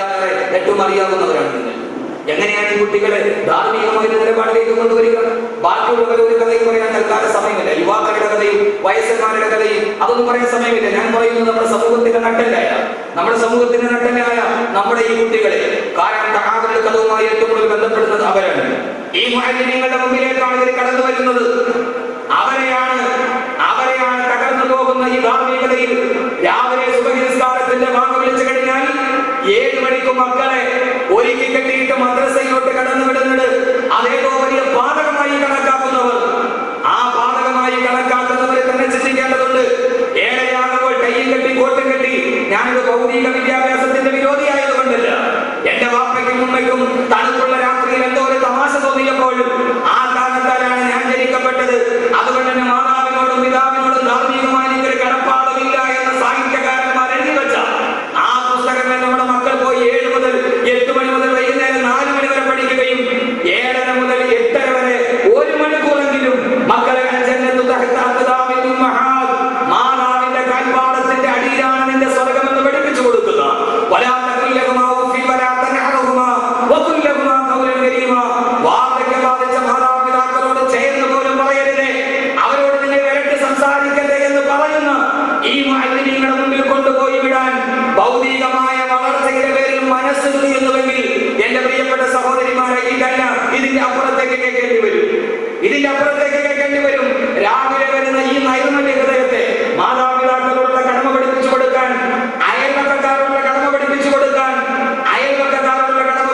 എന്നതിനേക്കാളേറെ ഏറ്റവും അറിയാവുന്നവരാണ് നിങ്ങൾ. എങ്ങനെയാണ് ഈ കുട്ടികളെ ധാർമ്മികമായ നിലപാടിലേക്ക് കൊണ്ടുവരിക? ബാക്കിയുള്ളവരെ ഒരു കഥയും പറയാൻ തൽക്കാല സമയമില്ല. യുവാക്കളുടെ കഥയും വയസ്സന്മാരുടെ കഥയും അതൊന്നും പറയാൻ സമയമില്ല. ഞാൻ പറയുന്നത് നമ്മുടെ സമൂഹത്തിന്റെ നട്ടലായ നമ്മുടെ ഈ കുട്ടികളെ, കാരണം തആബുൽ കഥവുമായി ഏറ്റവും കൂടുതൽ ബന്ധപ്പെടുന്നത് അവരാണ്. ഈ മുഅല്ലിമീങ്ങളുടെ മുമ്പിലേക്കാണ് ഇവർ കടന്നു വരുന്നത്. അവരെയാണ് തകർന്നു പോകുന്ന ഈ ധാർമ്മികതയിൽ രാവിലെ സുബഹി നിസ്കാരത്തിന്റെ വാങ്ങ വിളിച്ചു കഴിഞ്ഞാൽ 7 മണിക്ക് മക്കളെ ഒരുക്കി കെട്ടിയിട്ട് മദ്രസയിലോട്ട് കടന്നു വിടുന്നത് അതേതോ വലിയ പാതകമായി കണക്കാക്കുന്നവർ, ആ പാതകമായി കണക്കാക്കുന്നവരെ തന്നെ ചിന്തിക്കേണ്ടതുണ്ട്. ഏഴരയാകുമ്പോൾ കയ്യിൽ കെട്ടി കോട്ടും കെട്ടി ഞാനൊരു ഭൗതിക വിദ്യാഭ്യാസത്തിന്റെ വിരോധിയായതുകൊണ്ടല്ല. എന്റെ വാപ്പയ്ക്കും ഉമ്മയ്ക്കും തണുപ്പുള്ള രാത്രിയിൽ എന്തോ ഒരു തമാശ തോന്നിയപ്പോൾ ആ കാരണത്താലാണ് ഞാൻ ജനിക്കപ്പെട്ടത്. അതുകൊണ്ട് തന്നെ മാതാവിനോടും പിതാവിനോടും ധാർമ്മികമായി എനിക്കൊരു കടപ്പാടുമില്ല എന്ന സാഹിത്യകാരന്മാർ എഴുതി വെച്ച ആ പുസ്തകങ്ങൾ നമ്മുടെ മക്കൾ പോയി 7 മുതൽ 8 മണി മുതൽ വൈകുന്നേരം 4 മണി വരെ പഠിക്കുകയും 7:30 മുതൽ 8:30 വരെ 1 മണിക്കൂറെങ്കിലും മക്കളെ മാതാവിന്റെ കാൽപാദത്തിന്റെ അടിയിലാണ് നിന്റെ സ്വർഗം എന്ന് പഠിപ്പിച്ചു കൊടുക്കുക. വാർദ്ധക്യം ബാധിച്ച മാതാപിതാക്കളോട് ചേർന്ന് പോലും പറയരുതേ, അവരോട് നിങ്ങൾ വിരട്ടി സംസാരിക്കരുത് എന്ന് പറയുന്ന ഈ മുഅല്ലിമീങ്ങളുടെ മുമ്പിൽ കൊണ്ടുപോയി വിടാൻ ഭൗതികമായ വളർച്ചയുടെ പേരിൽ മനസ്സുണ്ട് എന്നുവെങ്കിൽ എന്റെ പ്രിയപ്പെട്ട സഹോദരിമാരെ, ഇതല്ല, ഇതിന്റെ അപ്പുറത്തേക്ക് കേൾക്കേണ്ടി വരും. രാവിലെ വരുന്ന ഈ നൈർമല്യ ഹൃദയത്തെ മാതാപിതാക്കളോടുള്ള കടമ പഠിപ്പിച്ചു കൊടുക്കാൻ, അയൽവക്കക്കാരോടുള്ള കടമ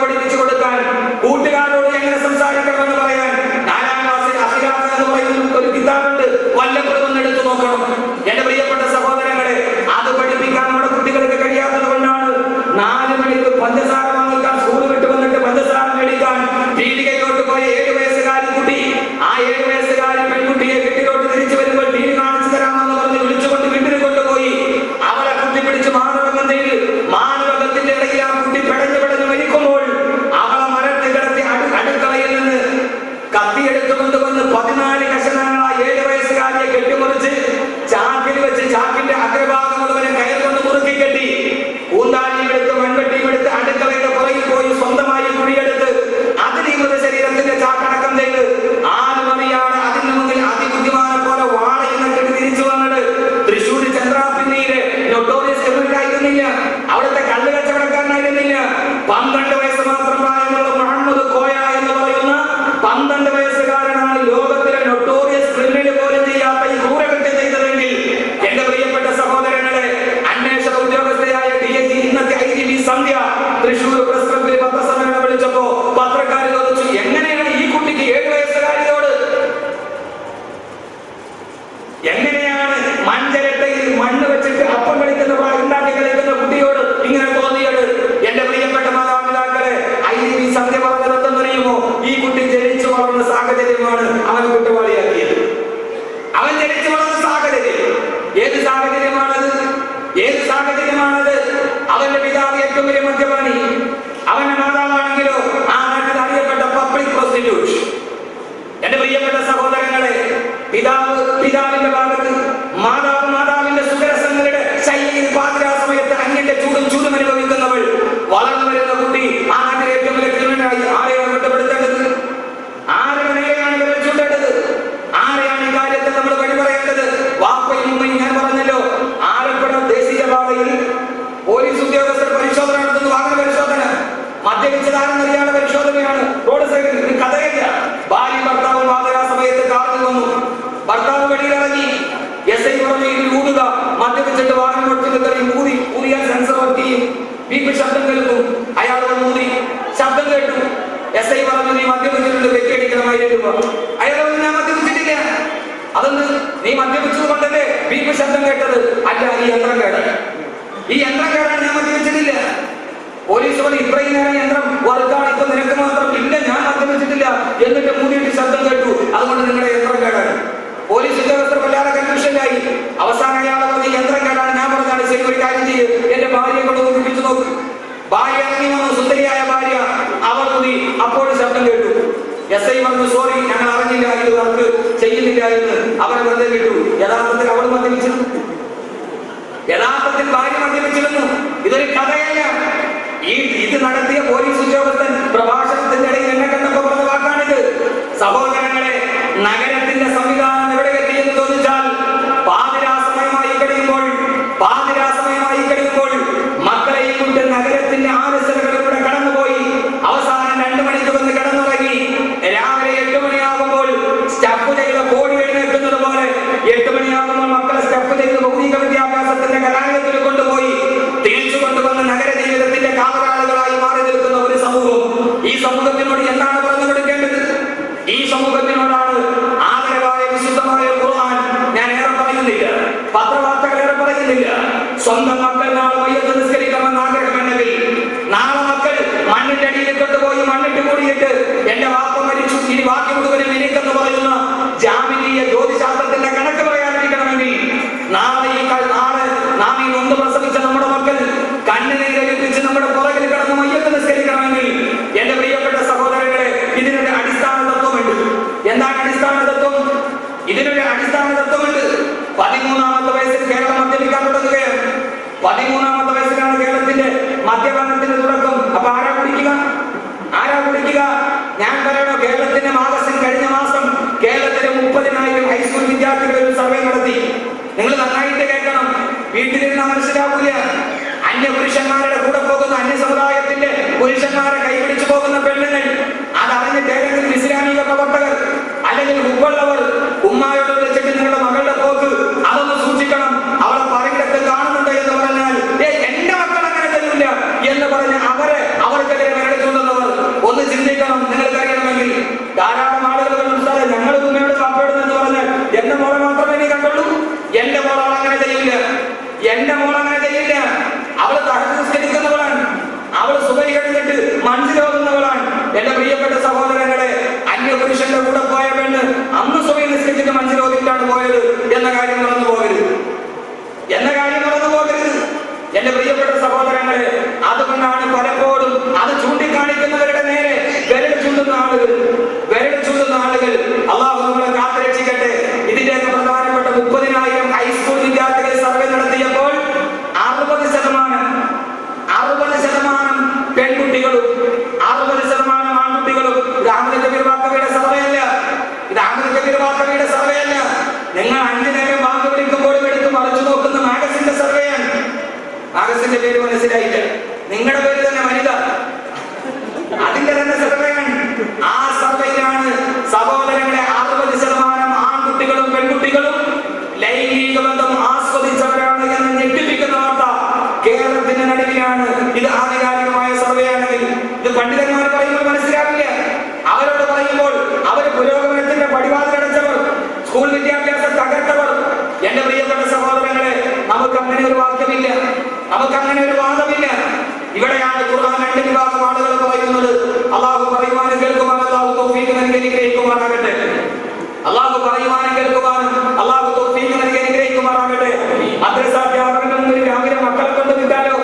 പഠിപ്പിച്ചു കൊടുക്കാൻ, കൂട്ടുകാരോട് എങ്ങനെ സംസാരിക്കണമെന്ന് പറയാൻ 4ാം ക്ലാസ്സിൽ അഖിലാഖ് എന്ന് പറയുന്ന ഒരു കിതാബുണ്ട്. വല്ലപ്പോഴും എടുത്തു നോക്കണം. എന്റെ പ്രിയപ്പെട്ട സഹോദരങ്ങളെ, അത് പഠിപ്പിക്കാൻ നമ്മുടെ കുട്ടികൾക്ക് കഴിയാത്തത് കൊണ്ടാണ് 4 മണിക്ക് പഞ്ചസാര വാങ്ങിക്കാൻ സ്കൂൾ വിട്ട് വന്നിട്ട് പഞ്ചസാര മേടിക്കാൻ പീടികയിലോട്ട് പോയ 7 വയസ്സുകാരി കുട്ടി, ആ 7 വയസ്സുകാരി പെൺകുട്ടിയെ വീട്ടിലോട്ട് തിരിച്ചു വരുമ്പോൾ ടീവി കാണിച്ചു തരാമെന്ന് പറഞ്ഞ് വിളിച്ചുകൊണ്ട് വീട്ടിൽ കൊണ്ടുപോയി അവളെ കുത്തിപ്പിടിച്ച് മാനവകത്തിന്റെ ഇടയിൽ ആ കുട്ടി പെടഞ്ഞു മരിക്കുമ്പോൾ അവളെ മരത്തിൽ കിടത്തി അടുക്കളയിൽ നിന്ന് കത്തിയെടുത്തു കൊണ്ടുവന്ന് 14 കഷണങ്ങളായ 7 വയസ്സുകാരിയെ കെട്ടിമുറിച്ച് ചാക്കിൽ വെച്ച് ചാക്കിന്റെ അഗ്രഭാഗം മുഴുവനും കയർ കൊണ്ട് മുറുക്കി കെട്ടി പൂന്താനിയും എടുത്ത് മൺവെട്ടിയും എടുത്ത് അടുക്കളയുടെ പുറകിൽ പോയി സ്വന്തമായി കുഴിയെടുത്ത് അതിൽ ഈ മൃതശരീരത്തിന്റെ ചാക്കടക്കം ചെയ്ത് ആരുമറിയാണ് അതിന് മുന്നിൽ അതിബുദ്ധിമാനെ പോലെ വാടകയിൽ കെട്ടി തിരിച്ചു വന്നത്. തൃശ്ശൂർ ചന്ദ്രാപിന്നിയിലെ നൊട്ടോറിയസ് ക്രിമിനലായിരുന്നില്ല, അവിടുത്തെ കള്ള് കച്ചവടക്കാരനായിരുന്നില്ല. 12 വയസ്സ് മാത്രം പ്രായമുള്ള മുഹമ്മദ് കോയ എന്ന് പറയുന്ന 12 വയസ്സുകാരനാണ് ലോകത്തിലെ നൊട്ടോറിയസ് ക്രിമിനൽ പോലും ചെയ്യാത്ത ഈ ക്രൂരകൃത്യം ചെയ്തതെങ്കിൽ എന്റെ പ്രിയപ്പെട്ട സഹോദരങ്ങളെ, അന്വേഷണ ഉദ്യോഗസ്ഥയായ DIG ഇന്നത്തെ IGP സന്ധ്യ തൃശ്ശൂർ പ്രസ് ക്ലബ്ബിൽ പത്രസമ്മേളനം വിളിച്ചപ്പോ പത്രക്കാർ ചോദിച്ചു, എങ്ങനെയാണ് ഈ കുട്ടിക്ക് 7 വയസ്സുകാരിയോട് എങ്ങനെയാണ് മഞ്ചരട്ടയിൽ മണ്ണ് വെച്ചിട്ട് അപ്പം കളിക്കുന്ന ഉണ്ടാക്കി കളിക്കുന്ന കുട്ടിയോട് ഇങ്ങനെ തോന്നിയത്? എന്റെ പ്രിയപ്പെട്ട മാതാപിതാക്കളെ, IGP സന്ധ്യ പറഞ്ഞത് എന്തെന്നറിയുമോ? ഈ കുട്ടി ജനിച്ചു വളർന്ന സാഹചര്യമാണ് അവൻ കുറ്റവാളിയാക്കിയത്. അവൻ ജനിച്ചു വളർന്ന സാഹചര്യം ഏത് സാഹചര്യമാണത്? അവന്റെ പിതാവ് ഏറ്റവും വലിയ മദ്യപാനി, അവന്റെ മാതാവാണെങ്കിലോ ആ നാട്ടിൽ അറിയപ്പെട്ട പബ്ലിക് പ്രോസ്റ്റിറ്റ്യൂട്ട്. എന്റെ പ്രിയപ്പെട്ട സഹോദരങ്ങളെ, പിതാവിന്റെ ഭാഗത്ത് മാതാവിന്റെ സുഖരസങ്ങളുടെ ശൈലിയിൽ പാതിരാ സമയത്ത് അന്യന്റെ ചൂടും അനുഭവിക്കുന്നവൾ വളർന്നു വരുന്ന കുട്ടി ആ നാട്ടിലെ ഏറ്റവും വലിയ ക്രിമിനലായി ആരെയാണ് കുറ്റപ്പെടുത്തേണ്ടത്? ആരുടെ നേരെയാണ് ഇവരെ ചൂണ്ടേണ്ടത്? ആരെയാണ് ഈ കാര്യത്തിൽ നമ്മൾ വഴി പറയേണ്ടത്? വാപ്പയും ഉമ്മയും ഞാൻ പറഞ്ഞല്ലോ, ആലപ്പുഴ ദേശീയപാതയിൽ പോലീസ് ഉദ്യോഗസ്ഥർ പരിശോധന നടത്തുന്നു. വാഹന പരിശോധന, മദ്യപിച്ചതാണെന്നറിയാനുള്ള പരിശോധനയാണ്. റോഡ് സൈഡിൽ കഥയില്ല. ഭാര്യ ഭർത്താവും പാതിരാ സമയത്ത് കാറിൽ വന്നു. ഭർത്താവ് വെളിയിലിറങ്ങി. SI പറഞ്ഞു, ഇതിൽ ഊതുക. മദ്യപിച്ചിട്ട് വാഹനം കൊടുത്തിട്ട് ഊതിയാൽ സെൻസർ വർക്ക് ചെയ്യും. വീട്ടിൽ ശബ്ദം കേൾക്കും. അയാൾ വന്ന് ഊതി, ശബ്ദം കേട്ടു. SI പറഞ്ഞു, നീ മദ്യപിച്ചിട്ടുണ്ട്, വെക്കടിക്കണം 1000 രൂപ. അയാൾ പറഞ്ഞു, ഞാൻ മദ്യപിച്ചിട്ടില്ല. അതൊന്ന് നീ മദ്യപിച്ചത് കൊണ്ടല്ലേ വീട്ടിൽ ശബ്ദം കേട്ടത്? അല്ല, ഈ യന്ത്രം കേടാണ്, ഞാൻ മദ്യപിച്ചിട്ടില്ല. പോലീസ് പറഞ്ഞു, ഇത്രയും നേരം യന്ത്രം വർക്കാണ്, ഇപ്പൊ നിനക്ക് മാത്രം. ഇല്ല, ഞാൻ മദ്യപിച്ചിട്ടില്ല, എന്നിട്ട് മൂന്നിട്ട് ശബ്ദം കേട്ടു, അതുകൊണ്ട് നിങ്ങളുടെ യന്ത്രം കേടാണ്. പോലീസ് ഉദ്യോഗസ്ഥർ വല്ലാതെ കൺഫ്യൂഷനിലായി. അവസാനം അയാളെ പറഞ്ഞ് യന്ത്രം കേടാണ്. ഞാൻ പറഞ്ഞാണ്, ശരി, ഒരു കാര്യം ചെയ്ത് എന്റെ ഭാര്യയെ കൊണ്ട് കുടിപ്പിച്ചു നോക്ക്. ഭാര്യ ഇറങ്ങി വന്നു, സുന്ദരിയായ ഭാര്യ. അവർ കൂടി അപ്പോഴും ശബ്ദം കേട്ടു. SI പറഞ്ഞു, സോറി, ഞങ്ങൾ അറിഞ്ഞില്ല, ഇത് വർക്ക് ചെയ്യുന്നില്ല എന്ന്. അവരെ വെറുതെ കേട്ടു. യഥാർത്ഥത്തിൽ അവൾ മദ്യപിച്ചിരുന്നു, യഥാർത്ഥത്തിൽ ഭാര്യ മദ്യപിച്ചിരുന്നു. ഇതൊരു കഥയല്ല. ഇത് നടത്തിയ പോലീസ് ഉദ്യോഗസ്ഥൻ പ്രഭാഷണത്തിന്റെ ഇടയിൽ എന്നെ കണ്ടപ്പോൾ പറഞ്ഞ വാക്കാണിത്. സഹോദരങ്ങളെ, നഗരത്തിന്റെ സംവിധാനം എവിടെ എത്തിയെന്ന് ചോദിച്ചാൽ പാതിരാസമയമായി കഴിയുമ്പോൾ മക്കളെയും കൊണ്ട് നഗരത്തിന്റെ ആലസ്യതകളിലൂടെ കടന്നുപോയി അവസാനം 2 മണിക്ക് വന്ന് കിടന്നുറങ്ങി. രാവിലെ 8 മണിയാകുമ്പോൾ സ്റ്റഫ് ചെയ്ത കോടി എഴുന്നേൽക്കുന്നത് പോലെ 8 മണിയാകുമ്പോൾ മക്കളെ സ്റ്റഫ് ചെയ്ത് ഭൗതിക വിദ്യാഭ്യാസത്തിന്റെ കലാലയത്തിൽ കൊണ്ടുപോയി തിരിച്ചു കൊണ്ടുവന്ന് നഗര ജീവിതത്തിന്റെ കാവലാളുകളായി മാറി നിൽക്കുന്ന ഒരു സമൂഹം. ഈ സമൂഹത്തിനോട് എന്താണ് പറഞ്ഞു കൊടുക്കേണ്ടത്? ഈ സമൂഹത്തിനോടാണ് ആദരവായ വിശുദ്ധമായ ഖുർആൻ. ഞാൻ ഏറെ പറയുന്നില്ല, പത്രവാർത്തകൾ ഏറെ പറയുന്നില്ല. സ്വന്തം മക്കൾ നാളെ മയ്യത്ത് നിസ്കരിക്കണമെന്ന് ആഗ്രഹമുണ്ടെങ്കിൽ നാളെ മക്കൾ മണ്ണിന്റെ അടിയിൽ കൊണ്ടുപോയി മണ്ണിട്ട് കൂടിയിട്ട് എന്റെ വാപ്പ മരിച്ചു ഇനി ബാക്കി മുഴുവനും എനിക്കെന്ന് പറയുന്ന ജാമിനീയ ജ്യോതിശാസ്ത്രത്തിന്റെ കണക്ക് പറയാതിരിക്കണമെങ്കിൽ നാളെ നാം ഈ നൊന്ത് പ്രസവിച്ച നമ്മുടെ മക്കൾ കണ്ണുനീരൊലിപ്പിച്ച് നമ്മുടെ പുറകിൽ കിടന്ന് മയ്യത്ത് നിസ്കരിക്കണമെങ്കിൽ എന്റെ പ്രിയപ്പെട്ട സഹോദരങ്ങളെ, ഇതിനൊരു അടിസ്ഥാന തത്വമുണ്ട്. എന്താണ് അടിസ്ഥാന തത്വം? ഇതിനൊരു അടിസ്ഥാന തത്വമുണ്ട്. 13ാമത്തെ വയസ്സിൽ കേരളം മദ്യപിക്കാൻ തുടങ്ങുകയാണ്. 13ാമത്തെ വയസ്സിലാണ് കേരളത്തിന്റെ മദ്യപാനത്തിന്റെ തുടക്കം. അപ്പൊ ആരാ കുടിക്കുക? ഞാൻ പറയണോ? കേരളത്തിന്റെ മാഗസിൻ കഴിഞ്ഞ മാസം കേരളത്തിലെ 30,000 ഹൈസ്കൂൾ വിദ്യാർത്ഥികൾ ഒരു സർവേ നടത്തി. നിങ്ങൾ നന്നായിട്ട് കേൾക്കണം, വീട്ടിലിരുന്ന മനസ്സിലാവൂല. അന്യ പുരുഷന്മാരുടെ കൂടെ പോകുന്ന അന്യ സമുദായത്തിന്റെ പുരുഷന്മാരെ കൈപിടിച്ചു പോകുന്ന പെണ്ണുങ്ങൾ, അതറിഞ്ഞിട്ട് ഏതെങ്കിലും ഇസ്ലാമിക പ്രവർത്തകർ അല്ലെങ്കിൽ ഉപ്പുള്ളവർ ഉമ്മായോട് വിളിച്ചിട്ട് നിങ്ങളുടെ മകളുടെ പോക്ക് അതൊന്ന് സൂക്ഷിക്കണം, അവളെ പറയിടത്ത് കാണുന്നുണ്ട് എന്ന് പറഞ്ഞാൽ എന്റെ മക്കൾ അങ്ങനെ തരില്ല എന്ന് പറഞ്ഞ് അവർക്കെതിരെ വിരടിച്ചുകൊണ്ടുള്ളവർ ഒന്ന് ചിന്തിക്കണം. നിങ്ങൾക്ക് അറിയണമെങ്കിൽ ധാരാളം ആളുകൾ കണ്ടു, ഞങ്ങൾ ഉമ്മയോട് കാപ്പയോടുന്നെന്ന് പറഞ്ഞാൽ എന്റെ മോളെ മാത്രമേ നീ കണ്ടുള്ളൂ. എന്റെ മോൾ അങ്ങനെ ചെയ്യില്ല. അവള് തഹജ്ജുദ് നിസ്കരിക്കുന്നവളാണ്, അവള് സുബഹി കഴിഞ്ഞിട്ട് മനസ്സിലാകുന്നവളാണ്. എന്റെ പ്രിയപ്പെട്ട സഹോദരങ്ങളെ, അന്യ പുരുഷന്റെ കൂടെ പോയ പെണ്ണ് അന്ന് സുബഹി നിസ്കരിച്ചിട്ട് മനസ്സിലോതിട്ടാണ് പോയത് എന്ന കാര്യം മറന്നു പോകരുത്. എന്റെ പ്രിയപ്പെട്ട സഹോദരങ്ങളെ, അതുകൊണ്ടാണ് പലപ്പോഴും അത് ചൂണ്ടിക്കാണിക്കുന്നവരുടെ നേരെ വിരൽ ചൂണ്ടുന്ന ആളുകൾ അള്ളാഹു നമ്മളെ കാത്തുരക്ഷിക്കട്ടെ. ഇതിന്റെയൊക്കെ പ്രധാനപ്പെട്ട 30,000 ഹൈസ്കൂൾ വിദ്യാർത്ഥികൾ സർവേ നടത്തിയപ്പോൾ 60% പെൺകുട്ടികളും 60% ആൺകുട്ടികളും. ഇത് അഹമ്മദ് കബീർ വാക്കവിയുടെ സർവേ അല്ല. നിങ്ങൾ 5 നേരം ബാങ്ക് വിളിക്കുമ്പോഴും എടുത്ത് മറിച്ചു നോക്കുന്ന മാഗസിന്റെ സർവേയാണ്. മാഗസിന്റെ പേര് മനസ്സിലായില്ല, നിങ്ങളുടെ പേര് തന്നെ വനിത, അതിന്റെ തന്നെ സർവേയാണ്. ആ സർവേയിലാണ് സഹോദരങ്ങളെ 60% ആൺകുട്ടികളും പെൺകുട്ടികളും ലൈംഗിക ബന്ധം ആസ്വദിച്ചവരാണ് എന്ന് ഞെട്ടിപ്പിക്കുന്ന വാർത്ത കേരളത്തിന്റെ നടുവിലാണ്. ഇത് ആധികാരികമായ സർവേ ആണെങ്കിൽ ഇത് പണ്ഡിതന്മാർ പറയുമ്പോൾ മനസ്സിലാവില്ല. അവരോട് പറയുമ്പോൾ അവർ പുരോഗമനത്തിന്റെ പടിവാതിലടച്ചവർ, സ്കൂൾ വിദ്യാഭ്യാസം തകർത്തവർ. എന്റെ പ്രിയപ്പെട്ട സഹോദരങ്ങളെ, നമുക്ക് അങ്ങനെ ഒരു വാക്യമില്ല, നമുക്ക് അങ്ങനെ ഒരു വാദമില്ല. ഇവിടെയാണ് ഖുർആൻ 2 വിഭാഗം ആളുകൾ പറയുന്നത്. അള്ളാഹു പറയുവാനും കേൾക്കുവാനും അള്ളാഹു തൗഫീഖ് നൽകി അനുഗ്രഹിക്കുമാറാകട്ടെ. മദ്രസ അധ്യാപകരുടെ രാവിലെ മക്കളെ കൊണ്ട് വിട്ടാലോ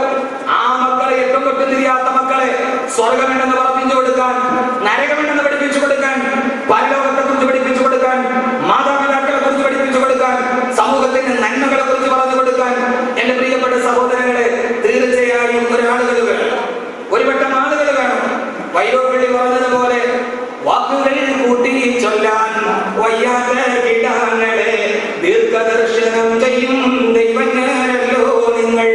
ആ മക്കളെ എട്ടും തൊട്ടും തിരിയാത്ത മക്കളെ സ്വർഗമെന്ന് പഠിപ്പിച്ചു കൊടുക്കാൻ, നരകമെന്ന് പഠിപ്പിച്ചു കൊടുക്കാൻ, പരലോകത്തെ കുറിച്ച് പഠിപ്പിച്ചു കൊടുക്കാൻ, മാതാപിതാക്കളെ കുറിച്ച് പഠിപ്പിച്ചു കൊടുക്കാൻ, സമൂഹത്തിന്റെ നന്മകളെ കുറിച്ച് പറഞ്ഞു കൊടുക്കാൻ എന്റെ പ്രിയപ്പെട്ട സഹോദരങ്ങളെ തീർച്ചയായും ഒരാളുകൾ വേണം, ഒരുവട്ടം ആളുകൾ വേണം. വൈലോപ്പള്ളി പറഞ്ഞതുപോലെ വാക്കുകൾ കൂട്ടി ചൊല്ലാൻ വയ്യാത്ത കിടാങ്ങളെ ദീർഘദർശനം ചെയ്യും ദൈവജ്ഞാനല്ലോ നിങ്ങൾ.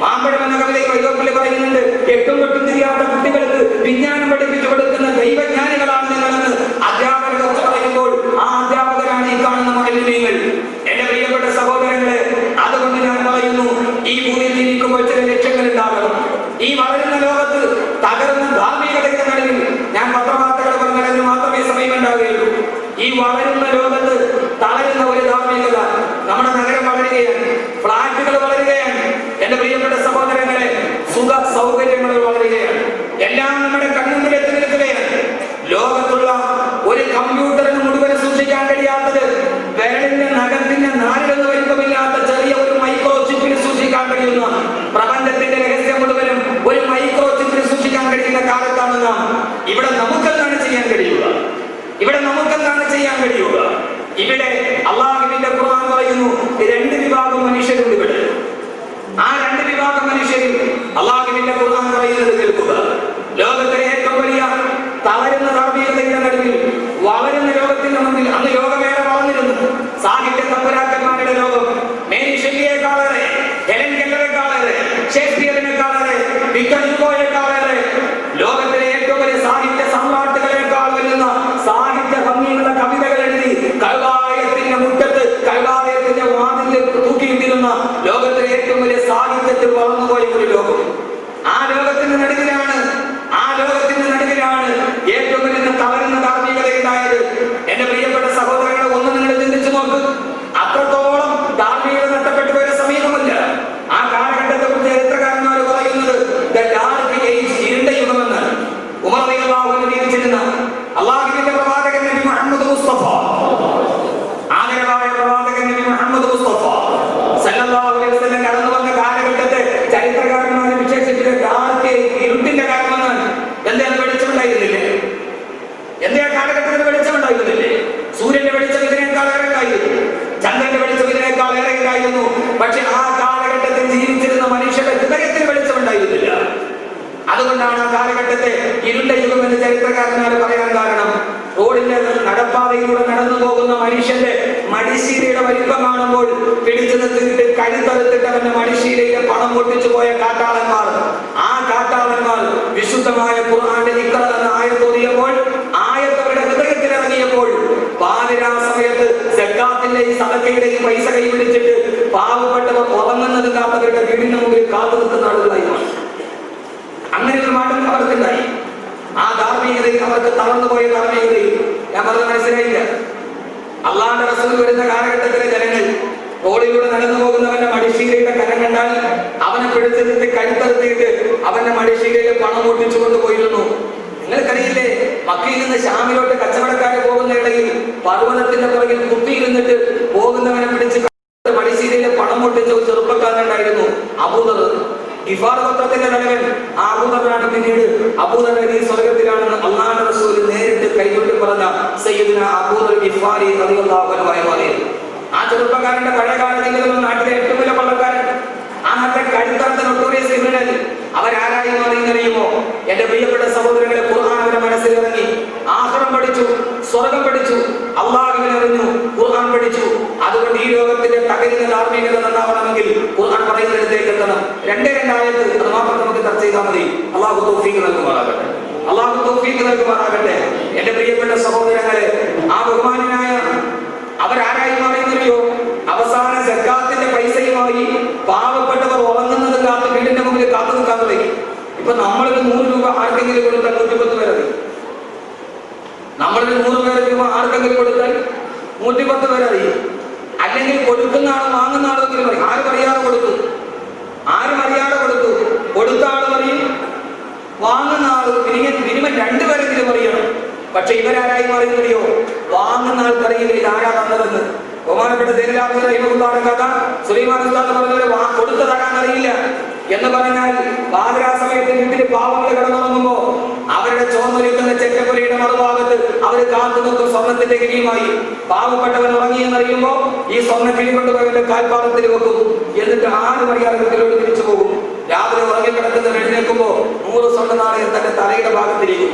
മാമ്പഴം എന്ന കവിതയിൽ വൈലോപ്പള്ളി പറയുന്നുണ്ട്, എട്ടും തൊട്ടും തിരിയാത്ത കുട്ടികൾക്ക് വിജ്ഞാനം പഠിപ്പിച്ചു കൊടുക്കുന്ന ദൈവജ്ഞാനികളാണ് നിങ്ങളെന്ന് അധ്യാപകരെ കുറിച്ച് പറയുമ്പോൾ ആ അധ്യാപകരാണ് ഈ കാണുന്ന മാലിന്യങ്ങൾ. എന്റെ പ്രിയപ്പെട്ട സഹോദരങ്ങളെ, അതുകൊണ്ട് ഞാൻ പറയുന്നു, ഈ ഭൂമിയിൽ ജീവിക്കുമ്പോൾ ചില ലക്ഷ്യങ്ങൾ ഉണ്ടാകണം. ഈ വളരുന്ന ലോകത്ത് തകർന്ന ധാർമ്മികതയുടെ നടുവിൽ ഞാൻ പത്രവാർത്തകൾ പറഞ്ഞതിന് മാത്രമേ സമയം ഉണ്ടാവുകയുള്ളൂ. ഈ വളരുന്ന ലോകത്ത് തളരുന്ന ഒരു ധാർമ്മികത, നമ്മുടെ നഗരം വളരുകയാണ്, ഫ്ലാറ്റുകൾ വളരുകയാണ്. എന്റെ പ്രിയപ്പെട്ട സഹോദരങ്ങളെ, സുഖ സൗകര്യങ്ങൾ വളരുകയാണ്, എല്ലാം നമ്മുടെ കൺമുമ്പിൽ എത്തി നിൽക്കുകയാണ്. ലോകത്തുള്ള ഒരു കമ്പ്യൂട്ടറിന് മുഴുവൻ സൂക്ഷിക്കാൻ കഴിയാത്തത് വിരലിന്റെ നഖത്തിന്റെ നാലിലൊന്ന് വലിപ്പമില്ലാത്ത ചെറിയ ഒരു മൈക്രോ ചിപ്പിന് സൂക്ഷിക്കാൻ കഴിയുന്ന, പ്രപഞ്ചത്തിന്റെ രഹസ്യം മുഴുവനും ഒരു മൈക്രോ ചിപ്പിന് സൂക്ഷിക്കാൻ കഴിയുന്ന കാലത്താണ് നാം. ഇവിടെ നമുക്കെന്താണ് ചെയ്യാൻ കഴിയുക? ഇവിടെ അള്ളാഹുവിന്റെ ഖുർആൻ പറയുന്നു, 2 വിഭാഗം മനുഷ്യരുണ്ട് ഇവിടെ. ആ 2 വിഭാഗം മനുഷ്യരിൽ അള്ളാഹുവിന്റെ ഖുർആൻ പറയുന്നത് പറയുന്നത് കേൾക്കുക. ലോകത്തിലെ ഏറ്റവും വലിയ തളരുന്ന ധാർമ്മികതയുടെ നടുവിൽ വളരുന്ന ലോകത്തിന്റെ മുന്നിൽ അന്ന് ലോകമേറെ വളർന്നിരുന്നു. സാഹിത്യ തമ്പുരാക്കന്മാരുടെ ലോകം മേരി ഷെല്ലിയെക്കാളേറെ, ഹെലൻ കെല്ലറെക്കാളേറെ, ഷേക്സ്പിയറിനെക്കാളേറെ, വിക്ടർ ഹ്യൂഗോയെക്കാളേറെ ലോകത്തിലെ ഏറ്റവും വലിയ സാഹിത്യ സമ്രാട്ടുകളെക്കാൾ വരുന്ന സാഹിത്യ ഭംഗിയുള്ള കവിതകൾ എഴുതി കൈവാലയത്തിന്റെ മുറ്റത്ത് കൈവാലയത്തിന്റെ വാതിലിൽ തൂക്കിയിട്ടിരുന്ന ലോകത്തിലെ ഏറ്റവും വലിയ സാഹിത്യത്തിൽ വളർന്നുപോയ ഒരു ലോകം. ആ ലോകത്തിന്റെ നടുവിലാണ് ഏറ്റവും വലിയ തളരുന്ന ധാർമ്മികതയുണ്ടായത്. എന്റെ പ്രിയപ്പെട്ട സഹോദരങ്ങളെ, ഒന്ന് നിങ്ങൾ ചിന്തിച്ചു നോക്ക്. അത്രത്തോളം ധാർമ്മികത നഷ്ടപ്പെട്ടു പോയ സമീപമല്ല. ആ കാലഘട്ടത്തെ കുറിച്ച് ചരിത്രകാരന്മാർ പറയുന്നത് ഇരുണ്ട യുഗമെന്നാണ്. ഉമർ റളിയല്ലാഹു അൻഹു ജീവിച്ചിരുന്ന അല്ലാഹുവിന്റെ പ്രവാചകൻ നബി മുഹമ്മദ് മുസ്തഫ, ആദരവായ പ്രവാചകൻ നബി മുഹമ്മദ് മുസ്തഫ സല്ലല്ലാഹു അലൈഹി വസല്ലം കടന്നു വന്ന കാലഘട്ടത്തെ ചരിത്രകാരന്മാരെ വിശേഷിച്ചിട്ട് ഡാർക്ക് ഇരുട്ടിന്റെ കാലമെന്നാണ്. എന്താണ് വെളിച്ചമുണ്ടായിരുന്നില്ലേ? എന്തേ കാലഘട്ടത്തിൽ വെളിച്ചമുണ്ടായിരുന്നില്ലേ? സൂര്യന്റെ വെളിച്ചം ഇതിനേക്കാൾ ഏറെ ഉണ്ടായിരുന്നു, ചന്ദ്രന്റെ വെളിച്ചം ഇതിനേക്കാൾ ഏറെ ഉണ്ടായിരുന്നു. പക്ഷെ ആ കാലഘട്ടത്തിൽ ജീവിച്ചിരുന്ന മനുഷ്യരുടെ ഹൃദയത്തിന് വെളിച്ചമുണ്ടായിരുന്നില്ല. അതുകൊണ്ടാണ് ആ കാലഘട്ടത്തെ ഇരുണ്ട യുഗം എന്ന് ചരിത്രകാരന്മാർ പറയാൻ കാരണം. റോഡിന്റെ നടപ്പാതയിലൂടെ നടന്നു പോകുന്ന മനുഷ്യന്റെ മടിശീലയുടെ വലിപ്പം കാണുമ്പോൾ പിടിച്ചു നിർത്തിയിട്ട് കഴുത്തറുത്തിട്ട് അവന്റെ മടിശീലയിലെ പണം പൊട്ടിച്ചു പോയ കാട്ടാളന്മാർ, ആ കാട്ടാളന്മാർ വിശുദ്ധമായ ഖുർആന്റെ ഇഖ്റ എന്ന ആയത്തോതിയപ്പോൾ, ആയത്തവരുടെ ഹൃദയത്തിൽ ഇറങ്ങിയപ്പോൾ പാതിരാ സമയത്ത് സക്കാത്തിന്റെയും സദഖയുടെയും പൈസ കൈപിടിച്ചിട്ട് പാവപ്പെട്ടവർ ഉറങ്ങുന്നത് കാത്തവരുടെ വീടിന് മുമ്പിൽ കാത്തു നിൽക്കുന്ന ആളുകളായി മാറി. അങ്ങനെ ഒരു മാറ്റം അവർക്കുണ്ടായി. ആ ധാർമ്മികതയിൽ അവർക്ക് തളർന്നുപോയ ധാർമ്മികതയിൽ ഞാൻ പറഞ്ഞത് മനസ്സിലായില്ല. അള്ളാഹുവിന്റെ റസൂൽ വരുന്ന കാലഘട്ടത്തിലെ ജനങ്ങൾ റോഡിലൂടെ നടന്നു പോകുന്നവന്റെ മടിശീലയുടെ കരം കണ്ടാൽ അവനെ പിടിച്ചെടുത്ത് കഴുത്തറുത്തിയിട്ട് അവന്റെ മടിശീലയിൽ പണം പൊട്ടിച്ചു കൊണ്ടുപോയിരുന്നു. നിങ്ങൾക്കറിയില്ലേ, മക്കയിൽ നിന്ന് ശാമിലോട്ട് കച്ചവടക്കാരെ പോകുന്ന ഇടയിൽ പർവ്വതത്തിന്റെ പുറകിൽ കുത്തിയിരുന്നിട്ട് പോകുന്നവനെ പിടിച്ച് മടിശീലയിൽ പണം പൊട്ടിച്ച ഒരു ചെറുപ്പക്കാരനുണ്ടായിരുന്നു, അബൂദർ. ഗിഫാർ ഗോത്രത്തിന്റെ തലവൻ അബൂദറാണ്. പിന്നീട് അബൂദർ ഈ സ്വർഗത്തിലാണെന്ന് അല്ലാഹുവിന്റെ റസൂൽ നേരിട്ട് കൈകൊട്ടി പറഞ്ഞ സയ്യിദുന അബൂദർ ഗിഫാരി റളിയല്ലാഹു അൻഹു പറയുന്നത്. ആ ചെറുപ്പക്കാരന്റെ പഴയകാല ജീവിതം നാട്ടിലെ ഏറ്റവും വലിയ പള്ളക്കാരൻ, ആ നാട്ടിലെ കഴുത്തറുത്ത നൊട്ടോറിയസ് ക്രിമിനൽ. അവരാരായി മാറിയെന്നറിയുമോ? എന്റെ പ്രിയപ്പെട്ട സഹോദരങ്ങളെ, ഖുർആൻ അവരുടെ മനസ്സിലിറങ്ങി. ആഖിറം പഠിച്ചു, സ്വർഗം പഠിച്ചു, അല്ലാഹുവിനെ അറിഞ്ഞു, ഖുർആൻ പഠിച്ചു. അതുകൊണ്ട് ഈ ലോകത്തിന്റെ തകരുന്ന ധാർമ്മികത നന്നാവണമെങ്കിൽ ഖുർആൻ പറയുന്നിടത്തേക്ക് എത്തണം. രണ്ടേ രണ്ടായത്ത് അത് മാത്രം നമുക്ക് ചർച്ച ചെയ്താൽ മതി. അല്ലാഹു തൗഫീഖ് നൽകുമാറാകട്ടെ, അല്ലാഹു തൗഫീഖ് നൽകുമാറാകട്ടെ. എന്റെ പ്രിയപ്പെട്ട സഹോദരങ്ങളെ, ആ ബഹുമാനായ അവരാരായി മാറിയെന്നറിയോ? അവസാന സക്കാത്തിന്റെ പൈസയുമായി പാവപ്പെട്ടവർ ഉറങ്ങുന്നത് കാത്ത് വീടിന്റെ മുമ്പിൽ കാത്തു നിൽക്കാൻ തുടങ്ങി. ഇപ്പൊ നമ്മളൊരു 100 രൂപ ആർക്കെങ്കിലും കൊടുത്താൽ 110 പേരറി. നമ്മളൊരു 100 രൂപ ആർക്കെങ്കിലും കൊടുത്താൽ 110 പേരറിയും. അല്ലെങ്കിൽ കൊടുക്കുന്ന ആളും വാങ്ങുന്ന ആളെങ്കിലും പറയും. ആരും അറിയാതെ കൊടുത്തു, കൊടുത്ത ആളും അറിയും, വാങ്ങുന്ന ആളും മിനിമം 2 പേരെങ്കിലും അറിയണം. പക്ഷെ ഇവരാരായി മാറിയോ? വാങ്ങുന്ന ആൾക്കറിയില്ല ഇതാരാ തന്നതെന്ന്. ബഹുമാനപ്പെട്ട കഥ സുലൈമാൻ ഉസ്താദ് പറഞ്ഞത് കൊടുത്തു തരാൻ അറിയില്ല എന്ന് പറഞ്ഞാൽ പാതിരാ സമയത്ത് വീട്ടിൽ പാവങ്ങൾ കിടന്നുറങ്ങുമ്പോ അവരുടെ ചോർന്നൊലിക്കുന്ന ചെറ്റപ്പുരയുടെ മറുഭാഗത്ത് അവർ കാത്തു നിൽക്കും സ്വർണത്തിന്റെ കിഴിയുമായി. പാവപ്പെട്ടവൻ ഉറങ്ങിയെന്നറിയുമ്പോ ഈ സ്വർണ്ണ കിഴി കൊണ്ടുപോയവന്റെ കാൽപാദത്തിൽ വെക്കും. എന്നിട്ട് ആരും അറിയാതെ വീട്ടിലോട്ട് തിരിച്ചു പോകും. രാവിലെ ഉറങ്ങിക്കിടക്കുന്ന എഴുന്നേൽക്കുമ്പോ 100 സ്വർണ്ണ നാണയം തന്റെ തലയുടെ ഭാഗത്തിരിക്കും.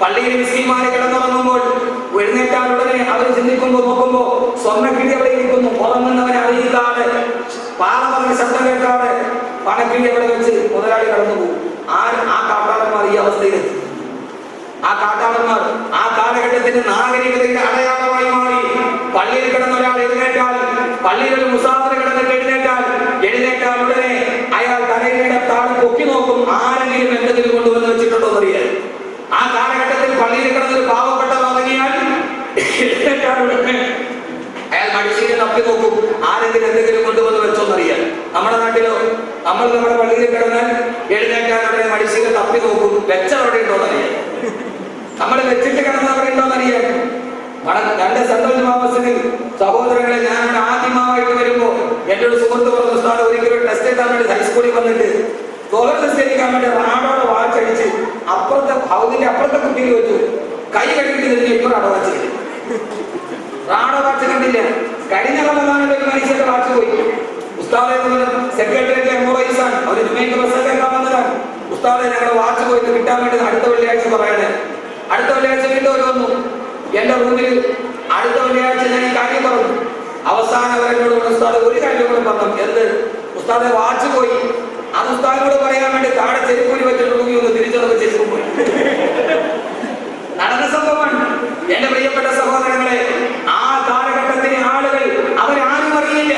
പള്ളിയിൽ മിസ്കിന്മാരെ കിടന്നുറങ്ങുമ്പോൾ എഴുന്നേറ്റാൽ ഉടനെ അവർ നോക്കുമ്പോ സ്വർണ്ണക്കിഴി അവിടെ ഇരിക്കുന്നു. ഉറങ്ങുന്നവനെ അറിയിക്കാതെ, പാലമറിഞ്ഞ ശബ്ദം കേൾക്കാതെ പണക്കിഴി അവിടെ വെച്ച് മുതലാളി കടന്നു പോകും. ആ കാട്ടാളന്മാർ ഈ അവസ്ഥയിലെത്തി. ആ കാട്ടാളന്മാർ ആ കാലഘട്ടത്തിന്റെ നാഗരികതയുടെ അടയാളമായി മാറി. പള്ളിയിൽ കിടന്ന ഒരാൾ എഴുന്നേറ്റാൽ, പള്ളിയിൽ ഒരു മുസാഫിർ കിടന്നിട്ട് എഴുന്നേറ്റാൽ ഉടനെ അയാൾ തലയുടെ താഴെ പൊക്കി നോക്കും, ആരെങ്കിലും എന്തെങ്കിലും കൊണ്ടുവന്ന് വെച്ചിട്ടുണ്ടോ എന്നറിയാൻ. ആ കാലഘട്ടത്തിൽ പള്ളിയിൽ കിടന്നൊരു പാവപ്പെട്ടവർ ഇറങ്ങിയാൽ അയാൾ മടിശീലം തപ്പി നോക്കും, ആരെങ്കിലും എന്തെങ്കിലും കൊണ്ടുവന്ന് വെച്ചോന്നറിയാൻ. നമ്മുടെ നാട്ടിലോ നമ്മുടെ പള്ളിയിൽ കിടന്നാൽ എഴുന്നേറ്റാൽ അവിടെ മടിശീലം തപ്പി നോക്കും, വെച്ചവിടെ ഉണ്ടോന്നറിയാൻ. നമ്മൾ വെച്ചിട്ട് കിടന്നവിടെ ഉണ്ടോന്നറിയാൻ. രണ്ട് സന്തോഷ് മാമസിൽ സഹോദരങ്ങളെ, ഞാൻ ആദ്യമായിട്ട് വരുമ്പോ എന്റെ ഒരു സുഹൃത്ത് പറഞ്ഞ ഉസ്താദ് ഒരിക്കലും ടെസ്റ്റ് എഴുതാൻ വേണ്ടി ഹൈസ്കൂളിൽ വന്നിട്ട് തൊഴിലിക്കാൻ വേണ്ടി റാഡോടെ വാച്ചടിച്ച് അതിന്റെ അപ്പുറത്തെ കുട്ടിയിൽ വെച്ചു. കൈ കഴുകിട്ട് ഇതിന് ഇപ്പോൾ അടവാച്ച് റാഡോ വാച്ച് കണ്ടില്ല. കഴിഞ്ഞ റമദാനിൽ ഒരു മനുഷ്യന്റെ വാച്ച് പോയി. ഉസ്താദെ സെക്രട്ടേറിയറ്റ് എംപ്ലോയീസാണ്, അവർ ജുമയ്ക്ക് പ്രസംഗിക്കാൻ വന്നതാണ്. ഉസ്താദെ ഞങ്ങളുടെ വാച്ച് പോയിട്ട് കിട്ടാൻ വേണ്ടി അടുത്ത വെള്ളിയാഴ്ച പറയണേ. അടുത്ത വെള്ളിയാഴ്ച വീണ്ടും അവർ വന്നു എന്റെ റൂമിൽ. അടുത്ത വെള്ളിയാഴ്ച ഞാൻ ഈ കാര്യം പറഞ്ഞു. അവസാനം അവരെന്നോട് ഉസ്താദ് ഒരു കാര്യം കൂടെ പറഞ്ഞു. എന്ത്? ഉസ്താദെ വാച്ച് പോയി. അത് ഉസ്താദിനോട് പറയാൻ വേണ്ടി താഴെ ചെരുപ്പൂരി വെച്ചിട്ട് റൂമിൽ ഒന്ന് തിരിച്ചത് ചെരുപ്പ് പോയി. നടന്ന സംഭവമാണ്. എന്റെ പ്രിയപ്പെട്ട സഹോദരങ്ങളെ, ആ കാലഘട്ടത്തിലെ ആളുകൾ അവരാരും അറിയില്ല.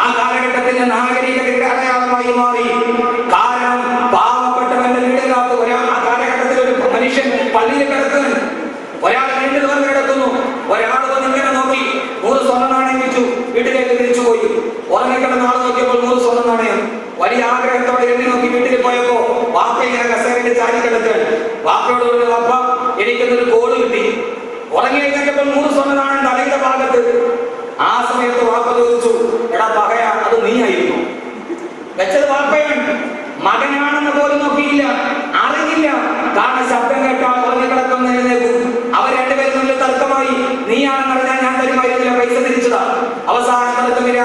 ആ കാലഘട്ടത്തിന്റെ നാഗരികതയുടെ അടയാളമായി മാറി. കാരണം പാവപ്പെട്ടവന്റെ വീടിനകത്ത് ആ കാലഘട്ടത്തിൽ ഒരു മനുഷ്യൻ പള്ളിയിൽ കിടക്കുന്നുണ്ട്. ഒരാൾ നീണ്ടു തുറന്ന് കിടക്കുന്നു. ഒരാൾ വന്ന് ഇങ്ങനെ നോക്കി 100 സ്വർണ്ണ നാണയം വെച്ചു. വീട്ടിലേക്ക് തിരിച്ചു പോയി. ഉറങ്ങിക്കിടന്ന ആൾ നോക്കിയപ്പോൾ 100 സ്വർണ്ണ നാണയം. വലിയ ആഗ്രഹത്തോടെ എണ്ണി നോക്കി വീട്ടിൽ പോയപ്പോ വാപ്പ ഇങ്ങനെ കസേരയിൽ ചാരി കിടക്കുകയാണ്. വാപ്പയോട് പറഞ്ഞു, വാപ്പ എനിക്കൊന്നൊരു കോള് കിട്ടി. ഉറങ്ങി കഴിഞ്ഞപ്പോൾ 100 സ്വർണ്ണ നാണയം തലയുടെ ഭാഗത്ത്. ആ സമയത്ത് വാപ്പ ചോദിച്ചു, എടാ പകയ, അത് നീ ആയിരുന്നു വെച്ചത്? വാപ്പയാണ്. മകനാണെന്ന് പോലും നോക്കിയില്ല, അറിയില്ല. കാരണം ശബ്ദം കേട്ടാൽ ഉറങ്ങിക്കിടക്കുന്ന എഴുന്നേക്കും. അവർ രണ്ടുപേരും നല്ല തർക്കമായി. നീയാണെന്ന് അറിഞ്ഞാൽ ഞാൻ തരുമായിരുന്നില്ല, പൈസ തിരിച്ചതാ. അവസാന തർക്കമില്ല.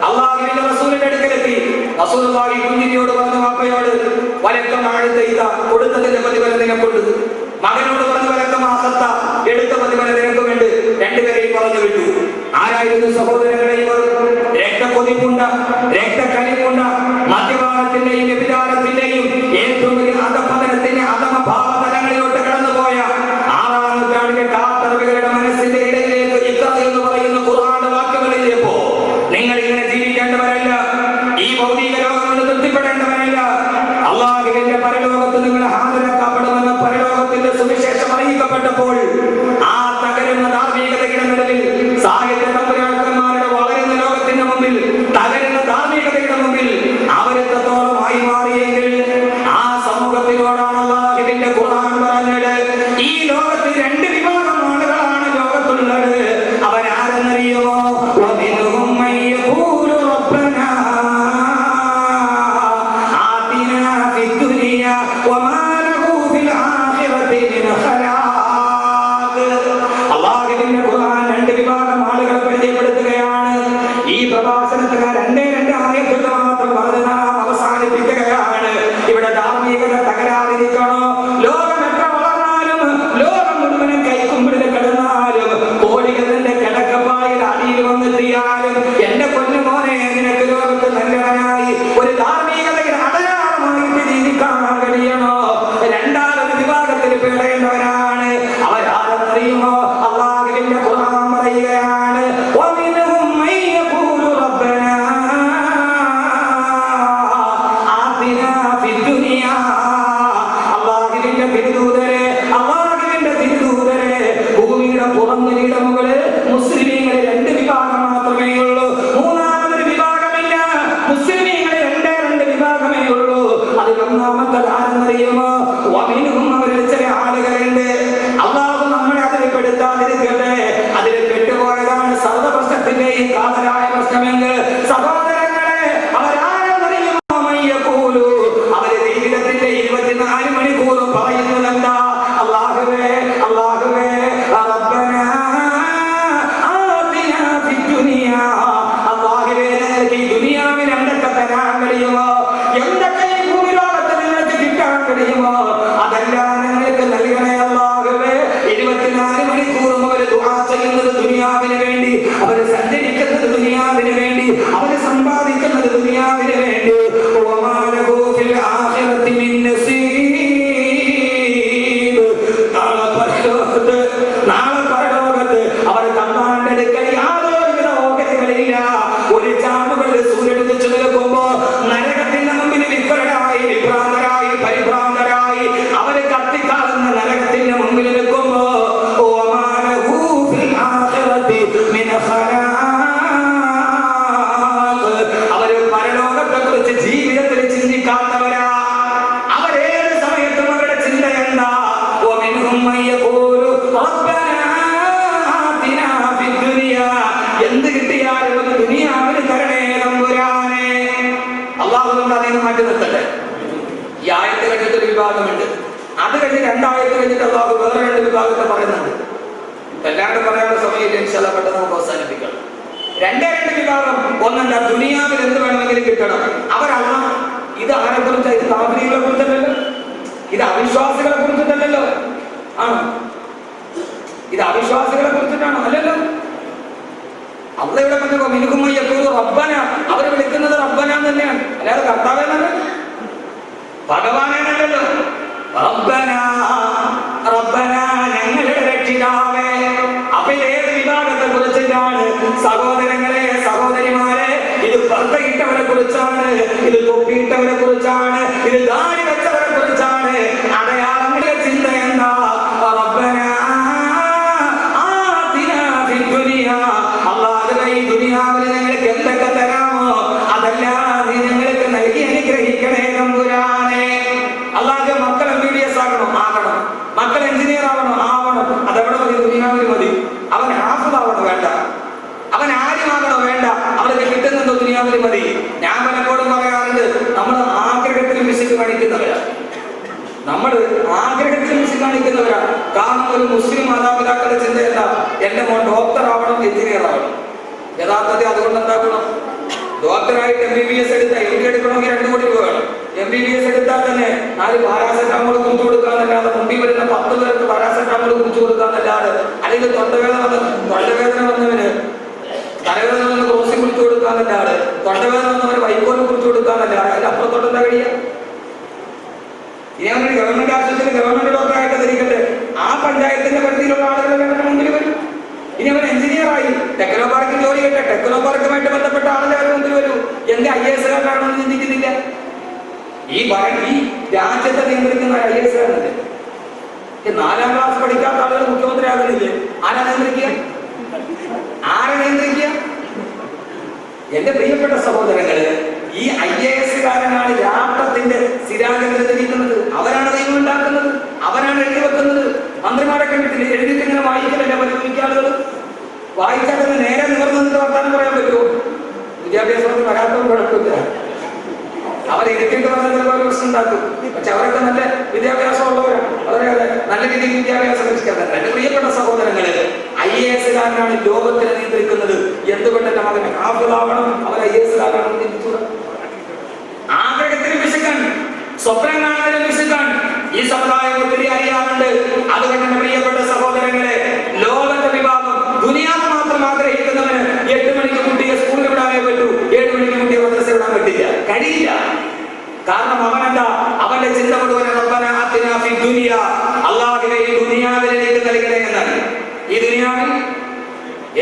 അള്ളാഹുവിന്റെ റസൂലിന്റെ അടുക്കലെത്തി. റസൂലുള്ളാഹി കുഞ്ഞിനിയോട് പറഞ്ഞു, വാപ്പയോട് വലക്കം ആഴ്ത്ത കൊടുത്തതിന്റെ പ്രതിഫലം നിനക്കുണ്ട്. മകനോട് പറഞ്ഞു, വലക്കം ആസത്ത എടുത്ത പ്രതിഫലം നിനക്കുമുണ്ട്. രണ്ടുപേരെയും പറഞ്ഞു വിട്ടു. ആരായിരുന്നു സഹോദരങ്ങളെ ഇവർ? രക്തക്കൊതിപ്പുണ്ട, രക്തക്കലിപ്പുണ്ട, മദ്യപാനത്തിന്റെയും വ്യഭിചാരത്തിന്റെയും ഏറ്റവും വലിയ അധപതനത്തിന്റെ അധമ ഭാവതലങ്ങളിലോട്ട് കടന്നുപോയ 6-ാം നൂറ്റാണ്ടിലെ കാത്തറവികളുടെ മനസ്സിന്റെ ഇടയിലേക്ക് ഇഖ്റ എന്ന് പറയുന്ന ഖുർആന്റെ വാക്യങ്ങളിലേപ്പോ നിങ്ങൾ ഇങ്ങനെ ജീവിക്കേണ്ടവരല്ല, ഈ ഭൗതിക ലോകം കൊണ്ട് തൃപ്തിപ്പെടേണ്ടവരല്ല. അള്ളാഹുവിന്റെ പരലോകത്ത് നിങ്ങൾ ഹാജരാക്കപ്പെടുമെന്ന പരലോകത്തിന്റെ സുവിശേഷം അറിയിക്കപ്പെട്ടപ്പോൾ ആ തകരുന്ന ധാർമ്മികതയുടെ നടുവിൽ സാഹിത്യ തമ്പുരാക്കന്മാരുടെ വളരുന്ന ലോകത്തിന്റെ മുമ്പിൽ തകരുന്ന ധാർമ്മികതയുടെ മുമ്പിൽ അവരെത്രത്തോളമായി മാറിയെങ്കിൽ ആ സമൂഹത്തിനോടാണ് അള്ളാഹുവിന്റെ ഖുർആൻ പറഞ്ഞത്, ഈ ലോകത്തിൽ 2 വിഭാഗം ആളുകളാണ് ലോകത്തുള്ളത്. അവരാരെന്നറിയുമോ? അള്ളാഹുവിന്റെ ഖുർആൻ 2 വിഭാഗം ആളുകളെ പരിചയപ്പെടുത്തുകയാണ്. ഈ പ്രഭാഷണത്തിന് 2 ആയത്തുകൾ മാത്രം പറഞ്ഞ് നാം അവസാനിപ്പിക്കുകയാണ്. ഇവിടെ ധാർമ്മികത തകരാതിരിക്കണോ? ലോകം എത്ര വളർന്നാലും, ലോകം മുഴുവനും കൈക്കുമ്പിളിൽ കിടന്നാലും, കോടികളുടെ കിടക്കപ്പായിൽ അടിയിൽ വന്നെത്തിയാലും, എന്റെ പൊന്നുമോനെ, നിനക്ക് ലോകത്ത് നല്ലവനായി ഒരു ധാർമ്മികതയുടെ അടയാളമായിട്ട് ജീവിക്കാൻ കഴിയണോ? 2ാമത് വിഭാഗത്തിൽ പേടേണ്ടവരാണ്. അവരാരെന്നറിയുമോ? അള്ളാഹുവിന്റെ ഖുർആൻ പറയുകയാണ്, വമിൻഹും മൻ യഖൂലു റബ്ബനാ ആതിനാ ഫിദ്ദുനിയാ. അള്ളാഹുവിന്റെ തിരുദൂതരെ, അള്ളാഹുവിന്റെ തിരുദൂതരെ, ഭൂമിയുടെ പുറംനിലയുടെ മുകളിൽ മുസ്ലിമീങ്ങൾ 2 വിഭാഗം മാത്രമേ ഉള്ളൂ. 3ാമതൊരു വിഭാഗമില്ല. മുസ്ലിമീങ്ങൾ 2 വിഭാഗമേ ഉള്ളൂ. അതിൽ 1ാമത്തെ ആരെന്നറിയുമോ? വമിൻഹും, അവരിൽ ചില ആളുകളുണ്ട്. അള്ളാഹു നമ്മളെ അതിൽ പെടുത്താതിരിക്കട്ടെ. അതിൽ പെട്ടുപോയതാണ് സർവ്വ പ്രശ്നത്തിന്റെയും കാതലായ പ്രശ്നമെങ്കിൽ സഹോദരങ്ങളെ, അവരാരെന്നറിയുമോ? മയ്യഖൂലു, അവര് ജീവിതത്തിന്റെ 24 മണിക്കൂറും പറയുന്നത് എന്താ? അല്ലാഹുവേ, അല്ലാഹുവേ, റബ്ബനാ ആതിനാ ഫിദ്ദുനിയാ. അല്ലാഹുവേ, ഞങ്ങൾക്ക് ഈ ദുനിയാവിൽ എന്തൊക്കെ തരാൻ കഴിയുമോ? എന്തൊക്കെ ഈ ഭൂമി ലോകത്ത് നിങ്ങൾക്ക് കിട്ടാൻ കഴിയുമോ? അതെല്ലാം ഞങ്ങൾക്ക് നൽകണേ അല്ലാഹുവേ. 24 മണിക്കൂറും അവർ ദുആ ചെയ്യുന്നത് ദുനിയാവിന് വേണ്ടി, അവർ സഞ്ചരിക്കുന്നത് ദുനിയാവിന് വേണ്ടി, അവർ സമ്പാദിക്കുന്നത് ദുനിയാവിന് വേണ്ടി. വമാ ലഹു ഫിൽ ആഖിറതി മിൻ നസീബ്. നാളെ പരലോകത്ത് അവർ തമ്മാന്റെ അടുക്കൽ യാതൊരുവിധ ഓഹരികളില്ല. ഒരു ചാമുകളിൽ സൂര്യൻ ഉദിച്ചു നിൽക്കുമ്പോ നരകത്തിന്റെ മുമ്പിൽ വിഭ്രരായി, വിഭ്രാന്തരായി, പരിഭ്രാന്തരായി അവര് കത്തിക്കാളുന്ന നരകത്തിന്റെ മുമ്പിൽ നിൽക്കുമ്പോ വമാ ലഹു ഫിൽ ആഖിറതി മിൻ ഖലാഖ്. അവര് പരലോകത്തെ കുറിച്ച് ജീവിതത്തിൽ ചിന്തിക്കാത്തവരാ. അവരേത് സമയത്തും അവരുടെ ചിന്ത എന്താ? വമിൻഹും മൻ യഖൂലു റബ്ബനാ ആതിനാ ഫിദ്ദുനിയാ. എന്ത് കിട്ടിയാലും ഒന്ന് ദുനിയാവിന് തരണേ തമ്പുരാനെ. അള്ളാഹു അതിനെ മാറ്റി നിർത്തട്ടെ. ഈ ആയത്ത് കഴിഞ്ഞിട്ടൊരു വിഭാഗമുണ്ട്. അത് കഴിഞ്ഞ് 2 ആയത്ത് കഴിഞ്ഞിട്ട് അള്ളാഹു വേറെ 2 വിഭാഗത്തെ പറയുന്നുണ്ട്. എല്ലാവരും പറയാനുള്ള സമയമില്ല. ഇൻഷാ അല്ലാഹ് പെട്ടെന്ന് നമുക്ക് അവസാനിപ്പിക്കാം. രണ്ട് വിഭാഗം. ഒന്നെന്താ, ദുനിയാവിൽ എന്ത് വേണമെങ്കിലും കിട്ടണം. അവരല്ല. ഇത് ആരെ കുറിച്ചാണ്? ഇത് കാഫിറുകളെ കുറിച്ചല്ലല്ലോ, ഇത് അവിശ്വാസികളെ കുറിച്ചിട്ടല്ലോ. ആണോ? ഇത് അവിശ്വാസികളെ കുറിച്ചിട്ടാണോ? അല്ലല്ലോ. അള്ള ഇവിടെ പറഞ്ഞോ മിനുക്കുമ്മയ്യൂർ റബ്ബന, അവര് വിളിക്കുന്നത് റബ്ബന തന്നെയാണ്, അല്ലാതെ കർത്താവെന്നല്ല, ഭഗവാനല്ലോ. റബ്ബന റബ്ബന, ഞങ്ങളുടെ രക്ഷിതാവേ. അപ്പൊ ഇത് ഏത് വിഭാഗത്തെ കുറിച്ചിട്ടാണ്? സഹോദരങ്ങളെ, സഹോദരിമാരെ, ഇത് പർദ്ദയിട്ടവരെ കുറിച്ചാണ്, ഇത് തൊപ്പിയിട്ടവരെ കുറിച്ചാണ്, ഇത് ദാടി വെച്ചവരെ കുറിച്ചാണ്. അടയാളങ്ങളുടെ ചിന്ത എന്താ? റബ്ബന ആതിനാ ഫിദ്ദുനിയാ, അല്ലാഹുവേ ഈ ദുനിയാവിൽ ഞങ്ങൾക്ക് എന്തൊക്കെ തരാമോ അതെല്ലാം നീ ഞങ്ങൾക്ക് നൽകി അനുഗ്രഹിക്കണേ തമ്പുരാനെ. അല്ലാഹുവേ മക്കൾ MBBS ആകണം, ആകണം. മക്കൾ എഞ്ചിനീയർ ആവണം, ആവണം. അതെവിടെ മതി? ദുനിയാവിൽ മതി. അവൻ ഹാഫിളാവണോ? വേണ്ട. അവൻ ആര്യമാകണോ? വേണ്ട. അവർക്ക് കിട്ടുന്നുണ്ടോ? ദുനിയാവിൽ മതി. ഞാൻ പലപ്പോഴും പറയാറുണ്ട്, നമ്മൾ ആഗ്രഹത്തിൽ വിശക്ക് കാണിക്കുന്നവരാണ്. നമ്മൾ ആഗ്രഹത്തിൽ വിശക്ക് കാണിക്കുന്നവരാണ്. കാരണം ഒരു മുസ്ലിം മാതാപിതാക്കളുടെ ചിന്തയല്ല എന്റെ മോൻ ഡോക്ടർ ആവണം, എഞ്ചിനീയർ ആവണം. യഥാർത്ഥത്തിൽ അതുകൊണ്ട് എന്താക്കണം? ഡോക്ടറായിട്ട് MBBS എടുത്താൽ MD എടുക്കണമെങ്കിൽ 2 കോടി രൂപ വേണം. MBBS എടുത്താൽ തന്നെ 4 പാരാസെറ്റാമോൾ കുറിച്ചു കൊടുക്കാന്നല്ലാതെ, മുമ്പിൽ വരുന്ന 10 പേർക്ക് പാരാസെറ്റാമോൾ കുറിച്ചു കൊടുക്കാന്നല്ലാതെ, അല്ലെങ്കിൽ തൊണ്ടവേദന വന്നവന് തലവേദന വന്ന് ക്രോസി കുറിച്ചു കൊടുക്കാന്നല്ലാതെ, തൊണ്ടവേദന വന്നവന് വൈക്കോലും കുറിച്ചു കൊടുക്കാന്നല്ലാതെ, അതിൽ അപ്പുറത്തോട്ട് എന്താ കഴിയുക? ഇനി അവനൊരു ഗവൺമെന്റ് ആശുപത്രിയിൽ ഗവൺമെന്റ് ഡോക്ടറായിട്ട് ധരിക്കട്ടെ, ആ പഞ്ചായത്തിന്റെ പരിധിയിലുള്ള ആളുകൾ മുമ്പിൽ വരും. ഇനി അവൻ എഞ്ചിനീയറായി ടെക്നോ പാർക്കിൽ ജോലി കിട്ടെ, ടെക്നോ പാർക്കുമായിട്ട് ബന്ധപ്പെട്ട ആളുകൾ അവരുടെ മുമ്പിൽ വരൂ. എന്റെ IAS കാരനാണെന്ന് ചിന്തിക്കുന്നില്ല. ഈ രാജ്യത്തെ നിയന്ത്രിക്കുന്ന IAS കാരനല്ലേ? 4ാം ക്ലാസ് പഠിക്കാത്ത ആളുകൾ മുഖ്യമന്ത്രി ആകുന്നില്ലേ? ആരാ നിയന്ത്രിക്കുക? ആരെ നിയന്ത്രിക്കുക? എന്റെ പ്രിയപ്പെട്ട സഹോദരങ്ങള്, ഈ IAS കാരനാണ് രാഷ്ട്രത്തിന്റെ സ്ഥിരാകേന്ദ്രത്തിരിക്കുന്നത്. അവരാണ് നിയമം ഉണ്ടാക്കുന്നത്, അവരാണ് എഴുതി വെക്കുന്നത്. മന്ത്രിമാരെ കണ്ടിട്ടില്ല, എഴുതിയിട്ട് ഇങ്ങനെ വായിക്കലല്ല പരിഗണിക്കുക ആളുകൾ. വായിച്ചാൽ തന്നെ നേരെ നിവർന്നിട്ട് വർത്താനം പറയാൻ പറ്റുമോ? വിദ്യാഭ്യാസത്തിന് വരാത്തവർ കുഴപ്പമില്ല, അവരെഴുതിയിട്ട് പറഞ്ഞ പ്രശ്നം ഉണ്ടാക്കും. പക്ഷെ അവരൊക്കെ നല്ല വിദ്യാഭ്യാസം ഉള്ളവരാണ്, അവരെ നല്ല രീതിയിൽ വിദ്യാഭ്യാസം ലഭിക്കാറുണ്ട്. എന്റെ പ്രിയപ്പെട്ട സഹോദരങ്ങള്, IAS കാരനാണ് ലോകത്തിനെ നിയന്ത്രിക്കുന്നത്. എന്തുകൊണ്ട് എന്റെ മകൻ ഹാഫിളാവണം, അവർ IAS കാരനാണെന്ന് ചിന്തിച്ചു. ആഗ്രഹത്തിന് വിശക്കാൻ, സ്വപ്നം കാണുന്നതിന് വിശക്കാൻ ഈ സമുദായം ഒത്തിരി അറിയാറുണ്ട്. അതുകൊണ്ട് എന്റെ പ്രിയപ്പെട്ട സഹോദരങ്ങളെ, ലോകത്തെ വിഭാഗം ദുനിയാവ് മാത്രം ആഗ്രഹിക്കുന്നവന് 8 മണിക്ക് കുട്ടിയെ സ്കൂളിൽ വിടാനേ പറ്റൂ, 7 മണിക്ക് കുട്ടിയെ മദ്രസ വിടാൻ പറ്റില്ല, കഴിയില്ല. കാരണം അവനെന്താ? അവന്റെ ചിന്ത മുഴുവൻ റബ്ബന ആതിനാ ഫിദ്ദുനിയാ, അല്ലാഹുവേ ഈ ദുനിയാവിൽ എനിക്ക് നൽകണേ എന്നാണ്. ഈ ദുനിയാവിൽ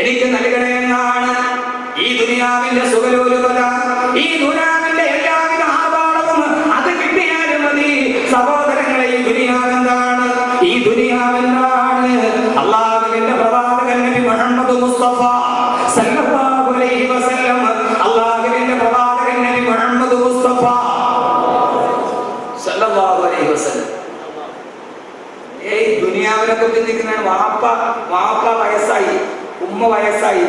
എനിക്ക് നൽകണേ എന്നാണ്. ഈ ദുനിയാവിന്റെ സുഖലോലുപത, ഈ ദുനിയാവിന്റെ എല്ലാവിധ ആർഭാടവും അത് കിട്ടിയാലും മതി. സഹോദരങ്ങളെ, ഈ ദുനിയാവെന്താണ്? ഈ ദുനിയാവെന്താണ്? അല്ലാഹുവിന്റെ പ്രവാചകൻ നബി മുഹമ്മദ് മുസ്തഫ സല്ലല്ലാഹു അലൈഹി വസല്ലം, അല്ലാഹുവിന്റെ പ്രവാചകൻ നബി മുഹമ്മദ് മുസ്തഫ സല്ലല്ലാഹു അലൈഹി വസല്ലം ദുനിയാവിനെ കുറിച്ച് ചിന്തിക്കുന്നതാണ്. വാപ്പ വയസ്സായി, ഉമ്മ വയസ്സായി,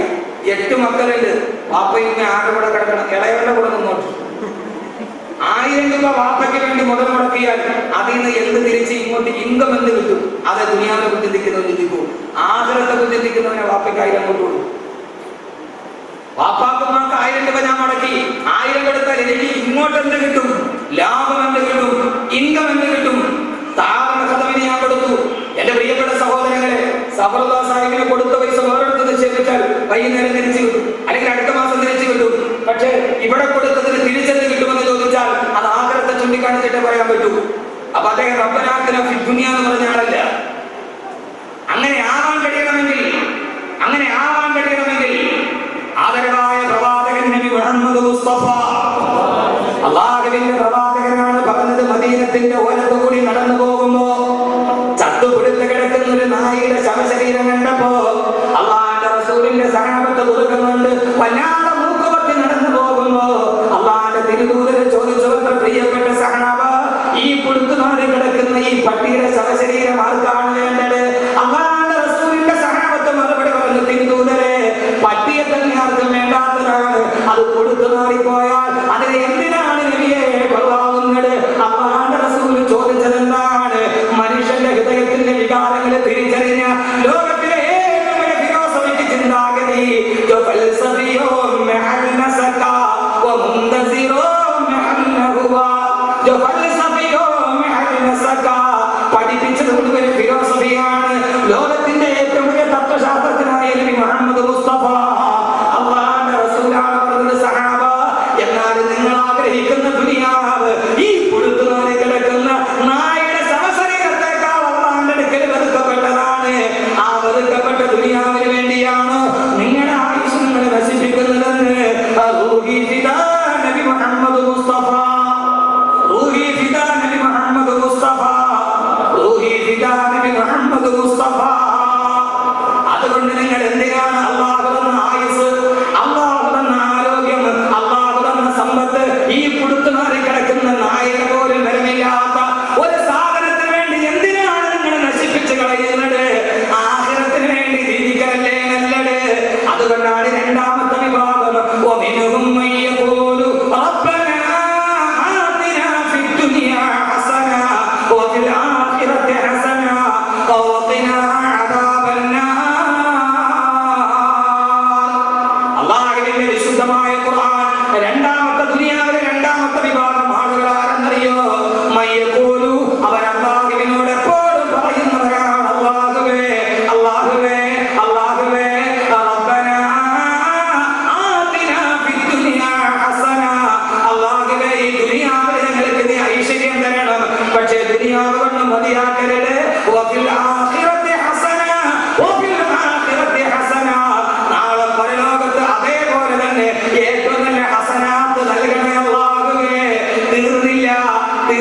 8 മക്കളുണ്ട്. വാപ്പയും ആരുടെ കൂടെ കിടക്കണം? ഇളയവരുടെ കൂടെ നിന്നോട്ട്. 1000 രൂപ വാപ്പയ്ക്ക് വേണ്ടി മുതൽ മുടക്കിയാൽ അതിൽ നിന്ന് എന്ത് തിരിച്ച് ഇങ്ങോട്ട് ഇൻകം എന്ത് കിട്ടും? അത് ദുനിയാവിനെ കുറിച്ച് ചിന്തിക്കുന്നവൻ ചിന്തിക്കും. ആഖിറത്തെ കുറിച്ച് ചിന്തിക്കുന്നവനെ വാപ്പയ്ക്ക് 1000 അങ്ങോട്ട് കൊടുക്കും. വാപ്പാക്കുമാർക്ക് 1000 രൂപ ഞാൻ മുടക്കി, 1000 കൊടുത്താൽ എനിക്ക് ഇങ്ങോട്ട് എന്ത് കിട്ടും? ലാഭം എന്ത് കിട്ടും? ഇൻകം എന്ത് കിട്ടും? താവണ കഥവിന് ഞാൻ കൊടുത്തു. എന്റെ പ്രിയപ്പെട്ട സഹോദരങ്ങളെ, സഫറുല്ലാ സാഹിബിന് കൊടുത്ത പൈസ വേറെടുത്ത് നിക്ഷേപിച്ചാൽ വൈകുന്നേരം തിരിച്ചു കിട്ടും, അല്ലെങ്കിൽ അടുത്ത മാസം തിരിച്ചു കിട്ടും. പക്ഷേ ഇവിടെ കൊടുത്തതിന് തിരിച്ചെന്ന് കിട്ടുമെന്ന് ചോദിച്ചാൽ അത് ആഖിറത്തെ ചൂണ്ടിക്കാണിച്ചിട്ടേ പറയാൻ പറ്റൂ. അപ്പൊ അദ്ദേഹം റബ്ബന ആതിനാ ഫിദ്ദുനിയാ എന്ന് പറഞ്ഞ ആളല്ല. അങ്ങനെ ആവാൻ കഴിയണമെങ്കിൽ ആദരവായ പ്രവാചകൻ നബി മുഹമ്മദ് മുസ്തഫ, അല്ലാഹുവിന്റെ പ്രവാചകനാണ് പറഞ്ഞത്, മദീനത്തിന്റെ ഓരത്ത് കൂടി നടന്നു പോകുമ്പോ ചത്തുപിടുത്ത് കിടക്കുന്ന ഒരു നായിയുടെ ശവശരീരം കണ്ടപ്പോ അല്ലാഹുവിന്റെ റസൂലിന്റെ സഹാബത്ത് കൊടുക്കുന്നുണ്ട്. വല്ലാതെ മൂക്കുപത്തി നടന്നു പോകുമ്പോ അല്ലാഹുവിന്റെ തിരുദൂതരെ ചോദിച്ചു, പ്രിയപ്പെട്ട സഹാബ, ഈ പുടുത്തുമാറി കിടക്കുന്ന ഈ പട്ടിയുടെ ശവശരീരം ആർക്കാണ് വേണ്ടത്? അല്ലാഹുവിന്റെ റസൂലിന്റെ സഹാബത്ത് മറുപടി പറഞ്ഞു, തിരുദൂതരെ, പട്ടിയെ തന്നെ ആർക്കും വേണ്ടാത്തതാണ്. അത് കൊടുത്തുമാറിപ്പോയാൽ അതിനെ എന്തിനാണ് നബിയെ കൊള്ളാവുന്നത്? അല്ലാഹുവിന്റെ റസൂൽ ചോദിച്ചത് എന്താണ്?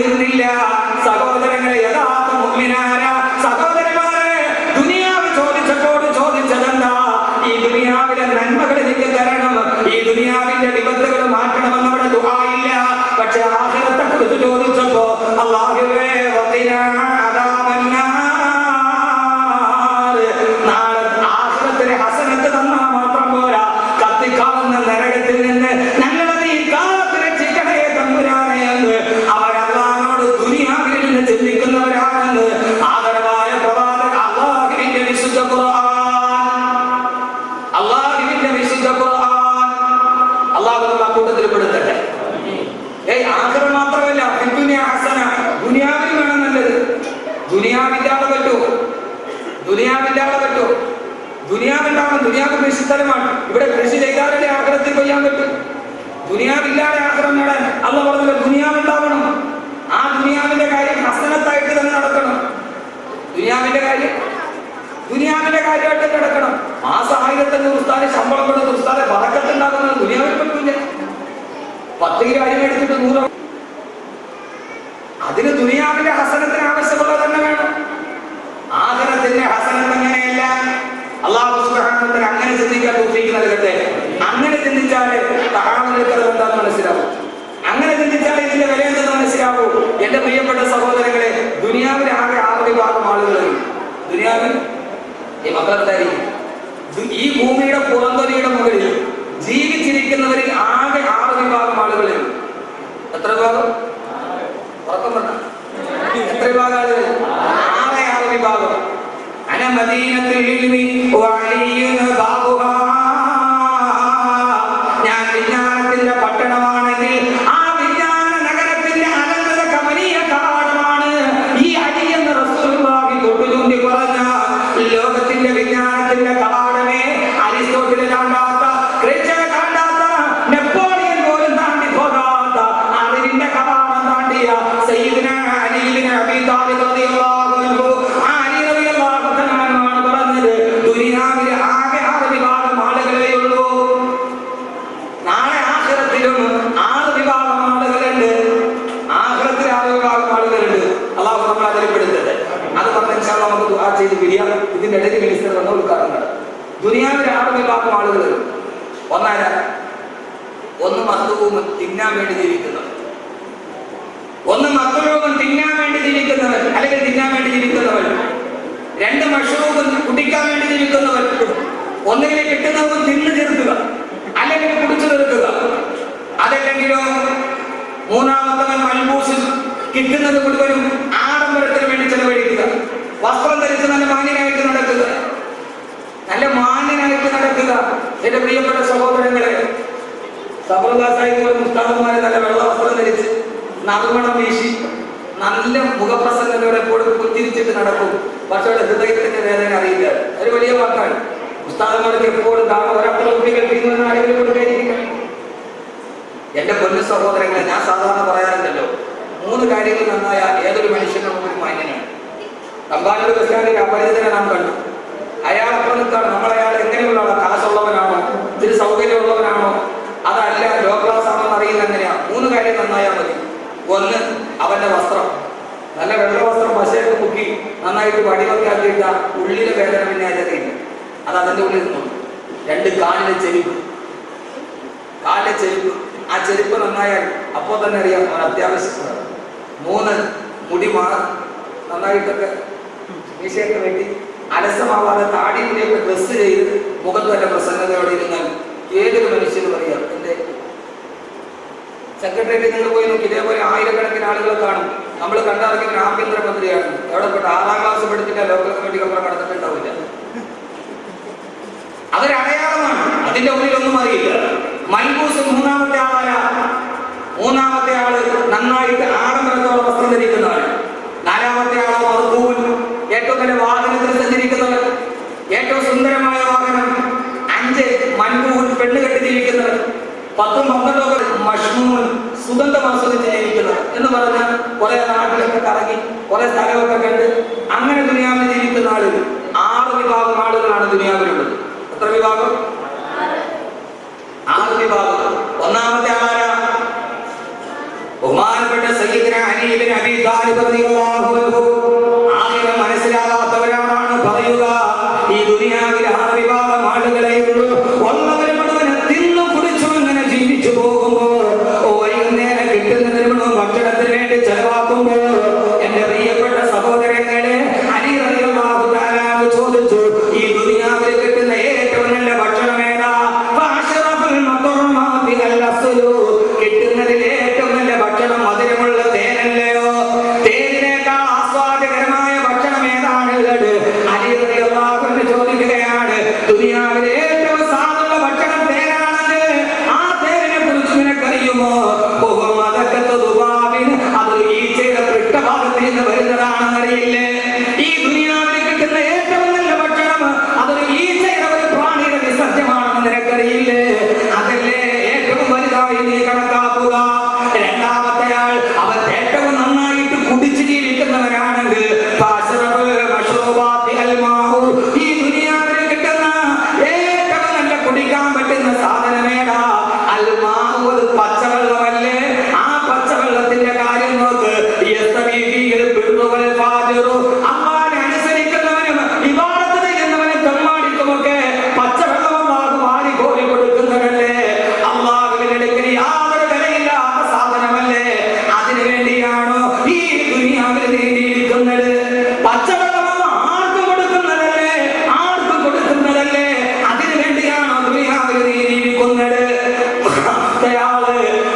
തീർന്നില്ല. സഹോദരങ്ങളെ, യഥാർത്ഥ മുഅ്മിനായ സഹോദരന്മാരെ, ദുനിയാവ് ചോദിച്ചപ്പോൾ ചോദിച്ചതെന്താ? ഈ ദുനിയാവിലെ നന്മകൾ എനിക്ക് തരണം, ഈ ദുനിയാവിന്റെ വിപത്തുകൾ മാറ്റണമെന്ന് അവിടെ ദുആ ഇല്ല. പക്ഷെ ആഖിറത്തെ കുറിച്ച് ചോദിച്ചപ്പോ അല്ലാഹുവേ വഖിനാ അദാബന്നാർ, നാളെ ആഖിറത്തിലെ ഹസനത്ത് തന്നാൽ മാത്രം പോരാ, കത്തിക്കാവുന്ന നരകത്തിൽ നിന്ന് ഞങ്ങളെ നീ കാത്ത് രക്ഷിക്കണേ തമ്പുരാനെ എന്ന് അവർ അല്ലാഹുവോട് ദുനിയാവിൽ നിന്ന് ചിന്തിക്കുന്നവരാണെന്ന് ആദരവായ പ്രവാചകൻ അല്ലാഹുവിന്റെ വിശുദ്ധ ഖുർആൻ, അല്ലാഹുവിന്റെ വിശുദ്ധ ഖുർആൻ അല്ലാഹു നമ്മുടെ കൂട്ടത്തിൽ പെടുത്തട്ടെ. ആഖിറ മാത്രമല്ല, ദുനിയാ ഹസന, ദുനിയാവിൽ വേണം നല്ലത്. ദുനിയാവില്ലാതെ പറ്റുമോ? ദുനിയാവില്ലാതെ പറ്റുമോ? ദുനിയാവുണ്ടാവണം. ദുനിയാവ് കൃഷിസ്ഥലമാണ്. ഇവിടെ കൃഷി ചെയ്താലല്ലേ ആഖിറത്തിൽ കൊയ്യാൻ പറ്റും. ദുനിയാവില്ലാതെ ആഖിറം നേടാൻ അല്ലാഹു പറഞ്ഞല്ലോ ദുനിയാവുണ്ടാവണം. ആ ദുനിയാവിന്റെ കാര്യം ഹസനത്തായിട്ട് തന്നെ നടക്കണം. ദുനിയാവിന്റെ കാര്യമായിട്ട് നടക്കണം. മാസം 1500 ഉസ്താദ് ശമ്പളം കൊടുത്ത് ഉസ്താദെ ബറക്കത്തുണ്ടാകുന്നത് ദുനിയാവിൽ പറ്റില്ല. 10 കിലോ അരി മേടിച്ചിട്ട് 100, അതിന് ദുനിയാവിന്റെ ഹസനത്തിന് ആവശ്യമുള്ളത് തന്നെ വേണം. ആഖിറത്തിന്റെ ഹസനത്ത് അങ്ങനെയല്ല. അല്ലാഹു സുബ്ഹാനഹു വ തആല അങ്ങനെ ചിന്തിക്കാൻ തൗഫീഖ് നൽകട്ടെ. അങ്ങനെ ചിന്തിച്ചാലേ തആമുലുകൾ എന്താണെന്ന് മനസ്സിലാവും. അങ്ങനെ ചിന്തിച്ചാൽ ഇതിന്റെ വില എന്തെന്ന് മനസ്സിലാവൂ. എന്റെ പ്രിയപ്പെട്ട സഹോദരങ്ങളെ, ദുനിയാവിൽ ആകെ 6 വിഭാഗം ആളുകളുണ്ട്. ദുനിയാവിൽ ഈ മക്കളെന്തായിരിക്കും? ഈ ഭൂമിയുടെ പുറംതൊലിയുടെ മുകളിൽ ജീവിച്ചിരിക്കുന്നവരിൽ ആകെ 6 വിഭാഗം ആളുകളുണ്ട്. എത്ര വിഭാഗം? ഉറക്കം പറഞ്ഞ എത്ര വിഭാഗം ആളുകൾ? 6 വിഭാഗം. അന മദീനത്തുൽ ഇൽമി വഅലിയുൻ ബാബുഹാ, ഞാൻ വിജ്ഞാനത്തിന്റെ പട്ടണമാണെങ്കിൽ ആ വിജ്ഞാന നഗരത്തിന്റെ അനന്തര കമനീയ കവാടമാണ് ഈ അലി എന്ന് റസൂലുള്ളാഹി തൊട്ടുചൂണ്ടി പറഞ്ഞ ലോകത്തിന്റെ വിജ്ഞാനത്തിന്റെ കവാടമേ. അരിസ്റ്റോട്ടിൽ കാണാത്ത, ക്രിസ്ത്യൻ കാണാത്ത, നെപ്പോളിയൻ പോലും താണ്ടി പോകാത്ത അറിവിന്റെ കവാടം താണ്ടിയ സയ്യിദുനാ അലി ഇബ്നു അബീ താലിബ് റളിയല്ലാഹു അൻഹു, ആ അലി റളിയല്ലാഹു തആല പറഞ്ഞത് ദുനിയാവിലെ ആകെ 6 വിഭാഗം ആളുകളേ ഉള്ളൂ. നാളെ ആഖിറത്തിലും 6 വിഭാഗം ആളുകളുണ്ട്. ആഖിറത്തിൽ 6 വിഭാഗം ആളുകളുണ്ട്. അല്ലാഹു നമ്മളെ അതിൽ പെടുത്തട്ടെ. അത് പറഞ്ഞ ഇൻഷാ അല്ലാഹ് നമുക്ക് ദുആ ചെയ്ത് പിരിയാം. ഇതിന്റെ ഇടയിൽ മിനിസ്റ്റർ വന്ന ഉദ്ഘാടനം നടത്തും. ദുനിയാവിൽ 6 വിഭാഗം ആളുകളുണ്ട്. ഒന്ന് മത്തുവും തിന്നാൻ വേണ്ടി ജീവിക്കുന്നവർ, ഒന്ന് മത്തുവും തിന്നാൻ വേണ്ടി ജീവിക്കുന്നവർ അല്ലെങ്കിൽ തിന്നാൻ വേണ്ടി ജീവിക്കുന്നവർ, 2 മഷ്റൂബും കുടിക്കാൻ വേണ്ടി ജീവിക്കുന്നവർ. ഒന്നുകിൽ കിട്ടുന്നതും തിന്നു തീർക്കുക അല്ലെങ്കിൽ കുടിച്ചു തീർക്കുക. അതല്ലെങ്കിലോ മൂന്നാമത്തവൻ മൽബൂസിൽ കിട്ടുന്നത് മുഴുവനും ആഡംബരത്തിന് വേണ്ടി ചെലവഴിക്കുക. വസ്ത്രം ധരിച്ച് നല്ല മാന്യനായിട്ട് നടക്കുക, നല്ല മാന്യനായിട്ട് നടക്കുക. എന്റെ പ്രിയപ്പെട്ട സഹോദരങ്ങളെ, ഉസ്താദന്മാരെ നല്ല വെള്ള വസ്ത്രം ധരിച്ച് നറുമണം വീശി നല്ല മുഖപ്രസംഗത്തോടെ എപ്പോഴും പുഞ്ചിരിച്ചിട്ട് നടക്കും. പക്ഷേ അവിടെ ഹൃദയത്തിന്റെ വേദന അറിയില്ല. ഒരു വലിയ വാക്കാണ്. ഉസ്താദന്മാർക്ക് എപ്പോഴും ഒരപ്പുറം കുട്ടികൾ ചെയ്യുന്നതിന് ആരെങ്കിലും കൊടുക്കാതിരിക്കുക. എന്റെ പൊന്നു സഹോദരങ്ങളെ, ഞാൻ സാധാരണ പറയാറുണ്ടല്ലോ, 3 കാര്യങ്ങൾ നന്നായാൽ ഏതൊരു മനുഷ്യനും ഒരു മാന്യനാണ്. തമ്പാനൂർ ബസ് സ്റ്റാൻഡിൽ അപരിചിതനെ നാം കണ്ടു. അയാളപ്പുറം നിൽക്കാണ്. നമ്മളയാൾ എങ്ങനെയുള്ള കാശുള്ളവനാണോ, ഇത്തിരി സൗകര്യമുള്ളവനാണോ, അതല്ല ലോ ക്ലാസ് ആണോ എന്ന് അറിയില്ല. എങ്ങനെയാ? 3 കാര്യം നന്നായാൽ മതി. ഒന്ന്, അവന്റെ വസ്ത്രം, നല്ല വെള്ള വസ്ത്രം പശയൊക്കെ മുക്കി നന്നായിട്ട് വടിവൊക്കെ ആക്കിയിട്ട ഉള്ളിലെ വേദന പിന്നെ അതില്ല, അത് അതിന്റെ ഉള്ളിൽ നിന്നു. 2, കാലിലെ ചെരുപ്പ്. ആ ചെരുപ്പ് നന്നായാൽ അപ്പോൾ തന്നെ അറിയാം അവൻ അത്യാവശ്യമാണ്. 3, മുടി നന്നായിട്ടൊക്കെ മീശയൊക്കെ വെട്ടി അലസമാവാതെ താടി മുടിയൊക്കെ ഡ്രസ് ചെയ്ത് മുഖത്ത് വല്ല പ്രസന്നതയോടെ ഇരുന്നാൽ ഏതൊരു മനുഷ്യനും അറിയാം. എന്റെ സെക്രട്ടേറിയറ്റ് നിങ്ങൾ പോയി നോക്കി, ഇതേപോലെ ആയിരക്കണക്കിന് ആളുകളെ കാണും. നമ്മൾ കണ്ടിറങ്ങിയ ആഭ്യന്തരമന്ത്രിയാണ്. എവിടെ പെട്ട 6ാം ക്ലാസ് പഠിച്ചിട്ട് ലോക്കൽ കമ്മിറ്റി അപ്പുറം കടന്നിട്ടുണ്ടാവില്ല. അതൊരു അടയാളമാണ്. അതിന്റെ ഉള്ളിലൊന്നും അറിയില്ല. മൽബൂസ് 3ാമത്തെ ആളായ 3ാമത്തെ ആള് നന്നായിട്ട് ആഡംബരത്തോടെ വസ്ത്രം ധരിക്കുന്നവൻ. 4ാമത്തെ ആളോ മർബൂൻ, ഏറ്റവും നല്ല വാഹനത്തിൽ സഞ്ചരിക്കുന്നവൻ, ഏറ്റവും സുന്ദരമായ വാഹനം. 5, മൻബൂൻ, പെണ്ണ് കെട്ടി ജീവിക്കുന്നവൻ. 10, 12 മഷ്മൂൻ, സുഗന്ധം ആസ്വദിച്ച് ജീവിക്കുന്നവർ എന്ന് പറഞ്ഞാൽ കുറെ നാട്ടിലൊക്കെ കറങ്ങി കുറെ സ്ഥലമൊക്കെ കണ്ട് അങ്ങനെ ദുനിയാവിൽ ജീവിക്കുന്ന ആളുകൾ. 6 വിഭാഗം ആളുകളാണ് ദുനിയാവിലുള്ളത്. എത്ര വിഭാഗം? 6 വിഭാഗം. ഒന്നാമത്തെ ആളാരാ? ബഹുമാനപ്പെട്ട സയ്യിദുനാ അലി ഇബ്നു അബീ താലിബ് റളിയല്ലാഹു അൻഹു ആഖിറ മനസ്സിലാകാത്തവരാണ് പറയുക, ഈ ദുനിയാവിൽ 6 വിഭാഗം ആളുകളെ ഉള്ളൂ. ഒന്നവരെ മുഴുവൻ തിന്നു കുടിച്ചു ഇങ്ങനെ ജീവിച്ചു പോകുമ്പോൾ വൈകുന്നേരം കിട്ടുന്നതിന് മുഴുവൻ ഭക്ഷണത്തിന് വേണ്ടി ചെലവാക്കുമ്പോൾ എന്റെ പ്രിയപ്പെട്ട സഹോദരങ്ങളെ, അലി റളിയല്ലാഹു തആല ചോദിച്ചു, ഈ ദുനിയാവിൽ കിട്ടുന്ന ഏറ്റവും നല്ല ഭക്ഷണം ഏതാ? ഫഅശ്റഫുൽ മത്ഉമാതി അൽ-അസ്ലു, കിട്ടുന്നതിൽ ഏറ്റവും നല്ല ഭക്ഷണം മധുരമുള്ള തേനല്ലയോ? തേനിനേക്കാൾ ആസ്വാദ്യകരമായ ഭക്ഷണം ഏതാണുള്ളത്? അലി റളിയല്ലാഹു അൻഹു ചോദിക്കുകയാണ്, ദുനിയാവിലെ ഏറ്റവും സാധുള്ള ഭക്ഷണം തേനാണ്. ആ തേനിനെ കുറിച്ച് നിനക്കറിയുമോ? അത് ഈച്ചയുടെ പൃഷ്ഠഭാഗത്തിൽ നിന്ന് വരുന്നതാണെന്നറിയില്ലേ? ഈ ദുനിയാവിൽ കിട്ടുന്ന ഏറ്റവും നല്ല ഭക്ഷണം അതൊരു ഈച്ചയുടെ ഒരു പ്രാണിയുടെ വിസർജ്യമാണെന്ന് നിനക്കറിയില്ലേ? അതല്ലേ ഏറ്റവും വലുതായി നീ കണക്കാക്കുക. രണ്ടാമത്തെ ആൾ അവർ ഏറ്റവും നന്നായിട്ട് കുടിച്ചു ജീവിക്കുന്നവരാണെങ്കിൽ ഈ ദുനിയാവിൽ കിട്ടുന്ന ഏറ്റവും നല്ല കുടിക്കാൻ പറ്റുന്ന സാധനമേടാ? അൽമാഹു, അത് പച്ചവെള്ളമല്ലേ? ആ പച്ചവെള്ളത്തിന്റെ കാര്യം നോക്ക്. അമ്മാനെ അനുസരിക്കുന്നവനും ഇബാദത്ത് ചെയ്യുന്നവനും തെമ്മാടിക്കുമൊക്കെ പച്ചവെള്ളം അല്ലാഹു വാരി കോരി കൊടുക്കുന്നവരല്ലേ? അല്ലാഹുവിനടുക്കൽ യാതൊരു വിലയില്ലാത്ത സാധനമല്ലേ? അതിനു വേണ്ടിയാണോ ഈ ദുനിയാവിൽ നീണ്ടിയിരിക്കുന്നത്? പച്ചവെള്ളം ആർക്കും കൊടുക്കുന്നതല്ലേ? ആർക്കും കൊടുക്കുന്നതല്ലേ? അതിനു വേണ്ടിയാണോ ദുനിയാവിൽ നീണ്ടിയിരിക്കുന്നത്?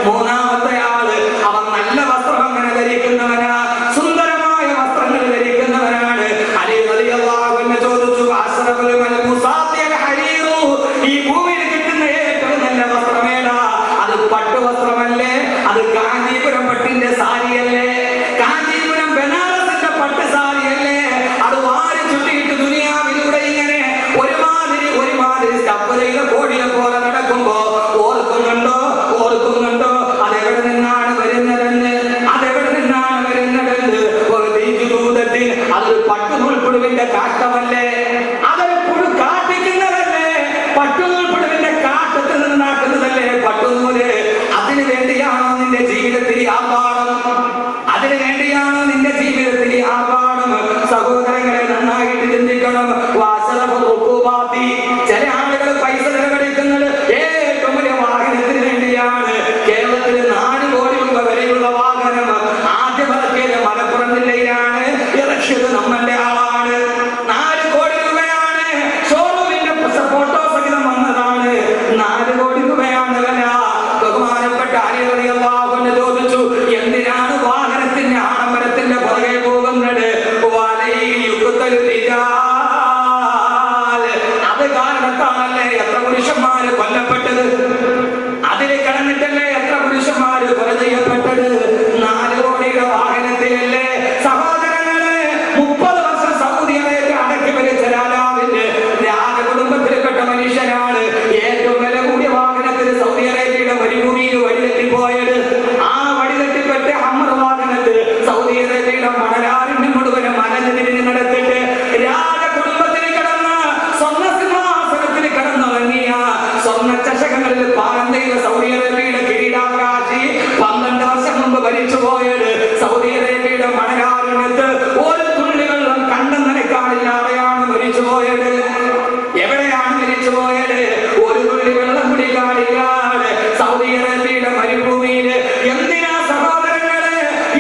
മൂന്നാമത്തെ ആള് അവൻ നല്ല വസ്ത്രം അങ്ങനെ ധരിക്കുന്നവനാ, സുന്ദരമായ വസ്ത്രങ്ങൾ ധരിക്കുന്നവനാണ്. അലി റളിയല്ലാഹു അൻഹു ചോദിച്ചു, അശ്റഫുൽ മൽബൂസാത്തി അൽ-ഹരീറു, ഈ ഭൂമിയിൽ കിട്ടുന്ന ഏറ്റവും നല്ല വസ്ത്രമേടാ? അത് പട്ടുവസ്ത്രമല്ലേ? അത് കാഞ്ചീപുരം പട്ടിന്റെ സാരിയല്ലേ? കാഞ്ചീപുരം ബനാറസിന്റെ പട്ട് സാരിയല്ലേ? അത് വാരി ചുറ്റിയിട്ട് ദുനിയാവിലൂടെ ഇങ്ങനെ ഒരുമാതിരി സ്റ്റപ്പുലയിലെ കോഴിയെ പോലെ നടക്കുമ്പോ ഓർക്കുന്നുണ്ടോ? അതെവിടെ നിന്നാണ് വരുന്നതെന്ന്? അതൊരു പട്ടുനൂൽപ്പുഴുവിന്റെ കാഷ്ടമല്ലേ? അതൊരു പുഴു കാട്ടിക്കുന്നതല്ലേ? പട്ടുനൂൽപ്പുഴുവിന്റെ കാട്ടത്തിൽ നിന്നുണ്ടാക്കുന്നതല്ലേ പട്ടുനൂല്? അതിനു വേണ്ടിയാണോ നിന്റെ ജീവിതത്തിൽ ആർഭാടം? അതിനു വേണ്ടിയാണോ നിന്റെ ജീവിതത്തിൽ ആർഭാടം? സഹോദരങ്ങളെ, നന്നായിട്ട് ചിന്തിക്കണം. ചില ആളുകൾ പൈസ ചെലവഴിക്കുന്നത് ഏറ്റവും വലിയ വാഹനത്തിന് വേണ്ടിയാണ്. കേരളത്തിൽ 4 കോടി രൂപ വരെയുള്ള വാഹനം ആദ്യം ഇറക്കിയത് മലപ്പുറം ജില്ലയിലാണ്. ഇറക്കിയത് നമ്മന്റെ ആളാണ്. 4 കോടി രൂപയാണ് ഷോറൂമിന്റെ ഫോട്ടോ സഹിതം വന്നതാണ്. 4 കോടി രൂപയാണ് വില. ബഹുമാനപ്പെട്ട അലി റളിയല്ലാഹു അൻഹു ചോദിച്ചു, എന്തിനാണ് വാഹനത്തിന്റെ ആഡംബരത്തിന്റെ പുറകെ പോകുന്നത്? അത് കാരണത്താണല്ലേ എത്ര പുരുഷന്മാര് കൊല്ലപ്പെട്ടത്? അതിൽ കിടന്നിട്ടല്ലേ എത്ര പുരുഷന്മാര് കൊല ചെയ്യപ്പെട്ടത്? 4 കോടിയുടെ വാഹനത്തിലല്ലേ? സഹോദരങ്ങളെ, 30 വർഷം സൗദി അറേബ്യ അടക്കി ഭരിച്ച രാജാവിന്റെ രാജകുടുംബത്തിൽപ്പെട്ട മനുഷ്യനാണ് ഏറ്റവും വില കൂടിയ വാഹനത്തിൽ സൗദി അറേബ്യയുടെ വരിഭൂമിയിൽ വഴിതെറ്റിപ്പോയത്. ആ വഴിതെറ്റിപ്പെട്ട ഹമ്മർ വാഹനത്തിൽ സൗദി അറേബ്യയുടെ മണലാരിന്റെ മുഴുവനും മലനിരഞ്ഞ് നടത്തിട്ട് രാജകുടുംബത്തിൽ കിടന്ന് സ്വർണ്ണ സിംഹാസനത്തിൽ കിടന്നുറങ്ങിയ സ്വർണ്ണ ചഷകങ്ങളിൽ പാകം ചെയ്ത സൗദി അറേബ്യയുടെ കിരീടാവകാശി 12 വർഷം മുമ്പ് ഭരിച്ചു പോയത് സൗദി അറേബ്യയുടെ മണലാരണ്യത്ത് ഒരു തുള്ളി വെള്ളം കണ്ടം നനയ്ക്കാനില്ലാതെയാണ് മരിച്ചു പോയത്. എവിടെയാണ് മരിച്ചു പോയത്? ഒരു തുള്ളി വെള്ളം കുടിക്കാനില്ലാതെ സൗദി അറേബ്യയുടെ മരുഭൂമിയിൽ. എന്തിനാ സഹോദരങ്ങളെ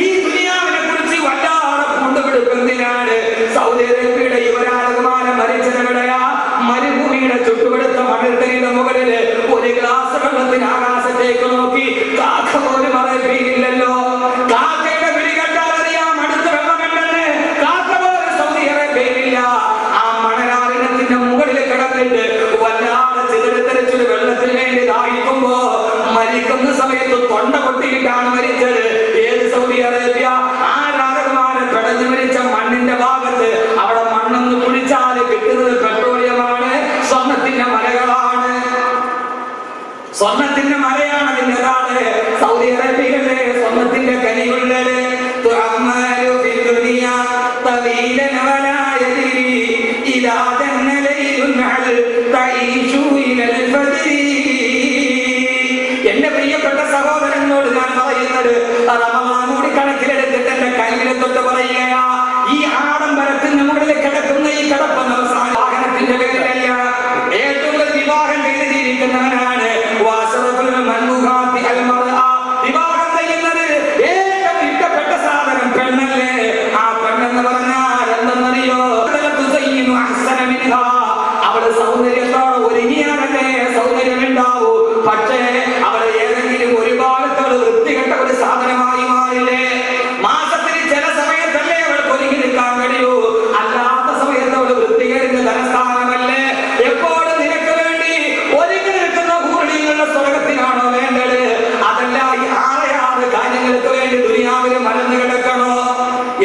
ഈ ദുനിയാവിനെ കുറിച്ച് വല്ലാതെ കൊണ്ടുപിടിക്കുന്നതിനാണ്? സൗദി അറേബ്യയുടെ യുവരാജകുമാരൻ മരിച്ചതെവിടെയാ? മരുഭൂമിയുടെ ചുട്ടുപെടുത്ത മണൽത്തരിയുടെ മുകളില് ഒരു ഗ്ലാസ് വെള്ളത്തിന് ആകാശത്തേക്ക് നോക്കി കാക്ക പോലും അറിയില്ലല്ലോ. കാക്കയുടെ വിളി കേട്ടാൽ അറിയാം അടുത്ത വെള്ളമുണ്ടെന്ന്.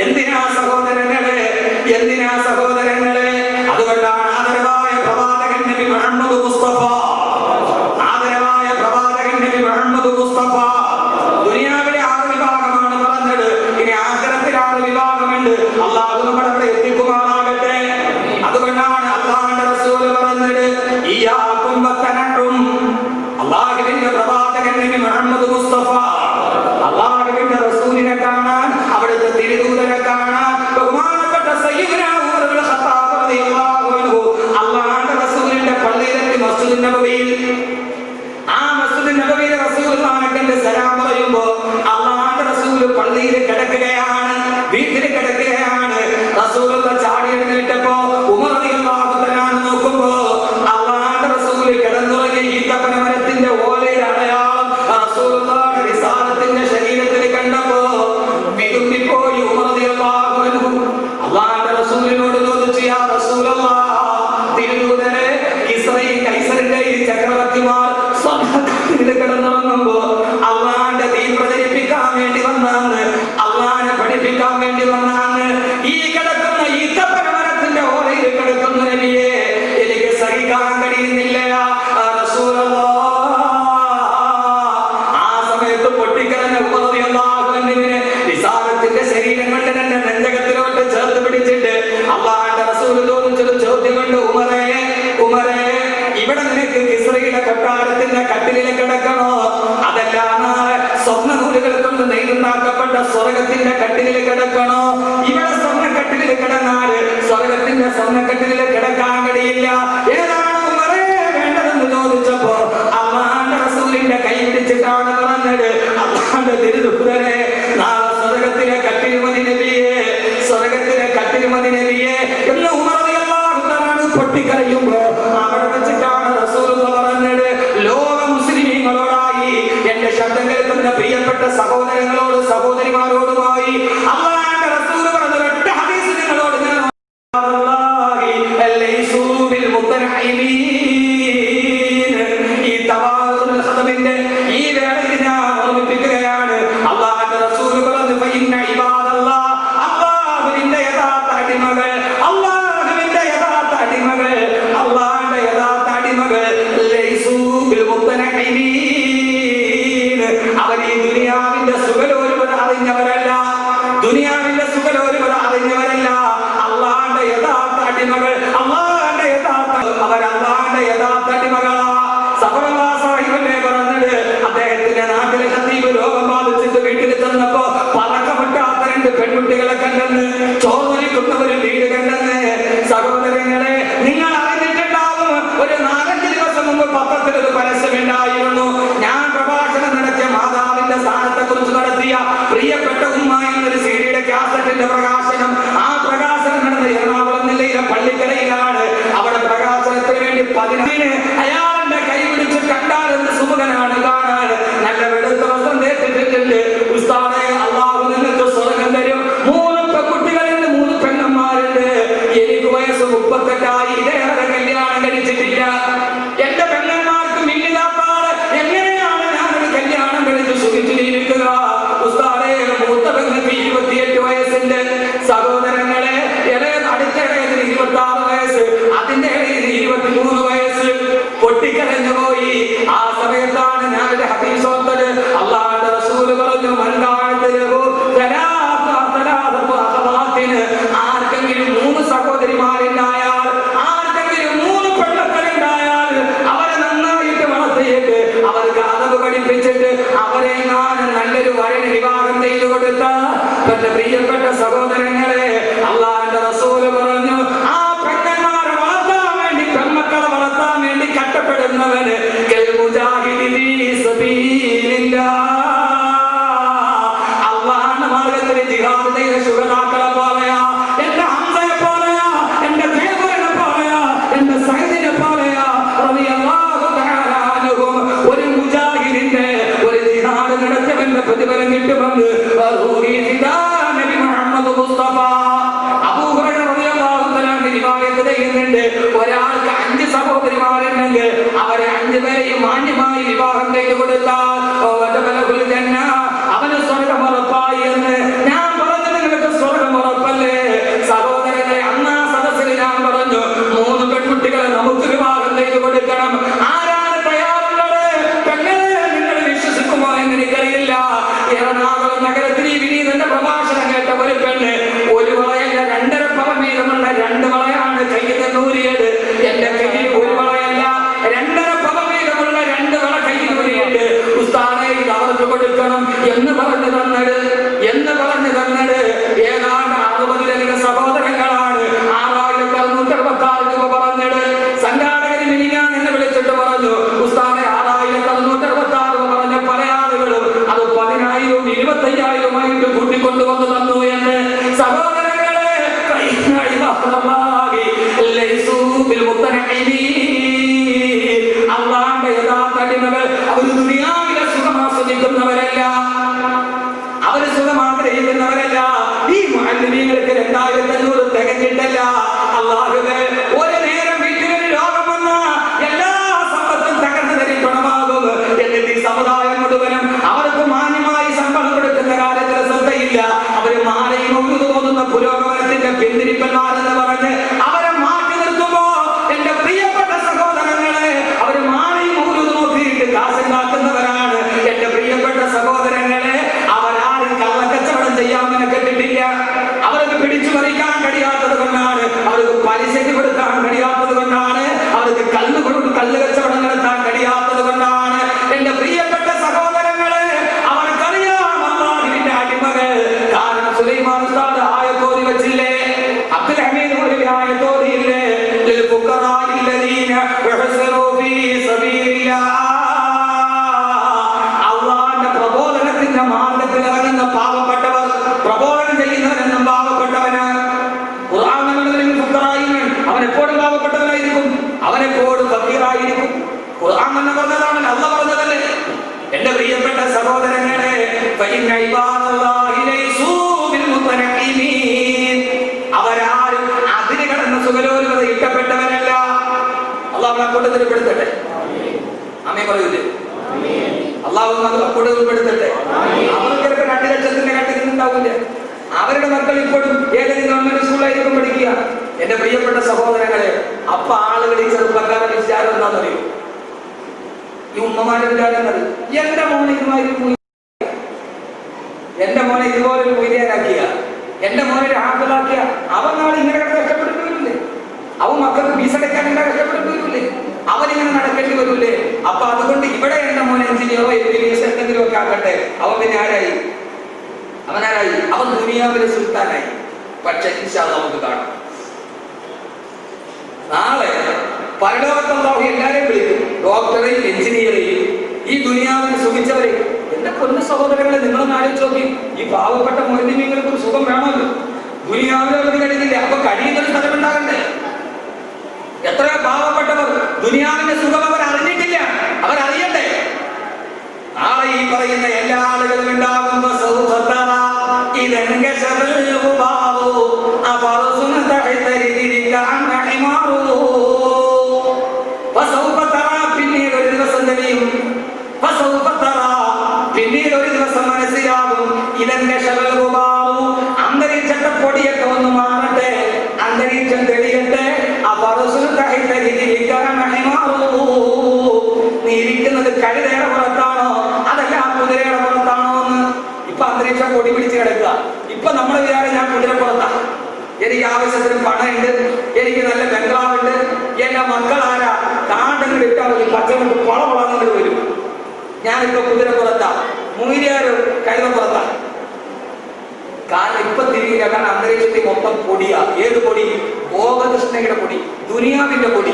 എന്തിനാ സഹോദരങ്ങളെ, എന്തിനാ സഹോദരങ്ങളെ? അതുകൊണ്ടാണ് ആദരവായ പ്രവാചകൻ നബി മുഹമ്മദ് മുസ്തഫ, ആദരവായ പ്രവാചകൻ നബി മുഹമ്മദ് മുസ്തഫ ദുനിയാവിലെ 6 വിഭാഗമാണ് പറഞ്ഞത്. ഇനി ആഖിറത്തിൽ 6 വിഭാഗമുണ്ട്. അള്ളാഹു നമ്മളെ അവിടെ എത്തിക്കുമാറാകട്ടെ. അതുകൊണ്ടാണ് അള്ളാഹുവിന്റെ റസൂൽ പറഞ്ഞത്, ഇയ്യാകും വതനഉം. അള്ളാഹുവിന്റെ പ്രവാചകൻ നബി മുഹമ്മദ് മുസ്തഫ അള്ളാഹുവിന്റെ റസൂലിനെ കാണാൻ, അവിടുത്തെ തിരുദൂതനെ കാണാൻ ബഹുമാനപ്പെട്ട സയ്യിദുനാ ഉമർ ഇബ്നുൽ ഖത്താബ് റളിയല്ലാഹു അൻഹു അള്ളാഹുവിന്റെ റസൂലിന്റെ പള്ളിയിലെത്തി മസ്ജിദുൻ നബവിയിൽ. ആ മസ്ജിദുൻ നബവിയിൽ റസൂലുള്ളാഹിനെ കണ്ട് സലാം പറയുമ്പോ അള്ളാഹുവിന്റെ റസൂൽ പള്ളിയിൽ കിടക്കുകയാണ്, വീട്ടിൽ കിടക്കുകയാണ്. റസൂലുള്ള ചാടി എഴുന്നേറ്റപ്പോ ഉമർ റളിയല്ലാഹു തആല നോക്കുമ്പോ അള്ളാഹുവിന്റെ റസൂൽ കിടന്നുറങ്ങിയ ഈത്തപ്പന മരത്തിന്റെ ഓലയിൽ അടയാളം റസൂലുള്ളാഹിയുടെ റിസാലത്തിന്റെ ശരീരത്തിൽ കണ്ടപ്പോ വിതുമ്പിപ്പോയി ഉമർ റളിയല്ലാഹു അൻഹു. അള്ളാഹുവിന്റെ റസൂലിനോട് ചോദിച്ചു, യാ റസൂലല്ലാഹ്, തിരുദൂതനെ, ഇസ്രായേൽ കൈസറിന്റെ ഈ ചക്രവർത്തിമാർ സ്വർഗ്ഗത്തിൽ കിടന്നുറങ്ങുമ്പോ അള്ളാഹുവിന്റെ ദീൻ പ്രചരിപ്പിക്കാൻ വേണ്ടി വന്നാണ്, അള്ളാഹിനെ പഠിപ്പിക്കാൻ വേണ്ടി വന്നാണ്. ഈ കിടക്കുന്ന ഈത്തപ്പന മരത്തിന്റെ ഓലയിൽ കിടക്കുന്ന നബിയെ എനിക്ക് സഹിക്കാൻ കഴിയുന്നില്ല റസൂലല്ലാഹ്. ആ സമയത്ത് പൊട്ടിക്കരഞ്ഞ ഉമർ റളിയല്ലാഹു അൻഹുവിനെ റിസാലത്തിന്റെ ശരീരം കൊണ്ട് തന്നെ നെഞ്ചകത്തിലോട്ട് ചേർത്ത് പിടിച്ചിട്ട് അള്ളാഹുവിന്റെ റസൂൽ ചോദിച്ചൊരു ചോദ്യം കൊണ്ട്, ഉമറേ, ഉമറേ, ഇവിടെ നിനക്ക് ഇസ്രായേലിന്റെ കൊട്ടാരത്തിന്റെ കട്ടിലിൽ കിടക്കണോ, അതല്ല നാളെ സ്വർണ്ണനൂലുകൾ കൊണ്ട് നെയ്തുണ്ടാക്കപ്പെട്ട സ്വർഗത്തിന്റെ കട്ടിലിൽ കിടക്കണോ? ഇവിടെ സ്വർണ്ണക്കട്ടിലിൽ കിടന്നാൽ സ്വർഗത്തിന്റെ സ്വർണ്ണക്കട്ടിലിൽ കിടക്കാൻ കഴിയില്ല. ഏതാണ് ഉമറേ വേണ്ടതെന്ന് ചോദിച്ചപ്പോ അള്ളാഹുവിന്റെ റസൂലിന്റെ കൈ പിടിച്ചിട്ടാണ് പറഞ്ഞത്, അള്ളാഹുവിന്റെ തിരുദൂതനെ, നാളെ സ്വർഗത്തിലെ കട്ടിൽ മതി നബിയെ, സ്വർഗത്തിലെ കട്ടിൽ മതി നബിയെ എന്ന് ഉമർ റളിയല്ലാഹു തആല പൊട്ടിക്കരയുമ്പോ അവിടെ വെച്ചിട്ടാണ് റസൂലുള്ളാഹി പറഞ്ഞത്, ലോക മുസ്ലിമീങ്ങളോടായി, എന്റെ ശബ്ദം കേൾക്കുന്ന പ്രിയപ്പെട്ട സഹോദരങ്ങളോട് സഹോദരിമാരോടുമായി അല്ലാഹുവിന്റെ റസൂൽ പറഞ്ഞ ഒറ്റ ഹദീസ് നിങ്ങളോട് ഞാൻ ഈ തവാസുൽ ഖദമിന്റെ ഈ വേളയിൽ ഞാൻ ഓർമ്മിപ്പിക്കുകയാണ്. അല്ലാഹുവിന്റെ റസൂൽ പറഞ്ഞു, ഫഇന്ന ഇബാദല്ലാഹ്, അല്ലാഹുവിന്റെ യഥാർത്ഥ അടിമകൾ, അല്ലാഹുവിന്റെ യഥാർത്ഥ അടിമകൾ, അല്ലാഹുവിന്റെ യഥാർത്ഥ അടിമകൾ ലൈസൂ ബിൽ മുത്തനഇമീൻ. അവർ ഈ ദുനിയാവിന്റെ സുഖലോലുപത അറിഞ്ഞവരല്ല, ദുനിയാവിന്റെ സുഖലോലുപത അറിഞ്ഞവരല്ല. അല്ലാഹുവിന്റെ യഥാർത്ഥ അടിമകൾ, അല്ലാഹുവിന്റെ യഥാർത്ഥ, അവർ അല്ലാഹുവിന്റെ യഥാർത്ഥ അടിമകളാ. സഫറുല്ലാഹ് സാഹിബല്ലേ പറഞ്ഞത്, അദ്ദേഹത്തിന്റെ നാട്ടിലെ ഖതീബ് രോഗം ബാധിച്ചിട്ട് വീട്ടിൽ ചെന്നപ്പോ പറക്കപ്പെട്ടാത്ത 2 പെൺകുട്ടികളെ കണ്ടെന്ന്, ചോർന്നൊലിക്കുന്ന ഒരു വീട് കണ്ടെന്ന്. സഹോദരങ്ങളെ, നിങ്ങൾ അറിഞ്ഞിട്ടുണ്ടാവും, ഒരു 4-5 ദിവസം മുമ്പ് പത്രത്തിൽ ഒരു പരസ്യമുണ്ടായിരുന്നു. ഞാൻ പ്രഭാഷണം നടത്തിയ മാതാവിന്റെ സ്ഥാനത്തെ കുറിച്ച് നടത്തിയ പ്രിയപ്പെട്ട ഉമ്മ എന്നൊരു സീഡിയുടെ കാസറ്റിന്റെ പ്രകാശനം. ആ പ്രകാശനം നടന്ന എറണാകുളം ജില്ലയിലെ പള്ളിക്കരയിലാണ്. അവിടെ പ്രകാശനത്തിന് വേണ്ടി 10 അയാളുടെ കൈ പിടിച്ച് കണ്ടാൽ എന്ത് സുമുഖനാണ് കാണാൻ. നല്ല വെളുത്ത വസ്ത്രം ധരിച്ചിട്ടുണ്ട്. ഉസ്താദേ, അല്ലാഹു നിങ്ങൾക്ക് സ്വർഗ്ഗം തരും. 3 പെൺകുട്ടികളുണ്ട്, 3 പെണ്ണന്മാരുണ്ട്. എനിക്ക് വയസ്സ് 38 ഇതേറെ കല്യാണം കഴിച്ചിട്ടില്ല. എന്റെ പെണ്ണന്മാർക്ക് മിന്നിലാപ്പാട് എങ്ങനെയാണ് ഞാനൊരു കല്യാണം കഴിച്ച് സുഖിച്ചിരിക്കുക? ഉസ്താദേ, മൂത്ത പെങ്ങൾക്ക് 28 വയസ്സുണ്ട്. സഹോദരങ്ങളെ, അടുത്തിടയിൽ 26 വയസ്സ്, അതിന്റെ ഇടയിൽ 23 വയസ്സ്. പൊട്ടിക്കരഞ്ഞു പോയി. ആ സമയത്താണ് ഞാനൊരു ഹദീസ് ഓർത്തത്. അല്ലാഹുവിന്റെ റസൂൽ പറഞ്ഞു, ആർക്കെങ്കിലും 3 സഹോദരിമാരുണ്ടായാൽ, ആർക്കെങ്കിലും 3 പെൺമക്കളുണ്ടായാൽ അവരെ നന്നായിട്ട് വളർത്തിയിട്ട് അവർക്ക് അതവ് പഠിപ്പിച്ചിട്ട് അവരെ നല്ലൊരു വരന് വിവാഹം ചെയ്തു കൊടുത്ത എന്റെ പ്രിയപ്പെട്ട സഹോദരങ്ങളെ, അല്ലാഹുവിന്റെ റസൂൽ പറഞ്ഞു, ആ പെൺമക്കളെ വളർത്താൻ വേണ്ടി, പെൺമക്കളെ വളർത്താൻ വേണ്ടി കഷ്ടപ്പെടുന്നവന് അള്ളാഹുവിന്റെ മാർഗത്തിൽ ജിഹാദ് ചെയ്ത ശുഹദാക്കളെ പോലെയാ, എന്റെ ഹംസയെ പോലെയാ, എന്റെ ഖൈബറിനെ പോലെയാ, എന്റെ സൈദിനെ പോലെയാ റളിയല്ലാഹു തആല അൻഹും. ഒരു മുജാഹിദിന്റെ, ഒരു ജിഹാദ് നടത്തിയവന്റെ പ്രതിഫലം കിട്ടുമെന്ന് നബി മുഹമ്മദ് മുസ്തഫ. അബൂ ഹുറൈറ റളിയല്ലാഹു തആല റിവായത്ത് ചെയ്യുന്നുണ്ട്, ഒരാൾക്ക് 5 സഹോദരിമാരുണ്ടെങ്കിൽ അവരെ 5 പേരെയും മാന്യമായി വിവാഹം ചെയ്തു കൊടുത്താൽ അവന് സ്വർഗ്ഗം ഉറപ്പായി എന്ന്. ഞാൻ പറഞ്ഞു, നിങ്ങൾക്ക് സ്വർഗ്ഗം പിന്തിരിപ്പന്മാരെന്ന് പറഞ്ഞ് അവരെ മാറ്റി നിർത്തുമ്പോ എന്റെ പ്രിയപ്പെട്ട സഹോദരങ്ങളെ, അവര് മാറി മൂലു നോക്കിയിട്ട് കാശുണ്ടാക്കുന്നവരാണ്. എന്റെ പ്രിയപ്പെട്ട സഹോദരങ്ങളെ, അവരാരും കള്ളക്കച്ചവടം ചെയ്യാൻ മെനക്കെട്ടിട്ടില്ല. അവർക്ക് പിടിച്ചു പറിക്കാൻ കഴിയാത്തത് കൊണ്ടാണ്, അവർക്ക് പലിശയ്ക്ക് കൊടുക്കാൻ കഴിയാത്തത് കൊണ്ടാണ്, അവർക്ക് കല്ല് കച്ചവടം നടത്താൻ കഴിയാത്തത് കൊണ്ടാണ്. എന്റെ പ്രിയപ്പെട്ട സഹോദരങ്ങളെ, അവർക്കറിയാം അല്ലാഹുവിന്റെ അടിമകൾ. കാരണം സുലൈമാൻ ഉസ്താദ് ആയത്തോതി വെച്ചില്ലേ, അബ്ദുൽ ഹമീദ് മൗലവി ആയത്തോതിയില്ലേ, ലിൽ ഫുഖറാഇൽ ലദീന ഉഹ്സിറൂ ഫീ സബീലില്ലാഹ്. അല്ലാഹുവിന്റെ പ്രബോധനത്തിന്റെ മാർഗ്ഗത്തിൽ ഇറങ്ങുന്ന പാവപ്പെട്ടവർ, പ്രബോധനം ചെയ്യുന്നവരെന്നും പാവപ്പെട്ടവനാണ്. ഖുർആൻ എന്നതിൽ ഫുഖറാഇൻ, അവൻ എപ്പോഴും പാവപ്പെട്ടവനായിരിക്കും, അവൻ എപ്പോഴും ഫഖീറായിരിക്കും. ഖുർആൻ എന്ന് പറഞ്ഞതാണ്, അല്ലാഹ് പറഞ്ഞതല്ലേ. എന്റെ പ്രിയപ്പെട്ട സഹോദരങ്ങളെ, ഫഇന്ന ഇബാദല്ലാഹി ലൈസൂ ബിൽ മുതനഖിമീൻ, അവരാരും അതിര് കടന്ന സുഖലോലുപത ഇഷ്ടപ്പെട്ടവരല്ല. അല്ലാഹു നമ്മളെ കൂട്ടത്തിൽ പെടുത്തട്ടെ. ആമീൻ പറയൂലേ? അല്ലാഹു നമ്മളെ കൂട്ടത്തിൽ പെടുത്തട്ടെ. അവർക്ക് 2 ലക്ഷത്തിന്റെ കട്ടിലുണ്ടാവില്ല. അവരുടെ മക്കൾ ഇപ്പോഴും ഏതെങ്കിലും ഗവൺമെന്റ് സ്കൂളിലായിരിക്കും പഠിക്കുക. എന്റെ പ്രിയപ്പെട്ട സഹോദരങ്ങളെ, അപ്പൊ ആളുകൾ ഈ ചെറുപ്പക്കാരുടെ വിചാരം എന്താണെന്നറിയോ? ഈ ഉമ്മമാരെ വിചാരം എന്നത്, എന്റെ മോനെ ഇതുപോലെ ഒരു മൊയ്ലിയാനാക്കിയ, എന്റെ മോനെ ഒരു ഹാഫിളാക്കിയ, അവൻ നാളെ ഇങ്ങനെ കഷ്ടപ്പെട്ടു വരില്ലേ? അവൻ മക്കൾക്ക് ഫീസ് അടയ്ക്കാൻ കഷ്ടപ്പെട്ടു വരില്ലേ? അവനിങ്ങനെ നടക്കേണ്ടി വരൂലേ? അപ്പൊ അതുകൊണ്ട് ഇവിടെ എന്റെ മോനെ എഞ്ചിനീയറോ MBBS എന്തെങ്കിലും ഒക്കെ ആക്കട്ടെ. അവൻ പിന്നെ ആരായി? അവൻ ദുനിയാവിലെ സുൽത്താനായി. പക്ഷെ ഇൻഷാ അല്ലാഹ് നമുക്ക് കാണാം, നാളെ പരലോകത്ത് അല്ലാഹു എല്ലാവരെയും വിളിക്കും, ഡോക്ടറെയും എഞ്ചിനീയറെയും ഈ ദുനിയാവിൽ സുഖിച്ചവരെ. എന്റെ പൊന്നു സഹോദരങ്ങളെ, നിങ്ങളൊന്ന് ആലോചിച്ച് നോക്കി. ഈ പാവപ്പെട്ട മുഅ്മിനീങ്ങൾക്ക് ഒരു സുഖം വേണമല്ലോ. ദുനിയാവിൽ അവർക്ക് കഴിയുന്നില്ല, അപ്പൊ കഴിയുന്നൊരു സ്ഥലം ഉണ്ടാകണ്ടേ? എത്രയോ പാവപ്പെട്ടവർ ദുനിയാവിന്റെ സുഖം അവർ അറിഞ്ഞിട്ടില്ല, അവരറിയണ്ടേ? നാളെ ഈ പറയുന്ന എല്ലാ ആളുകളും ഉണ്ടാകുമ്പോ പിന്നീട് ഒരു ദിവസം മനസ്സിലാകും, അന്തരീക്ഷത്തെ പൊടിയൊക്കെ ഒന്ന് മാറട്ടെ, അന്തരീക്ഷം തെളിയട്ടെ. നീ ഇരിക്കുന്നത് കഴുതയുടെ പുറത്താണോ അതല്ല കുതിരയുടെ പുറത്താണോ എന്ന്. ഇപ്പൊ അന്തരീക്ഷം പൊടി പിടിച്ച് കിടക്കുക. ഇപ്പൊ നമ്മളെ വിചാരം ഞാൻ കുതിരപ്പുറത്താ, എനിക്ക് ആവശ്യത്തിന് പണമുണ്ട്, എനിക്ക് നല്ല ബംഗ്ലാവുണ്ട്, എന്റെ മക്കളാരാ കാണ്ടങ്ങൾ ഇട്ടാൽ മതി, പച്ചമുണ്ട് പൊളപൊളങ്ങൾ വരും. ഞാനിപ്പോ കുതിരപ്പുറത്താ, മൂര്യാരോ കഴുതപ്പുറത്താ. കാരണം ഇപ്പൊ തിരികില്ല, കാരണം അന്തരീക്ഷത്തിൽ മൊത്തം പൊടിയാ. ഏത് പൊടി? ഭോഗതൃഷ്ണയുടെ പൊടി, ദുനിയാവിന്റെ പൊടി.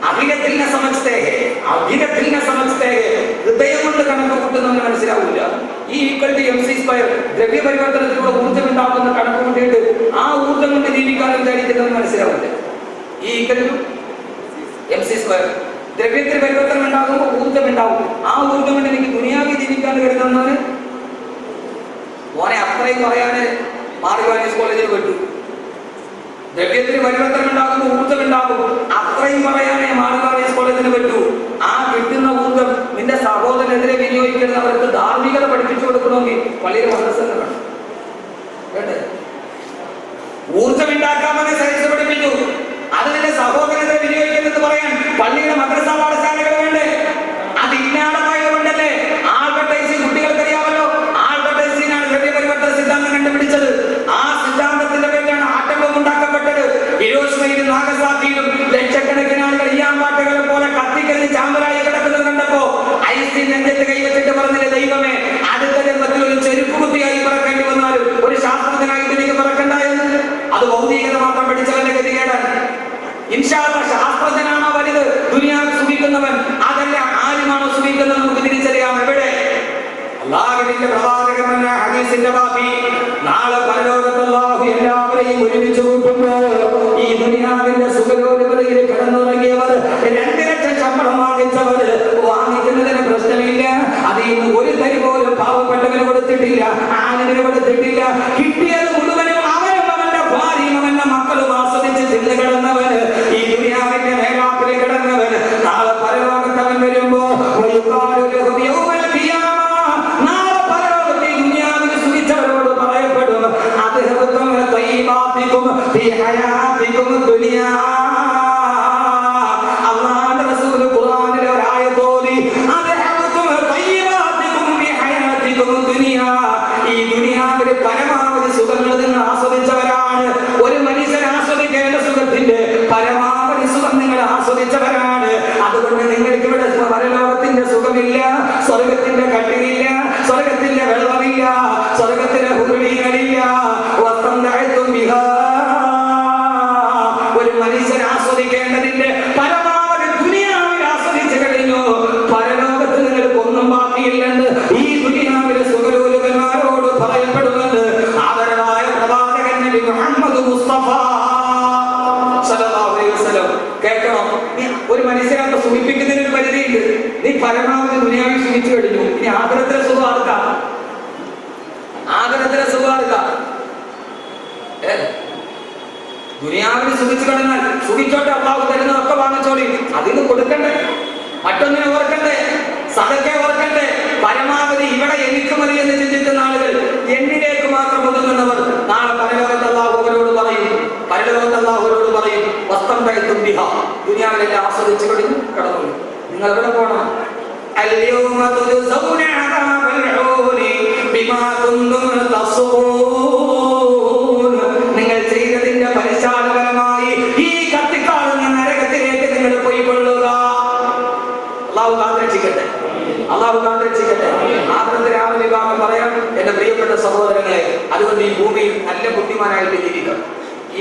അഖിലത്തിനെ സമസ്തേ ഹൃദയം കൊണ്ട് കണക്ക് കൂട്ടുന്നവന് മനസ്സിലാവില്ല. ഈ =MC², ദ്രവ്യപരിവർത്തനത്തിലൂടെ ഊർജ്ജം ഉണ്ടാക്കുന്ന കണക്ക് കൂട്ടിയിട്ട് ആ ഊർജ്ജം കൊണ്ട് ജീവിക്കാൻ വിചാരിക്കുന്നവന് മനസ്സിലാവില്ല. ഈ =MC², ദ്രവ്യത്തിന് പരിവർത്തനം ഉണ്ടാകുമ്പോൾ ഊർജ്ജം ഉണ്ടാവും. ആ ഊർജ്ജം കൊണ്ട് എനിക്ക് ദുനിയാവിൽ ജീവിക്കാൻ കരുതുന്നവന്, മോനെ അത്രയും പറയാന് മാർഗവാനീസ് കോളേജിൽ വിട്ടു. ദ്രവ്യത്തിന് പരിവർത്തനം ഉണ്ടാകുമ്പോൾ ഊർജ്ജം ഉണ്ടാകും, അത്രയും പറയാനേ മാർഗവാനീസ് കോളേജിന് പറ്റൂ. ആ കിട്ടുന്ന ഊർജ്ജം നിന്റെ സഹോദരനെതിരെ വിനിയോഗിക്കുന്നവർക്ക് ധാർമ്മികത പഠിപ്പിച്ചു കൊടുക്കണമെങ്കിൽ പള്ളിയുടെ മദ്രസകൾ വേണം. വേണ്ടേ? ഊർജ്ജം ഉണ്ടാക്കാമെന്ന് സയൻസ് പഠിപ്പിച്ചു, അത് നിന്റെ സഹോദരനെതിരെ വിനിയോഗിക്കുന്നത് പറയാൻ പള്ളിയുടെ മദ്രസ പാഠശാലകൾ വേണ്ടേ? അതില്ലാതായതുകൊണ്ടല്ലേ ആൽബർട്ടൈൻസ്റ്റീൻ, കുട്ടികൾക്കറിയാമല്ലോ, ആൽബർട്ടൈൻസ്റ്റീനാണ് ദ്രവ്യപരിവർത്തന സിദ്ധാന്തം കണ്ടുപിടിച്ചത്. ആ സിദ്ധാന്തത്തിന്റെ പേരിലാണ് ആറ്റം ബോംബ് ഉണ്ടാക്കപ്പെട്ടത്. ഹിരോഷിമയിലും നാഗസാക്കിയിലും ലക്ഷക്കണക്കിന് ആളുകൾ ഈയാമ്പാറ്റകളെ പോലെ കത്തിക്കരിഞ്ഞ് ചാമ്പലായി കിടക്കുന്നത് കണ്ടപ്പോ ഐൻസ്റ്റീൻ നെഞ്ചത്ത് കൈവച്ചിട്ട് പറഞ്ഞില്ലേ, ദൈവമേ, അടുത്ത ജന്മത്തിൽ ഒരു ചെരുപ്പ് കുത്തിയായി പറക്കേണ്ടി വന്നാലും ഒരു ശാസ്ത്രജ്ഞനായി എനിക്ക് പറക്കണ്ടായെന്ന്. അത് ഭൗതികത മാത്രം പഠിച്ചവന്റെ ഗതികേടാൻ. ഇൻഷാ അല്ലാഹ് ശാസ്ത്രജ്ഞനാണോ വലുത്, ദുനിയാവിൽ സുഖിക്കുന്നവൻ അതല്ല ആരുമാണോ സുഖിക്കുന്നത് നമുക്ക് തിരിച്ചറിയാം. എവിടെ? അല്ലാഹുവിന്റെ പ്രവാചകൻ ഹദീസിന്റെ ബാക്കി, നാളെ പരലോകത്ത് അല്ലാഹു എല്ലാവരെയും ഒരുമിച്ച് കൂട്ടുമ്പോൾ ഈ ദുനിയാവിന്റെ സുഖലോലുപതയിൽ കിടന്നുറങ്ങിയവർ, 2 ലക്ഷം ശമ്പളം വാങ്ങിക്കുന്നതിന് പ്രശ്നമില്ല. അതിൽ നിന്ന് ഒരു തരി പോലും പാവപ്പെട്ടവന് കൊടുത്തിട്ടില്ല, ആണിന് കൊടുത്തിട്ടില്ല. കിട്ടിയത് മുഴുവനും അവനും അവന്റെ ഭാര്യയും അവന്റെ മക്കളും ആസ്വദിച്ച് തിന്നു കിടന്നവന്, ഈ ദുനിയാവിന്റെ മേലാപ്പിൽ കിടന്നവൻ, നാളെ പരലോകത്തവൻ വരുമ്പോ നാളെ പരലോകത്തെ ദുനിയാവിൽ സുഖിച്ചവരോട് പറയപ്പെടും, അദ്ദേഹം ഫീ ഹയാതികും ദുനിയാ. അല്ലാഹുവിന്റെ റസൂൽ ഖുർആനിലെ ഒരു ആയത്ത് ഓതി, അദ്ഹബതും തയ്യിബാതികും ഫീ ഹയാതികും ദുനിയാ. ഈ ദുനിയാവിൽ പരമാവധി സുഖങ്ങൾ നിങ്ങൾ ആസ്വദിച്ചവരാണ്. ഒരു മനുഷ്യൻ ആസ്വദിക്കേണ്ട സുഖത്തിന്റെ പരമാവധി സുഖം നിങ്ങൾ ആസ്വദിച്ചവരാണ്. അതുകൊണ്ട് നിങ്ങൾക്ക് ഇവിടെ പരലോകത്തിന്റെ സുഖമില്ല, സ്വർഗത്തിന്റെ കട്ടിലില്ല, സ്വർഗത്തിന്റെ വെള്ളമില്ല, സ്വർഗത്തിന്റെ ഹുറുകളില്ല. ഒരു മനുഷ്യൻ ആസ്വദിക്കേണ്ടതിന്റെ പരമാവധി ദുനിയാവിൽ ആസ്വദിച്ചു കഴിഞ്ഞു. പരലോകത്ത് നിങ്ങൾക്ക് ഒന്നും ബാക്കിയില്ലെന്ന് ഈ ദുനിയാവിലെ സുഖലോലുകന്മാരോട് പറയപ്പെടുന്നുണ്ട്. ആദരവായ പ്രവാചകൻ നബി മുഹമ്മദ് മുസ്തഫ സല്ലല്ലാഹു അലൈഹി വസല്ലം. കേൾക്കണം, നീ ഒരു മനുഷ്യനെ സുഖിപ്പിക്കുന്നതിന് ഒരു പരിധിയുണ്ട്. നീ പരമാവധി ദുനിയാവിൽ സുഖിച്ചു കഴിഞ്ഞു. ഇനി ആദരത്തിലെ സുഖം ആർക്കാം? ആദരത്തിലെ സുഖം ആർക്കാം? ദുനിയാവിന് സുഖിച്ചു കഴിഞ്ഞാൽ സുഖിച്ചോട്ടെ, അള്ളാഹു തരുന്നതൊക്കെ വാങ്ങിച്ചോളി. അതിന് കൊടുക്കണ്ടേ? മറ്റൊന്നിനെ ഓർക്കണ്ടേ? സദക്കെ ഓർക്കണ്ടേ? പരമാവധി ഇവിടെ എനിക്ക് മതി എന്ന് ചിന്തിക്കുന്ന ആളുകൾ, എന്നിലേക്ക് മാത്രം ഒതുങ്ങുന്നവർ, നാളെ പരലോകത്ത് അള്ളാഹു അവരോട് പറയും, പരലോകത്ത് അള്ളാഹു അവരോട് പറയും, വസ്ത്രം കഴിത്തും ബിഹ, ദുനിയാവിലെല്ലാം ആസ്വദിച്ചു കഴിഞ്ഞു കടന്നു. നിങ്ങൾ എവിടെ പോകണം? അൽയൗമ തുജസൗന അദാബൽ ഹൂനി ബിമാ കുന്തും തസ്ഊൻ. നിങ്ങൾ ചെയ്തതിന്റെ പരിശാലപരമായി ഈ കത്തിക്കാളുന്ന നരകത്തിലേക്ക് നിങ്ങൾ പോയിക്കൊള്ളുക. അള്ളാഹു കാത്തിരക്ഷിക്കട്ടെ, അള്ളാഹു കാത്തിരക്ഷിക്കട്ടെ. ആദ്യത്തെ രാവിലെ വിഭാഗം പറയാം, എന്റെ പ്രിയപ്പെട്ട സഹോദരങ്ങളെ, അതുകൊണ്ട് ഈ ഭൂമിയിൽ നല്ല ബുദ്ധിമാനായിട്ട് ജീവിക്കണം. ഈ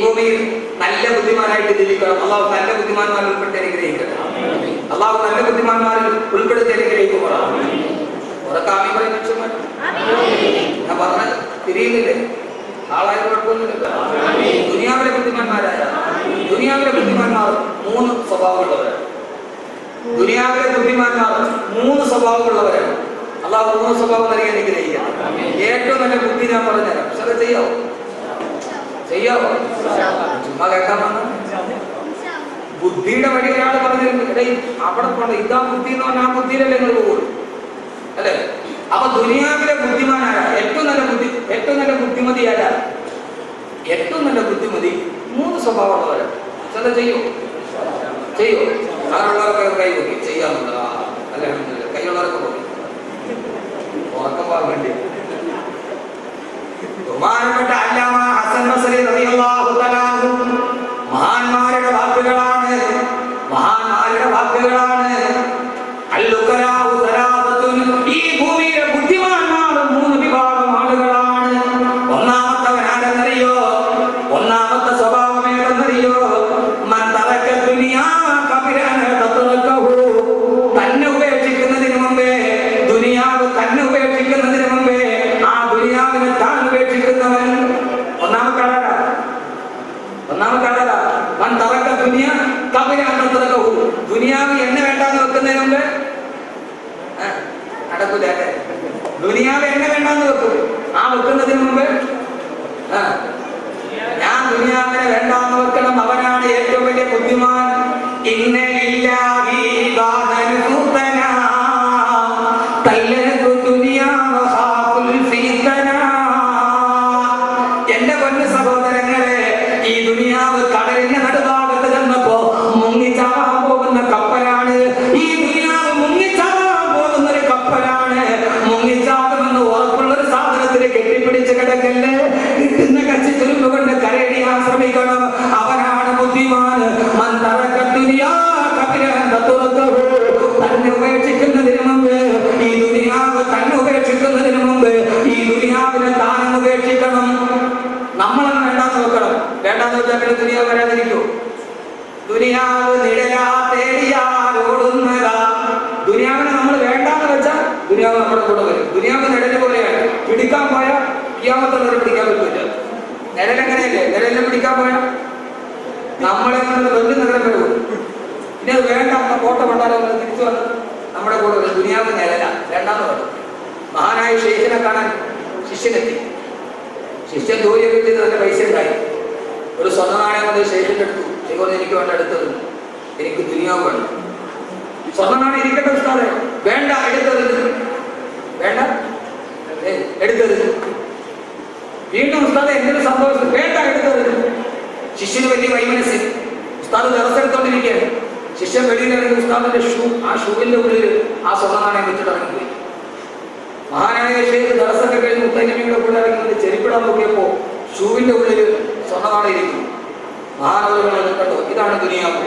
ഭൂമിയിൽ നല്ല ബുദ്ധിമാനായിട്ട് ജീവിക്കണം. അള്ളാഹു നല്ല ബുദ്ധിമാന്മാരിൽ ഉൾപ്പെടുത്തി അനുഗ്രഹിക്കട്ടെ. അള്ളാഹു നല്ല ബുദ്ധിമാന്മാരിൽ ഉൾപ്പെടുത്തി അനുഗ്രഹിക്കുമ്പോഴാണ് ഉറക്കാമി പറയുന്ന ഞാൻ പറഞ്ഞ തിരിയുന്നില്ലേ? ആളായ കുഴപ്പമൊന്നുമില്ല. ദുനിയാവിലെ ബുദ്ധിമാന്മാരായ ദുനിയാവിലെ ബുദ്ധിമാന്മാർ 3 സ്വഭാവമുള്ളവരാണ്. ദുനിയാവിലെ ബുദ്ധിമാന്മാർ 3 സ്വഭാവമുള്ളവരാണ്. അള്ളാഹു 3 സ്വഭാവം നൽകി അനുഗ്രഹിക്കാം. ഏറ്റവും നല്ല ബുദ്ധി ഞാൻ പറഞ്ഞുതരാം. പക്ഷെ അത് ചെയ്യാവോ? ചുമ്മാ കേൾക്കാൻ വന്ന ബുദ്ധിയുടെ വഴി ഒരാൾ പറഞ്ഞിരുന്നു, അവിടെ പോണ്ട ഇതാ ബുദ്ധി എന്ന് പറഞ്ഞാൽ ആ ബുദ്ധിയിലല്ലേ നിങ്ങൾ പോകുള്ളൂ, അല്ലെ? അപ്പൊ ദുനിയാവിലെ ബുദ്ധിമാനായ ഏറ്റവും നല്ല ബുദ്ധിമതി ആരാ? ഏറ്റവും നല്ല ബുദ്ധിമതി 3 സ്വഭാവമുള്ളവരാണ്. ചില ചെയ്യോ? ആരുള്ളവരൊക്കെ കൈ നോക്കി ചെയ്യാറുണ്ട്. അല്ലെ, കൈയുള്ളവരൊക്കെ നോക്കി ഉറക്കം പോകാൻ വേണ്ടി. ബഹുമാനപ്പെട്ട അല്ലാമ ഹസൻ ബസ്രി റളിയല്ലാഹു തആല മഹാന്മാരുടെ വാക്കുകളാണ്. അൽ-ഉഖലാഉ സലാസത്തുൻ. ഈ ഭൂമിയിലെ ബുദ്ധിമാന്മാർ 3 വിഭാഗം ആളുകളാണ്. ഒന്നാമത്തെ സ്വഭാവം ഏതെന്നറിയോ? മൻ തറക ദുനിയാ ഖബല അൻ തതറകഹു. തന്നെ ഉപേക്ഷിക്കുന്നതിന് മുമ്പേ, ദുനിയാവ് തന്നെ ഉപേക്ഷിക്കുന്നതിന് മുമ്പേ ആ ദുനിയാവിനെ താൻ ഉപേക്ഷിക്കുന്നവൻ. ഒന്നാമത്തെ ആളാ മൻ തറക ദുനിയാ ഖബല അൻ തതറകഹു. ദുനിയാവ് എന്നെ വേണ്ടാന്ന് വെക്കുന്നതിന് മുമ്പേ നടക്കൂല. ദുനിയാവ് എന്നെ വേണ്ടാന്ന് വെക്കും. ആ വെക്കുന്നതിന് മുമ്പ് ഞാൻ ദുനിയാവിനെ വേണ്ടാന്ന് വെക്കണം. അവനാണ് ഏറ്റവും വലിയ ബുദ്ധിമാൻ. ഇന്നലില്ലാഹി ഇബാദൻ ഫുതനാ തല്ലതു ദുനിയാ വഖാഫുൽ ഫിതനാ. എന്റെ പൊന്നു സഹോദരങ്ങളെ, ഈ ദുനിയാവ് കടലിന്റെ നടുഭാഗത്ത് ചെന്നപ്പോ മുങ്ങിച്ചാവാൻ പോകുന്ന കപ്പലാണ്. ഈ ദുനിയാവ് മുങ്ങിച്ചാവാൻ പോകുന്ന ഒരു കപ്പലാണ്. മുങ്ങിച്ചാകുമെന്ന് ഉറപ്പുള്ളൊരു സാധനത്തിന് കെട്ടിപ്പിടിച്ച് കിടക്കല്ലേ. കിട്ടുന്ന കച്ചി തുരുമ്പ് കൊണ്ട് കരയടിയാൻ ശ്രമിക്കണം. അവനാണ് ബുദ്ധിമാൻ. തന്നെ ഉപേക്ഷിക്കുന്നതിന് മുമ്പ്, ഈ ദുനിയാവ് തന്നെ ഉപേക്ഷിക്കുന്നതിന് മുമ്പ് ഈ ദുനിയാവിനെ താനും ഉപേക്ഷിക്കണം. നമ്മളെന്ന് വേണ്ടാന്ന് വെക്കണം. വേണ്ടാന്ന് വെച്ചാൽ പിന്നെ ദുനിയാവ് വരാതിരിക്കൂ. ദുനിയാവ് നിഴലാ തേടിയാലോടുന്നതാ. ദുനിയാവിനെ നമ്മൾ വേണ്ടാന്ന് വെച്ചാൽ ദുനിയാവ് നമ്മുടെ കൂടെ വരും. ദുനിയാവ് നിഴല് പോലെയാണ്. പിടിക്കാൻ പോയാൽ ഖിയാമത്തുള്ളവരെ പിടിക്കാൻ പറ്റില്ല. നിഴലെങ്ങനെയല്ലേ? നിഴലിനെ പിടിക്കാൻ പോയാൽ നമ്മളെ വലിയ നഗരം വരും. പിന്നെ അത് വേണ്ട, കോട്ട കൊണ്ടാലോ തിരിച്ചു വന്ന് നമ്മുടെ കൂടെ വരും. ദുനിയാവ് നിഴല വേണ്ടാന്ന് പറഞ്ഞു. മഹാനായ ഷെയ്ഖിനെ കാണാൻ ശിഷ്യനെത്തി. ശിഷ്യൻ ജോലിയൊക്കെ ചെയ്ത് തന്നെ പൈസ ഉണ്ടായി. ഒരു സ്വർണ്ണ നാണയം കൊണ്ട് ഷെയ്ഖിന്റെ എടുത്തു. ഷെയ്ഖ് പറഞ്ഞു, എനിക്ക് വേണ്ട, എടുത്തത് എനിക്ക് ദുനിയാവ് വേണം. സ്വർണ്ണ നാണയം ഇരിക്കട്ടെ ഉസ്താദേ. വേണ്ട, എടുത്തത് വേണ്ട, എടുത്തത് വീണ്ടും ഉസ്താദ് എന്തൊരു സന്തോഷം, വേണ്ട എടുത്തത്. ശിഷ്യന് വലിയ വൈമനസ്. ഉസ്താദ് ദിവസെടുത്തോണ്ടിരിക്കുകയാണ്. ശിഷ്യൻ വെളിയിലിറങ്ങി ഉസ്താദിന്റെ ആ ഷൂവിന്റെ ഉള്ളിൽ ആ സ്വർണ്ണ നാണയം വെച്ചിട്ട് ഇറങ്ങിപ്പോയി. മഹാനായ ഷേഖ് ദിവസമൊക്കെ കഴിഞ്ഞ് മുത്തൈനബിയുടെ കൂടെ ഇറങ്ങി ചെരിപ്പിടാൻ നോക്കിയപ്പോ ഷൂവിന്റെ ഉള്ളിൽ സ്വർണ്ണ നാണയം ഇരിക്കും. മഹാനവറുകൾ കണ്ടോ, ഇതാണ് ദുനിയാവ്.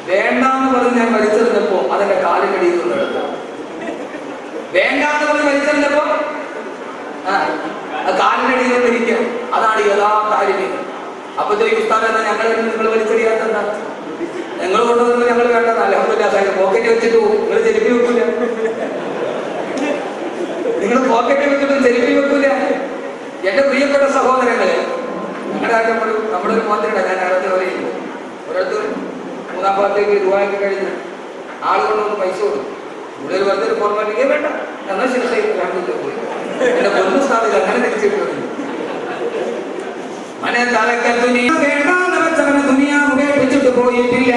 വേണ്ടാന്ന് പറഞ്ഞ് ഞാൻ വലിച്ചെറിഞ്ഞപ്പോ അതെന്റെ കാലിനടിയിൽ നിന്ന് എടുത്തു. വേണ്ടാന്ന് പറഞ്ഞ് വലിച്ചെറിഞ്ഞപ്പോ കാലിനടിയിൽ നിന്നിരിക്കുക. അതാണ് യഥാർത്ഥ ആലിമീൻ. അപ്പൊ ഉസ്താദ് എന്നാ നിങ്ങൾ വലിച്ചെറിയാത്ത എന്താ? നിങ്ങൾ കൊണ്ടുവന്ന് ഞങ്ങൾ വേണ്ടത് അൽഹംദുലില്ലാഹ് പോക്കറ്റ് വെച്ചിട്ട് നിങ്ങൾ ചെരുപ്പി വെക്കൂല. നിങ്ങൾ പോക്കറ്റ് വെച്ചിട്ട് ചെരുപ്പി വെക്കൂല. എന്റെ പ്രിയപ്പെട്ട സഹോദരങ്ങളെ, നമ്മുടെ ഒരു മോത്തിനുണ്ട്. ഞാൻ അടുത്ത് പറയുന്നു, ഒരിടത്ത് മൂന്നാം ഭാഗത്തേക്ക് രൂപയൊക്കെ കഴിഞ്ഞ് ആൾ കൊണ്ടൊന്ന് പൈസ കൊടുക്കും. ഇവിടെ ഒരു വെറുതെ ഫോർമാലിറ്റി വേണ്ട എന്നാൽ ശരി പോയി എന്റെ പൊന്നു സ്ഥാപില്ല. അങ്ങനെ തിരിച്ചിട്ട് മനെ തലക്ക വേണ്ടാന്ന് വെച്ചവനെ ദുനിയാവ് ഉപേക്ഷിച്ചിട്ട് പോയിട്ടില്ല.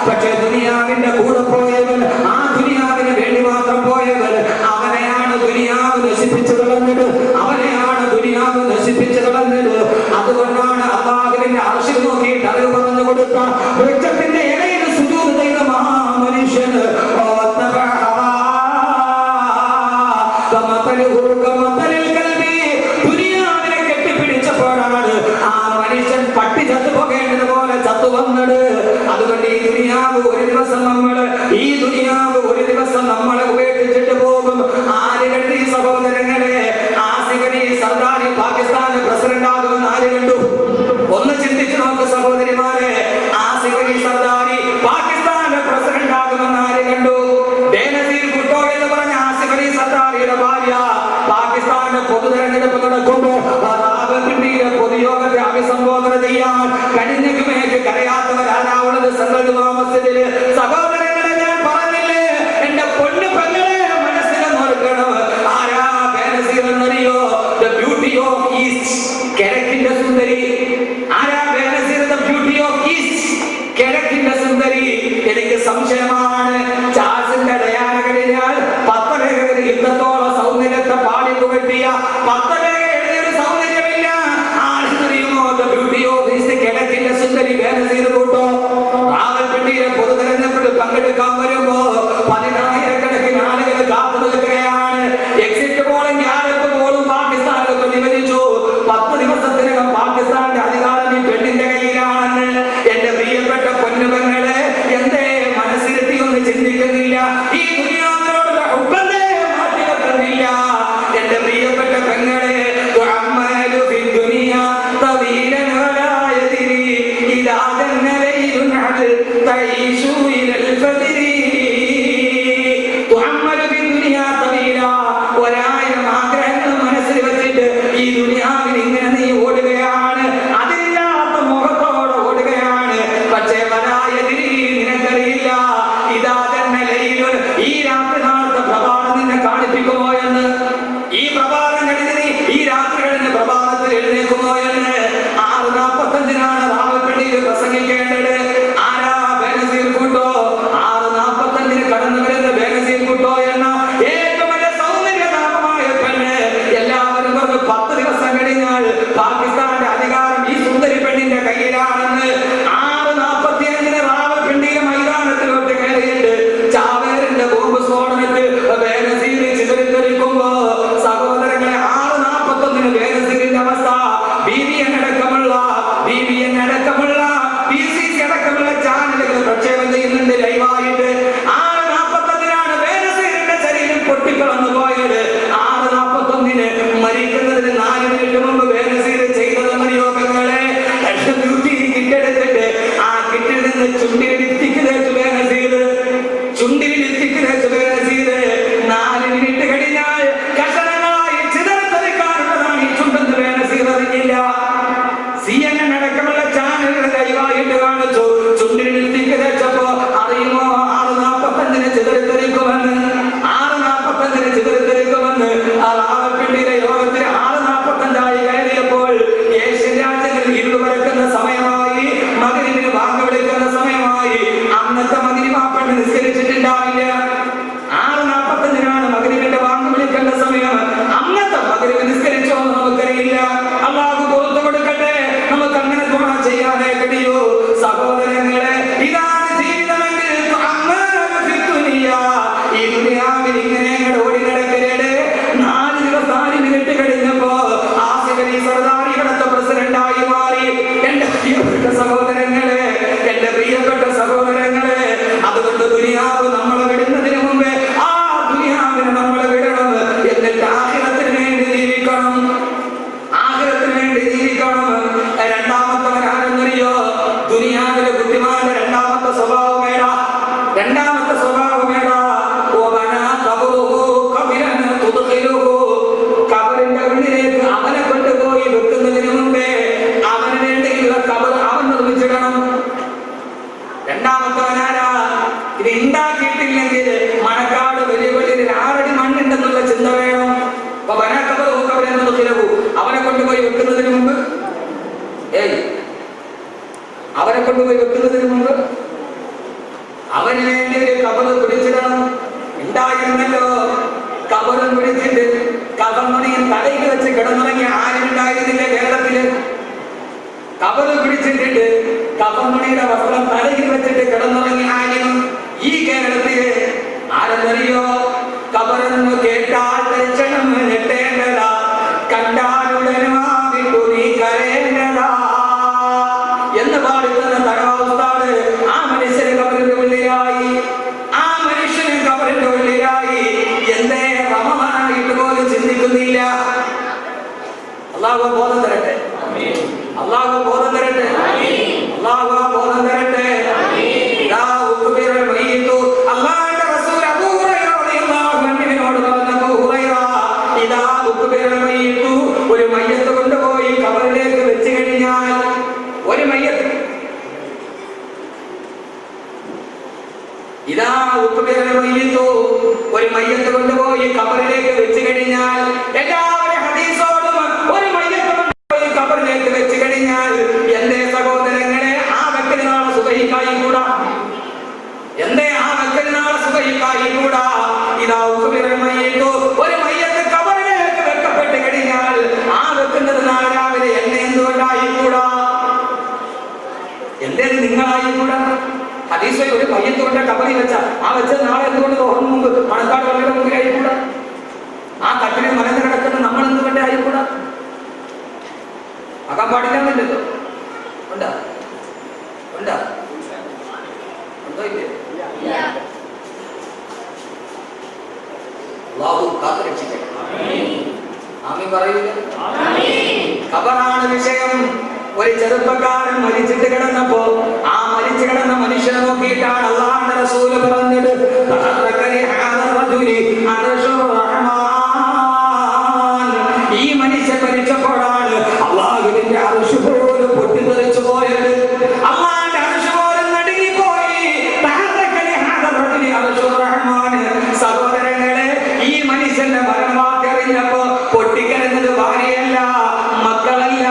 പക്ഷെ ദുനിയാവിന്റെ കൂടെ പോയവൻ, ആ ദുനിയാവിന് വേണ്ടി മാത്രം പോയവൻ, അവനെയാണ് ദുനിയാവ് നശിപ്പിച്ചു കളഞ്ഞത്. അവനെയാണ് ദുനിയാവ് നശിപ്പിച്ചു കളഞ്ഞത്. അതുകൊണ്ടാണ് അല്ലാഹുവിന്റെ അർശിൽ നോക്കിയിട്ട് അറിവ് പറഞ്ഞു കൊടുത്ത വൃക്ഷത്തിന്റെ ഇടയിൽ സുജൂദ് ചെയ്ത മഹാമനുഷ്യന് ദുനിയാവിനെ കെട്ടിപ്പിടിച്ചപ്പോഴാണ് ആ മനുഷ്യൻ പട്ടി ചത്തുപോകേണ്ടതുപോലെ ചത്തു വന്നത്. അതുകൊണ്ട് ഈ ദുനിയാവ് ഒരു ദിവസം നമ്മളെ ഉപേക്ഷിച്ചിട്ട് പോകും. ആര് കണ്ടു സഹോദരങ്ങളെ? ആസിഫ് അലി സർദാരി പാകിസ്ഥാന്റെ പ്രസിഡന്റ് ആകുമെന്ന് ആര് കണ്ടു? ഒന്ന് ചിന്തിച്ചു നോക്ക് സഹോദരിമാരെ. ആസിഫ് അലി സർദാരി പാകിസ്ഥാന്റെ പ്രസിഡന്റ് ആകുമെന്ന് ആര് കണ്ടു? ബേനസീർ ഭുട്ടോ എന്ന് പറഞ്ഞ ആസിഫ് അലി സർദാരിയുടെ ഭാര്യ പാകിസ്ഥാന്റെ പൊതു തെരഞ്ഞെടുപ്പ് നടക്കുമ്പോൾ പൊതുയോഗത്തെ അഭിസംബോധന ചെയ്യാൻ കടിഞ്ഞുമേക്ക് കരയാത്തവരാരാവുള്ളത് സെൻട്രൽ ജുമാ മസ്ജിദിൽ. സഹോദരങ്ങളെ, ഞാൻ പറഞ്ഞില്ലേ, എന്റെ പൊന്നു പെങ്ങളെ മനസ്സിൽ നോക്കണം. ആരാ ബേനസീർ എന്നറിയോ? ദ ബ്യൂട്ടി ഓഫ് ഈസ്റ്റ്, കിഴക്കിന്റെ സുന്ദരി. ആരാ Benazir? The beauty of east, കിഴക്കിന്റെ സുന്ദരി. എനിക്ക് സംശയമാണ്, ചാൾസിന്റെ ഡയാന കഴിഞ്ഞാൽ പത്തലേഖകർ യുദ്ധത്തോളം സൗന്ദര്യത്തെ പാടി പുകഴ്ത്തിയ പത്തലേഖയുടെ സൗന്ദര്യമില്ല. ആരെന്നറിയുമോ? ദ ബ്യൂട്ടി ഓഫ് ഈസ്റ്റ്, കിഴക്കിന്റെ സുന്ദരി ബേനസീർ ഭുട്ടോ. റാവൽപിണ്ടിയിലെ പൊതു തെരഞ്ഞെടുപ്പിൽ പങ്കെടുക്കാൻ വരുമ്പോ 10,000-കണക്കിന് ആളുകൾ കാത്തു നിൽക്കുകയാണ്. എക്സിറ്റ് പോളും ഗ്യാലപ്പ് പോളും പാകിസ്ഥാനിലൊക്കെ നിവരിച്ചു. 10 ദിവസത്തിനകം പാകിസ്ഥാന്റെ അധികാരം ഈ പെണ്ണിന്റെ കയ്യിലാണെന്ന്. എന്റെ പ്രിയപ്പെട്ട പൊന്നുപെങ്ങളെ, എന്തേ മനസ്സിലെത്തി ഒന്ന് ചിന്തിക്കുന്നില്ല? ഈ ദുനിയാവിനോടുള്ള ഉപ്പന്നെ മാറ്റിവെക്കുന്നില്ല. എന്റെ പ്രിയപ്പെട്ട പെങ്ങളെ, ഒരായിരം ആഗ്രഹങ്ങൾ മനസ്സിൽ വെച്ചിട്ട് ഈ ദുനിയാവിൽ ഇങ്ങനെ നീ ഓടുകയാണ്. അതില്ലാത്ത മുഖത്തോടെ ഓടുകയാണ്. പക്ഷേ വരായതിരി നിനക്കറിയില്ല. ഇതാ തന്നെ ലൈലുൻ, ഈ രാത്രി നാളത്തെ പ്രഭാതം നിന്നെ കാണിപ്പിക്കുമോ എന്ന്. ഈ പ്രഭാതം കഴിഞ്ഞ് നീ ഈ രാത്രി കഴിഞ്ഞ പ്രഭാതത്തിൽ എഴുന്നേൽക്കുമോ എന്ന്. 6:45 റാവൽപിണ്ടിയിൽ പ്രസംഗിക്കേണ്ടത്. ആരാ? ബേനസീർ ഭുട്ടോ. 6:45 കടന്നു വരുന്ന ബേനസീർ ഭുട്ടോ എന്ന ഏറ്റവും വലിയ സൗന്ദര്യധാമമായ പെണ്ണ്. എല്ലാവരും പറഞ്ഞു 10 ദിവസം കഴിഞ്ഞാൽ പാകിസ്ഥാന്റെ അധികാരം ഈ സുന്ദരി പെണ്ണിന്റെ കയ്യിലാണെന്ന്. 6:45 റാവൽപിണ്ടിയിലെ മൈതാനത്തിലോട്ട് കയറിയിട്ട് ചാവേറിന്റെ ബോംബ് സ്ഫോടനത്തിൽ ബേനസീർ ചിതറിത്തെറിക്കുമ്പോ സഹോദരങ്ങളെ, 6:41 ബേനസീറിന്റെ അവസ്ഥ BBN അടക്കമുള്ള BCC അടക്കമുള്ള ചാനലുകൾ പ്രക്ഷേപണം ചെയ്യുന്നുണ്ട് ലൈവായിട്ട്. 6:45 ബേനസീറിന്റെ ശരീരം പൊട്ടിക്കളന്നു പോയത്. 6:41 മരിക്കുന്നതിന് 4 മിനിറ്റ് മുമ്പ് ബേനസീർ ചെയ്തത് അല്ലാഹു പുറത്തു കൊടുക്കട്ടെ. നമുക്ക് അങ്ങനെ ദുആ ചെയ്യാനേ കഴിയൂ. സഹോദരങ്ങളെ, ഇതാണ് ജീവിതമെങ്കിൽ ഈ ദുനിയാവിൽ ഇങ്ങനെ ഓടി നടക്കരുത്. 4 ദിവസം 4 മിനിറ്റ് കഴിഞ്ഞപ്പോ ആസിഫ് അലി സർദാർ ഇവിടുത്തെ പ്രസിഡന്റായി മാറി. എന്റെ പ്രിയപ്പെട്ട സഹോദരങ്ങളെ, എന്റെ പ്രിയപ്പെട്ട സഹോദരങ്ങളെ, അതുകൊണ്ട് ദുനിയാവ് നമ്മളെ വിടുന്നതിന് മുമ്പേ ആ ദുനിയാവിനെ നമ്മളെ വിടണം. എന്നിട്ട് ആഖിറത്തിന് വേണ്ടി ജീവിക്കണം. ആഖിറത്തിന് വേണ്ടി ജീവിക്കണം. രണ്ടാമത്തവൻ ആരെന്നറിയോ? ദുനിയാവിലെ ബുദ്ധിമാന്റെ രണ്ടാമത്തെ സ്വഭാവമേടാ. രണ്ടാമത്തെ സ്വഭാവമേടാ? കബറിന്റെ ഉള്ളിലേക്ക് അവനെ കൊണ്ടുപോയി വെക്കുന്നതിന് മുമ്പേ അവന് വേണ്ടിയുള്ള കബർ അവൻ നിർമ്മിച്ചിടണം. രണ്ടാമത്തവനാരാ? ഇത് ഉണ്ടാക്കിയിട്ടില്ലെങ്കിൽ മണക്കാട് വലിയ വലിയ 6 അടി മണ്ണുണ്ടെന്നുള്ള ചിന്ത വേണം. അപ്പൊ അവനെ കൊണ്ടുപോയി വെക്കുന്നതിന് മുമ്പ് അവനെ കൊണ്ടുപോയി വെക്കുന്നതിന് മുമ്പ് അവന് വേണ്ടി ഒരു കബർ പിടിച്ചിടണം. ഉണ്ടായിരുന്നല്ലോ കബറും പിടിച്ചിട്ട് കബർമണിയിൽ തലയിൽ വെച്ച് കിടന്നുറങ്ങി ആരുണ്ടായിരുന്നില്ല കേരളത്തില്. കബറ് പിടിച്ചിട്ടിട്ട് കബർമണിയുടെ വസ്ത്രം തലയിൽ വെച്ചിട്ട് കിടന്നുറങ്ങി ആരും ഈ കേരളത്തില് ആരെന്നറിയോ? കബറെന്ന് കേട്ടാൽ ദർശനം ഞെട്ടേണ്ടതാ, കണ്ടാലുടനുമാവിട്ടു നീ കരയേണ്ടതാ എന്ന് പാടുന്ന തടവാസ്ഥാണ്. ആ മനുഷ്യന് കബറിന്റെ ഉള്ളിലായി. ആ മനുഷ്യന് കബറിന്റെ ഉള്ളിലായി. എന്തേ റമദാനായിട്ട് പോലും ചിന്തിക്കുന്നില്ല. അല്ലാഹു ബോധം തരട്ടെ. അല്ലാഹു ബോധം തരട്ടെ. അല്ലാഹു ബോധം തരട്ടെ. ഇദാ ഉഖ്ബിറൽ മയ്യിതു, അല്ലാഹുവിന്റെ റസൂൽ അബൂ ഹുറൈറ റളിയല്ലാഹു അൻഹുവിനോട് പറഞ്ഞു, അബൂ ഹുറൈറ, ഇദാ ഉഖ്ബിറൽ മയ്യിതു, ഒരു മയ്യത്ത് കൊണ്ടുപോയി ഖബറിലേക്ക് വെച്ച് കഴിഞ്ഞാൽ, ഒരു മയ്യത്ത് ഇദാ ഉഖ്ബിറൽ മയ്യിതു, ഒരു മയ്യത്ത് കൊണ്ടുപോയി ഖബറിലേക്ക് വെച്ച് കഴിഞ്ഞാൽ, എല്ലാവരും ഹദീസോടും ഒരു മയ്യത്ത് കൊണ്ടുപോയി ഖബറിലേക്ക് വെച്ച് കഴിഞ്ഞാൽ എന്തേ സഹോദരങ്ങളെ ആ വെക്കൽ നാളെ സുബഹിക്കായി കൂടാ? എന്തേ ആ വെക്കൽ നാളെ സുബഹിക്കായി കൂടാ? ഇദാ ഉഖ്ബിറൽ മയ്യിതു, ഒരു മയ്യത്ത് ഖബറിലേക്ക് വെക്കപ്പെട്ട് കഴിഞ്ഞാൽ ആ വെക്കുന്നത് നാളെ രാവിലെ എന്നെ എന്തുകൊണ്ടായി കൂടാ? എന്തേ നിങ്ങളായി കൂടാ? ഹദീസിൽ ഒരു മയ്യത്ത് കൊണ്ട് കബറി വെച്ച ആ വെച്ചത് നാളെ എന്തുകൊണ്ട് തോറും മുമ്പ് മണക്കാട് പള്ളിയുടെ മുമ്പിൽ ആയിക്കൂടാ? ആ കട്ടിലിൽ മലന്ന് കിടക്കുന്ന നമ്മൾ എന്തുകൊണ്ട് ആയിക്കൂടാ? ആകാൻ പാടില്ലെന്നില്ലല്ലോ. ഉണ്ടാ ഉണ്ടാ ഉണ്ടോ ഇല്ലേ? അല്ലാഹു കാത്തുരക്ഷിക്കട്ടെ. ആമീൻ പറയില്ല. ഖബറാണ് വിഷയം. ഒരു ചെറുപ്പക്കാരൻ മരിച്ചിട്ട് കിടന്നപ്പോ ആ മരിച്ചു കിടന്ന മനുഷ്യനെ നോക്കിയിട്ടാണ് അല്ലാഹുവിന്റെ റസൂല് പറഞ്ഞത്, ഈ മനുഷ്യൻ മരിച്ചപ്പോഴാണ് അല്ലാഹുവിന്റെ അർശ് പോലും പൊട്ടിത്തെറിച്ചു പോയത്. അല്ലാഹുവിന്റെ അർശ് പോലും നടുങ്ങിപ്പോയി. സഹോദരങ്ങളെ, ഈ മനുഷ്യന്റെ മരണവാർത്ത അറിഞ്ഞപ്പോ പൊട്ടിക്കരഞ്ഞത് ഭാര്യയല്ല, മക്കളല്ല,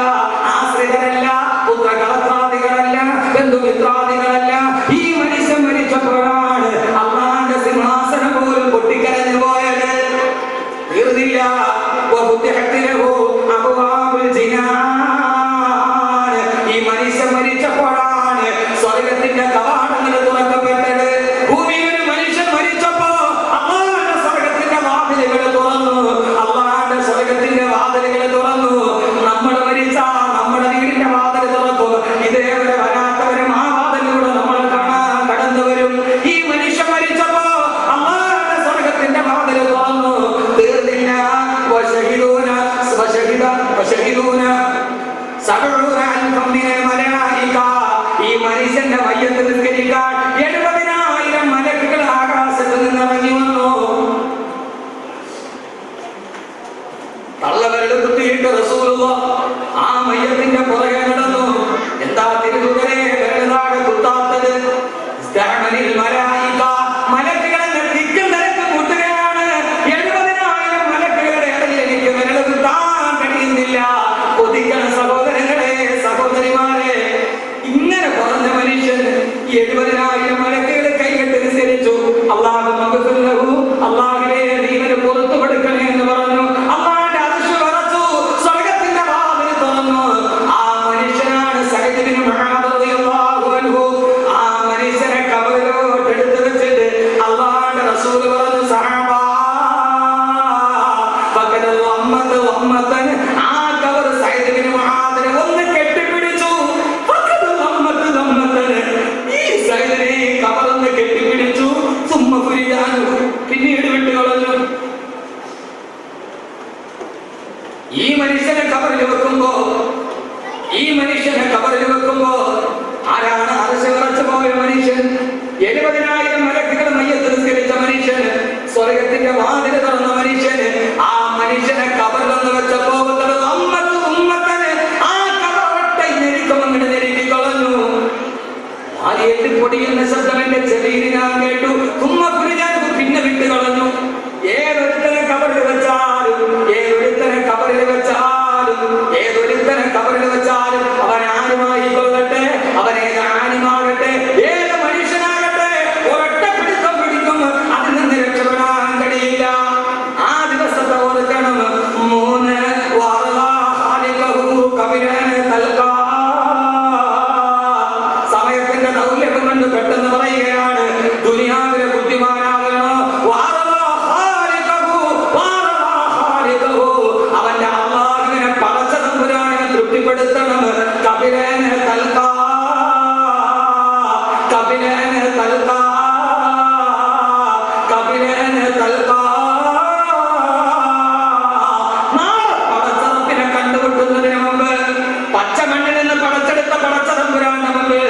ആശ്രിതരല്ല, പുത്രകളത്രാദികളല്ല, ബന്ധുമിത്രാദികളല്ല. ഈ മനുഷ്യൻ മരിച്ചപ്പോഴാണ് അല്ലാഹുവിന്റെ സിംഹാസനം പോലും പൊട്ടിക്കരഞ്ഞു പോയത്. തീർന്നില്ല. ഈ മനുഷ്യൻ മരിച്ചപ്പോഴാണ് സ്വർഗത്തിന്റെ കവാടങ്ങൾ തുറക്കപ്പെട്ടത്. ഭൂമിയിൽ ഒരു മനുഷ്യൻ മരിച്ചപ്പോ അല്ലാഹുവിന്റെ സ്വർഗത്തിന്റെ വാതിലുകൾ തുറന്നു. അല്ലാഹുവിന്റെ സ്വർഗത്തിന്റെ വാതിലുകൾ തുറന്നു. നമ്മൾ മരിച്ചാൽ നമ്മുടെ വീടിന്റെ വാതിൽ തുറക്കും. ഇതേവരെ വരാത്തവരും ആ വാതിലൂടെ നമ്മൾ കാണാൻ കടന്നു വരും. ഈ മനുഷ്യൻ മരിച്ചപ്പോ അല്ലാഹുവിന്റെ സ്വർഗത്തിന്റെ വാതിൽ തുറന്നു. തീർന്നില്ല. ഈ മനുഷ്യന്റെ മയ്യത്ത് നിസ്കരിക്കാൻ 70,000 മലക്കുകൾ ആകാശത്ത് നിന്ന് ഇറങ്ങി വന്നു. തള്ളവരുടെ കുത്തിയിട്ട് റസൂലുള്ളാഹ് ആ മയ്യത്തിന്റെ പുറകെ നടന്നു. എന്താ തിരുദൂതരെ വെറുതാകെ കുത്താത്തത്? മലക്കുകളെ തിക്കും തിരക്കും കൂട്ടുകയാണ്. 70,000 മലക്കുകളുടെ ഇടയിൽ എനിക്ക് വിരൽ കുത്താൻ കഴിയുന്നില്ല. കൊതിക്കണം സഹോദരങ്ങളെ, സഹോദരിമാരെ. ഇങ്ങനെ പറഞ്ഞ മനുഷ്യൻ ഒരുത്തനെ കബറിൽ വെച്ചാലും അവൻ ആരുമായി കൊള്ളട്ടെ, അവൻ ഏത് ആനിമാകട്ടെ, ഏത് മനുഷ്യനാകട്ടെ, ഒരൊറ്റ പിടുത്തം പിടിക്കും, അതിൽ നിന്ന് രക്ഷപ്പെടാൻ കഴിയില്ല. ആ ദിവസത്തെ ഓർക്കണം. 3 സമയത്തിന്റെ ദൗർലഭ്യം കൊണ്ട് പെട്ടെന്ന് പറയുകയാണ്, ദുനിയാവിലെ ബുദ്ധിമാനാകണോ, അവന്റെ അല്ലാഹുവിനെ പടച്ച തമ്പുരാനെ തൃപ്തിപ്പെടുത്തണം. കബിലനെ തൽക്കാ കബിലനെ തൽക്കാ കബിലനെ തൽക്കാ. പടച്ചറപ്പിനെ കണ്ടുമുട്ടുന്നതിന് മുമ്പ്, പച്ചമണ്ണിൽ നിന്ന് പടച്ചെടുത്ത പടച്ച തമ്പുരാന്റെ മുമ്പ്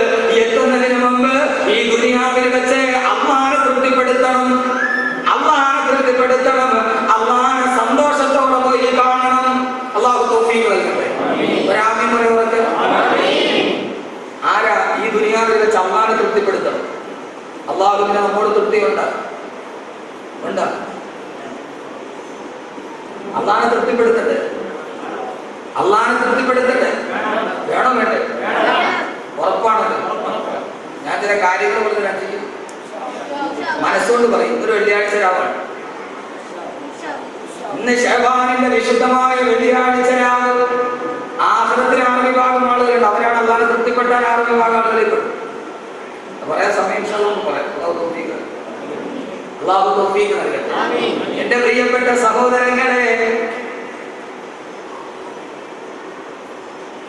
എത്തുന്നതിന് മുമ്പ് ഈ ദുനിയാവിൽ വെച്ച് അല്ലാഹുവിനെ തൃപ്തിപ്പെടുത്തണം. അല്ലാഹുവിനെ തൃപ്തിപ്പെടുത്തണം. അല്ലാഹുവിനെ സന്തോഷത്തോടെ പോയി കാണണം. അല്ലാഹു തൗഫീഖ് നൽകട്ടെ. ആമീൻ പറയുവട്ടെ. ആരാ ഈ ദുനിയാവിൽ വെച്ച് അല്ലാഹുവിനെ തൃപ്തിപ്പെടുത്തണം? അല്ലാഹുവിനെ നമ്മോട് തൃപ്തിയുണ്ട്. അല്ലാഹുവിനെ തൃപ്തിപ്പെടുത്തട്ടെ. അല്ലാഹുവിനെ തൃപ്തിപ്പെടുത്തട്ടെ. വേണോ വേണ്ടേ? ഉറപ്പാണല്ലോ. ഞാൻ ചില കാര്യങ്ങൾ കൊണ്ട് ഞാൻ ചെയ്യും, മനസ്സുകൊണ്ട് പറയും. ഒരു വെള്ളിയാഴ്ച രാവാണ് ഇന്ന്. ശഅബാനിന്റെ വിശുദ്ധമായ വെള്ളിയാഴ്ച രാവ്. ആഖിറത്തിൽ 6 വിഭാഗം ആളുകളുണ്ട്. അവരാണ് അല്ലാഹുവിനെ തൃപ്തിപ്പെട്ടാൽ 6 വിഭാഗം ആളുകളിൽപ്പെടും. പറയാൻ സമയം പറയാം. അല്ലാഹു തൗഫീഖ് നൽകട്ടെ. എന്റെ പ്രിയപ്പെട്ട സഹോദരങ്ങളെ,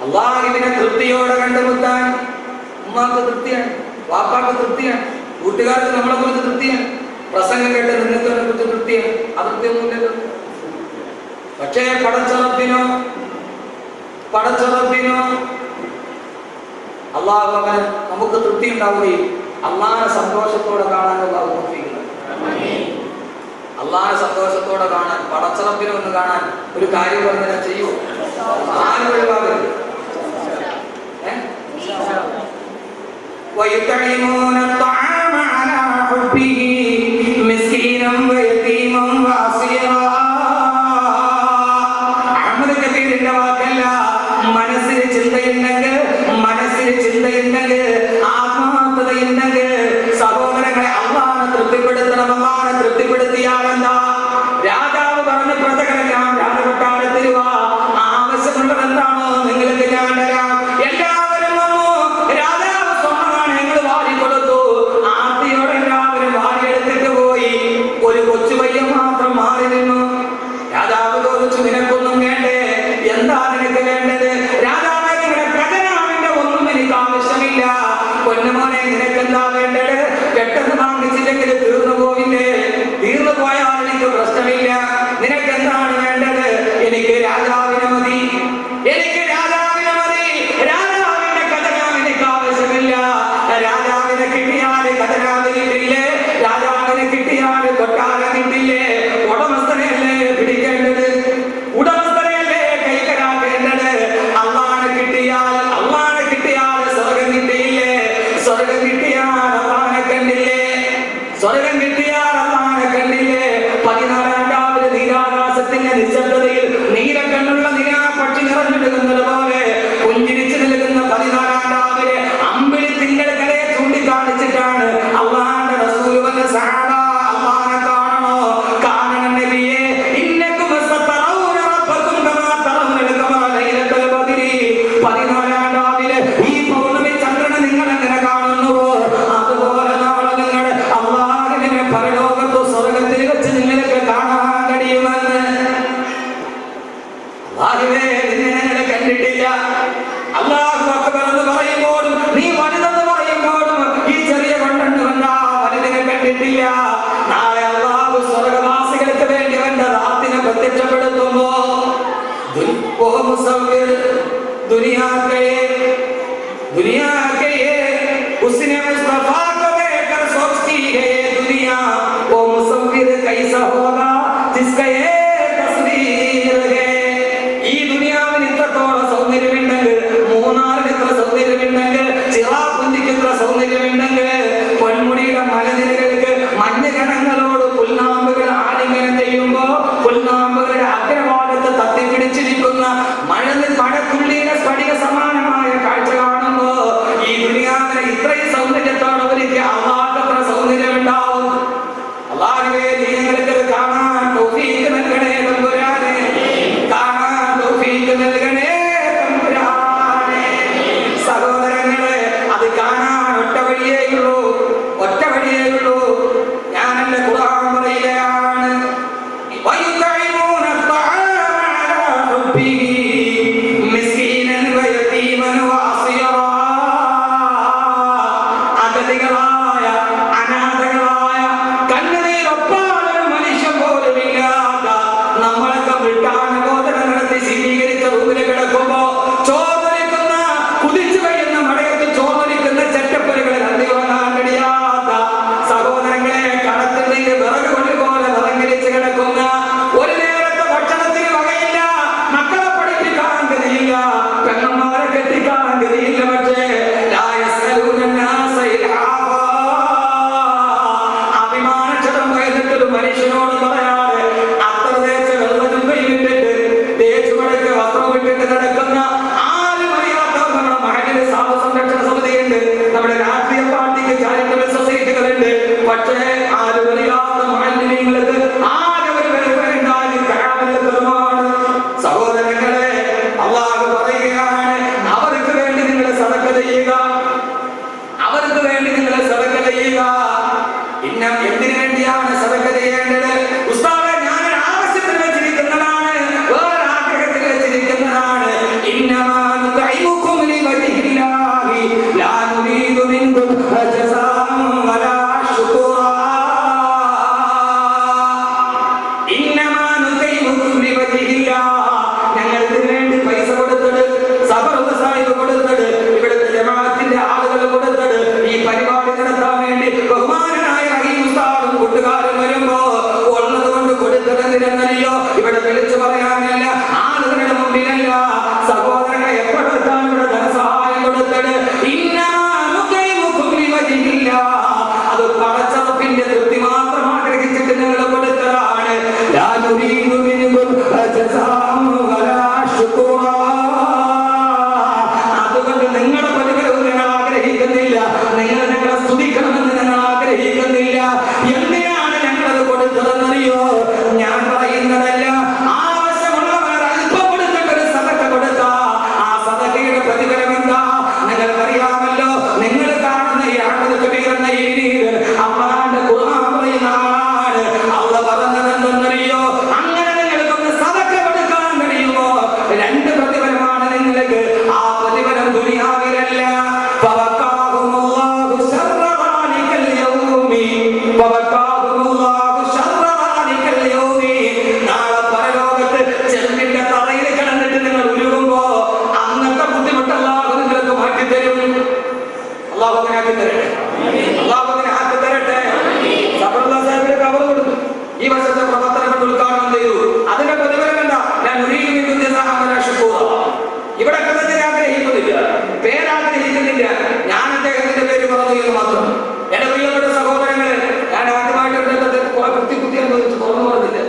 അല്ലാഹുവിനെ തൃപ്തിയോടെ കണ്ടുമുട്ടാൻ ഉമ്മാക്ക് തൃപ്തിയാണ്, വാപ്പാക്ക് തൃപ്തിയാണ്, കൂട്ടുകാർക്ക് നമ്മളെ കുറിച്ച് തൃപ്തിയാണ്, പ്രസംഗം കേട്ട് നിങ്ങൾക്ക് അതിനെ കുറിച്ച് തൃപ്തിയാണ്. അതൃപ്തിയൊന്നുമില്ലല്ലോ. പക്ഷേ പടച്ചറപ്പിനോ അല്ലാഹു അവന് നമുക്ക് തൃപ്തി ഉണ്ടാവുകയും അല്ലാഹുവിനെ സന്തോഷത്തോടെ കാണാൻ അല്ലാഹു തൗഫീഖ് നൽകട്ടെ. അല്ലാഹുവിനെ സന്തോഷത്തോടെ കാണാൻ, പടച്ചറപ്പിനെ ഒന്ന് കാണാൻ ഒരു കാര്യം പറഞ്ഞാൽ ചെയ്യൂ. ആരും ഒഴിവാകരുത്. ويطعمون الطعام على حبه مسكينا ويتيما واسيرا. അഹ്മദ് കബീറിന്റെ വാക്കല്ല. മനസ്സിൽ ചിന്തയുണ്ടെങ്കിൽ ആത്മാർത്ഥതയുണ്ടെങ്കിൽ സഹോദരങ്ങളെ അല്ലാഹുവിനെ തൃപ്തിപ്പെടുത്തണം. അല്ലാഹുവിനെ തൃപ്തിപ്പെടുത്തിയാൽ എന്താ? രാജാവ് പറഞ്ഞ പ്രജകളെല്ലാം രാജകൊട്ടാരത്തിൽ വാ, ആവശ്യമുള്ളത് എന്താണോ നിങ്ങൾക്ക് ഞാൻ തരാം. എല്ലാവരും വന്നു. രാജാവ് സ്വർണ്ണനാണയങ്ങൾ വാരിക്കൊടുത്തു. ആർത്തിയോടെ എല്ലാവരും വാരിയെടുത്തിട്ട് പോയി. ഒരു കൊച്ചു പയ്യൻ മാത്രം മാറി നിന്നു. രാജാവ് ചോദിച്ചു, നിനക്കൊന്നും വേണ്ടേ? എന്താ നിനക്ക് വേണ്ടത്? രാജാവേ, നിങ്ങളുടെ ഖജനാവിന്റെ ഒന്നും എനിക്ക് ആവശ്യമില്ല. പൊന്നുമോനെ, നിനക്കെന്താ വേണ്ടത്? പെട്ടെന്ന് വാങ്ങിച്ചില്ലെങ്കിൽ തീർന്നു പോവില്ലേ? തീർന്നു പോയാൽ എനിക്ക് പ്രശ്നമില്ല. നിനക്കെന്താണ് വേണ്ടത്? എനിക്ക് രാജാവിനെ മതി. എനിക്ക് രാജാവിനെ മതി. രാജാവിന്റെ ഖജനാവ് എനിക്ക് ആവശ്യമില്ല. രാജാവിനെ കിട്ടിയാൽ ഖജനാവ് കിട്ടില്ലേ? രാജാവിനെ കിട്ടിയാൽ കൊട്ടാരം കിട്ടില്ലേ? ഉടമസ്ഥനെയല്ലേ പിടിക്കേണ്ടത്? ഉടമസ്ഥനെയല്ലേ കൈക്കലാക്കേണ്ടത്? അല്ലാഹുവിനെ കിട്ടിയാൽ സ്വർഗം കിട്ടിയില്ലേ? സ്വർഗം കിട്ടിയാൽ അല്ലാഹുവിനെ കണ്ടില്ലേ? സ്വർഗം കിട്ടിയാൽ അല്ലാഹുവിനെ കണ്ടില്ലേ? 14 നീരാകാശത്തിന്റെ നിശബ്ദതയിൽ നീലക്കണ്ണുള്ള നിലാപ്പക്ഷി നിറഞ്ഞിടുന്നത് പോലെ പുഞ്ചിരിച്ചു നിൽക്കുന്ന 14 അമ്പിളി തിങ്കളെ ചൂണ്ടിക്കാണിച്ചിട്ടാണ് അല്ലാഹുവിന്റെ റസൂൽ വന്ന സഹാബ അല്ലാഹുവിനെ കാണണോ? കാണണം നബിയേ. ഇന്നകും സതറൗന റബ്ബകും കമാ തറൗനൽ ഖമറ ലൈലത്തുൽ ബദ്രി. 14 ഈ പൗർണമി ചന്ദ്രനെ നിങ്ങൾ എങ്ങനെ കാണുന്നുവോ അതുപോലെ നാളെ നിങ്ങൾ അല്ലാഹുവിനെ പരലോകത്ത് സ്വർഗ്ഗത്തിൽ വെച്ച് നിങ്ങൾക്ക് കാണാൻ കഴിയുമെന്ന്. അല്ലാഹുവേ, നിന്നെ ഞങ്ങൾ കണ്ടിട്ടില്ല. അല്ലാഹു അക്ബർ എന്ന് പറയുമ്പോഴും നീ വലുതെന്ന് പറയുമ്പോഴും ഈ ചെറിയ കൊണ്ടെന്ന് വന്ന വലുതിനെ കണ്ടിട്ടില്ല. നാളെ അല്ലാഹു സ്വർഗ്ഗവാസികൾക്ക് വേണ്ടി അവന്റെ ദാത്തിനെ പ്രത്യക്ഷപ്പെടുത്തുമ്പോ दुनिया के उसने मुस्तफा को देखकर सोचती है दुनिया वो मुसव्विर कैसा होगा जिसका ये तस्वीर है. ഈ ദുനിയാവിൽ ഇത്രത്തോളം സൗന്ദര്യമുണ്ടെങ്കിൽ, മൂന്നാറിൽ ഇത്ര സൗന്ദര്യമുണ്ടെങ്കിൽ, ചിറാപുഞ്ചിക്ക് ഇത്ര സൗന്ദര്യമുണ്ടെങ്കിൽ, പൊന്മുടിയുടെ മലനിരകൾക്ക് മഞ്ഞ് കണങ്ങളോട് പുൽനാമ്പുകൾ ആലിംഗനം ചെയ്യുമ്പോ പുൽനാമ്പുകളുടെ അഗ്രഭാഗത്ത് തത്തിപ്പിടിച്ചിരിക്കുന്ന മഴത്തുള്ളിനെ പെണ്ണന്മാരെ കെട്ടിക്കാൻ ഗതിയില്ല. പക്ഷേ അഭിമാനക്ഷതം കഴിഞ്ഞിട്ടൊരു മനുഷ്യനോട് പറയാതെ അത്ര തേച്ച വെള്ളതുമ്പയിൽ ഇട്ടിട്ട് തേച്ചുമടക്ക് വസ്ത്രം വിട്ടിട്ട് നടക്കുന്ന ആരും അറിയാത്ത നമ്മുടെ മഹലിൽ സാധു സംരക്ഷണ സമിതിയുണ്ട്, നമ്മുടെ രാഷ്ട്രീയ പാർട്ടിക്ക് ചാരിറ്റബിൾ സൊസൈറ്റികളുണ്ട്. പക്ഷേ ആരും അറിയാത്ത മഹലിങ്ങൾക്ക് ആകെ ഒരു വെൽഫെയറുണ്ടായി കരാമമാണ്. സഹോദരങ്ങളെ, അല്ലാഹു പറയുകയാണ്, അവർക്ക് വേണ്ടി നിങ്ങൾ സദഖ ചെയ്യുക, അവർക്ക് വേണ്ടി നിങ്ങൾ സദഖ ചെയ്യുക. എന്തിനു വേണ്ടിയാണ് സദഖ ചെയ്യേണ്ടത്? ഉസ്താദേ, ഞാൻ ആവശ്യത്തിൽ വെച്ചിരിക്കുന്നതാണ്, വേറെ ആഗ്രഹത്തിൽ വെച്ചിരിക്കുന്നതാണ്. ഇന്നമാ നുതഇമുകും ലിവജ്ഹില്ലാഹി ലാ നുരീദു മിൻകും ജസാഅൻ വലാ ശുക്റാ. ഇന്നമാ നുതഇമുകും ലിവജ്ഹില്ലാഹ്, ഞങ്ങൾ ഇതിനു വേണ്ടി പൈസ കൊടുത്തത്, സബറുൽ സാഹിബ് കൊടുത്തത്, ഇവിടുത്തെ ജമാഅത്തിന്റെ ആളുകൾ കൊടുത്തത്, ഈ പരിപാടി നടത്താൻ വേണ്ടി ബഹുമാനനായ കൂട്ടുകാരൻ വരുമ്പോ ഉള്ളത് കൊണ്ട് കൊടുത്തതെന്നറിയോ? ഇവിടെ വിളിച്ചു പറയാനല്ല, ആളുകളുടെ മുമ്പിലല്ല. സഹോദരനെ എപ്പോഴെത്താണ് ഇവിടെ ധനസഹായം കൊടുത്തത്? അത് പടച്ചറപ്പിന്റെ തൃപ്തി മാത്രം ആഗ്രഹിച്ചിട്ട് നിങ്ങൾ കൊടുത്തതാണ്. അതുകൊണ്ട് നിങ്ങളുടെ പ്രതിഫലവും നിങ്ങൾ ആഗ്രഹിക്കുന്നില്ല, നിങ്ങൾ ഞങ്ങളെ സ്തുതിക്കണമെന്ന് ഞങ്ങൾ ആഗ്രഹിക്കുന്നില്ല. എന്തിനാണ് ഞങ്ങളത് കൊടുത്തതെന്നറിയോ? ഞാൻ പറയുന്നതല്ല, ആവശ്യമുള്ളവർ അല്പം കൊടുത്തിട്ടൊരു സദഖ കൊടുത്ത ആ സദഖയുടെ പ്രതിഫലം എന്താ നിങ്ങൾക്കറിയാമല്ലോ. നിങ്ങൾ കാണുന്ന ഈ അഹ്മദ് കബീർ എന്ന ഈ അള്ളാഹുവിന്റെ ഖുർആൻ പറയുന്ന ആളാണ്. അല്ലാഹു പറഞ്ഞത് എന്തെന്നറിയോ? അങ്ങനെ നിങ്ങൾക്കൊന്ന് സദഖ കൊടുക്കാൻ കഴിയുമോ? രണ്ട് പ്രതിഫലമാണ് നിങ്ങൾക്ക്. ആ പ്രതിഫലം ദുനിയാവിലല്ല. നാളെ പരലോകത്ത് ചെറുപ്പിന്റെ തറയിൽ കിടന്നിട്ട് നിങ്ങൾ ഉരുകുമ്പോ അന്നത്തെ ബുദ്ധിമുട്ട് അല്ലാഹു നിങ്ങൾക്ക് മാറ്റിത്തരും. അല്ലാഹു അങ്ങനെ ആക്കി തരട്ടെ, അല്ലാഹു അങ്ങനെ ആക്കി തരട്ടെ. സബറുല്ലാ സാഹിബിന് കവർ കൊടുത്തു, ഈ വർഷത്തെ പ്രവർത്തനം ഉദ്ഘാടനം ചെയ്തു. അതിന്റെ പ്രതിഫലം എന്താ? ഞാൻ ഇവിടെ കഥത്തിൽ ആഗ്രഹിക്കുന്നില്ല, പേരാഗ്രഹിക്കുന്നില്ല, ഞാൻ അദ്ദേഹത്തിന്റെ പേര് പറഞ്ഞു എന്ന് മാത്രം. എന്റെ പ്രിയപ്പെട്ട സഹോദരങ്ങളെ, ഞാൻ ആദ്യമായിട്ട് കുറെ കുത്തി അനുഭവിച്ചു, തുറന്നു പറഞ്ഞില്ല.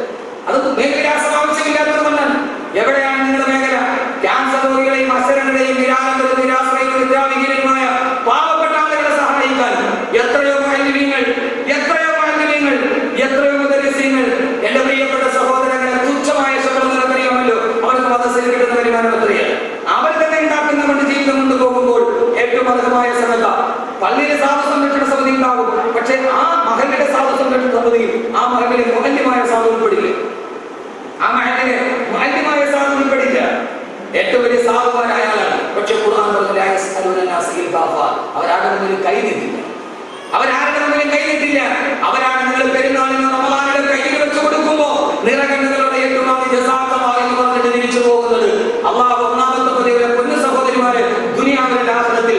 അത് മേഖലാസം ആവശ്യമില്ലാത്തത് കൊണ്ടാണ്. എവിടെയാണ് നിങ്ങളുടെ മേഖല? ക്യാൻസർ രോഗികളെയും അസുരങ്ങളെയും നിരാലംബരും നിരാശ്രയങ്ങളും നിദ്രാവിഹീനരുമായ പാവപ്പെട്ട ആളുകളെ സഹായിക്കാൻ എത്രയോ മാലിന്യങ്ങൾ, എത്രയോ മാലിന്യങ്ങൾ, എത്രയോ മുദരിസീങ്ങൾ. എന്റെ പ്രിയപ്പെട്ട സഹോദരങ്ങളെ, തുച്ഛമായ ശമ്പളം നിങ്ങൾക്കറിയാമല്ലോ. അവർക്ക് മദ്രസയിൽ കിട്ടുന്ന വരുമാനം എത്രയാണ്? അവർ തന്നെ ഉണ്ടാക്കുന്ന കൊണ്ട് ജീവിതം കൊണ്ട് പോകുമ്പോൾ ഏറ്റവും അർഹമായ സദഖ. പള്ളിയിലെ സാധു സംരക്ഷണ സമിതി ഉണ്ടാകും, പക്ഷെ ആ മഹലിന്റെ സാധു സംരക്ഷണ സമിതിയിൽ ആ മഹലിലെ മുഹല്യമായ സാധു ഉൾപ്പെടില്ല. ആ മഹലിലെ മുഹല്യമായ സാധു ഉൾപ്പെടില്ല. ഏറ്റവും വലിയ സാധുവായ ആളാണ്. പക്ഷെ ഖുർആൻ പറഞ്ഞ അവരാരുടെ മുന്നിൽ കൈ നീട്ടില്ല, അവരാരുടെ മുന്നിൽ കൈ നീട്ടില്ല. അവരാണ് നിങ്ങൾ പെരുന്നാളിന് റമളാനിലെ കയ്യിൽ വെച്ച് കൊടുക്കുമ്പോ നിറകണ്ണുകളുടെ ഏറ്റവും എന്ന് പറഞ്ഞിട്ട് തിരിച്ചു പോകുന്നത്. അള്ളാഹു ഒന്നാമത്തെ പതിവിലെ പൊന്നു സഹോദരിമാരെ ദുനിയാവിന്റെ ആഖിറത്തിൽ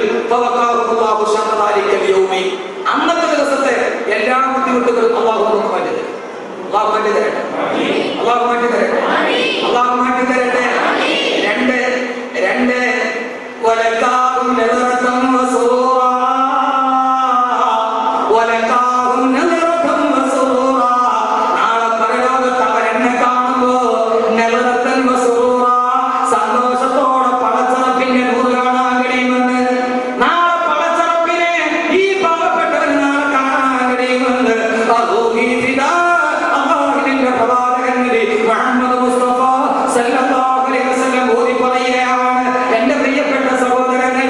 അന്നത്തെ ദിവസത്തെ എല്ലാ ബുദ്ധിമുട്ടുകളും അള്ളാഹു നമുക്ക് മാറ്റി തരും. അള്ളാഹു മാറ്റി തരട്ടെ, അള്ളാഹു മാറ്റി തരട്ടെ, അള്ളാഹു മാറ്റി തരട്ടെ. രണ്ട് വലകാഹും നദറതൻ വസുറൂറാ, വലകാഹും നദറതൻ വസുറൂറാ. നാളെ പരലോകത്ത് അവരെന്നെ കാണുമ്പോ നദറതൻ വസുറൂറാ, സന്തോഷത്തോടെ പടച്ചറപ്പിന്റെ നൂറ് കാണാൻ കഴിയുമെന്ന്. നാളെ പടച്ചറപ്പിനെ ഈ പാവപ്പെട്ടവർ നാളെ കാണാൻ കഴിയുമെന്ന് അല്ലാഹുവിന്റെ പ്രവാചകൻ മുഹമ്മദ് മുസ്തഫ സല്ലല്ലാഹു അലൈഹി വസല്ലം ഓതി പറയുകയാണ്. എന്റെ പ്രിയപ്പെട്ട സഹോദരങ്ങളെ,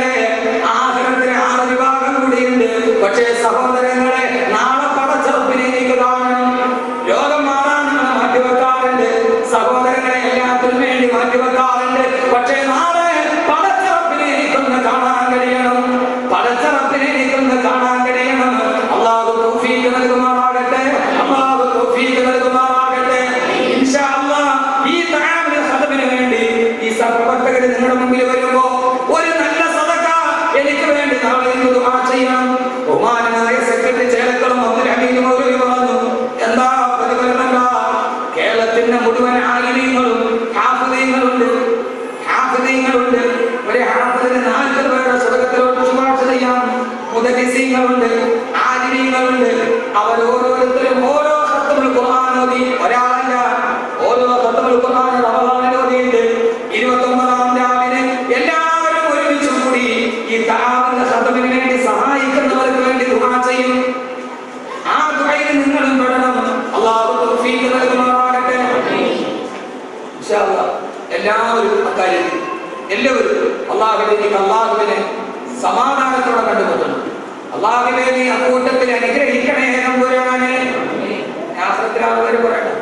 അള്ളാഹുവിനെ സമാധാനത്തോടെ കണ്ടുമുട്ടണം. അള്ളാഹുവേ നീ അക്കൂട്ടത്തിൽ അനുഗ്രഹിക്കണേ തമ്പുരാനെ. ആഖിറത്തിലാവർ പറയണം,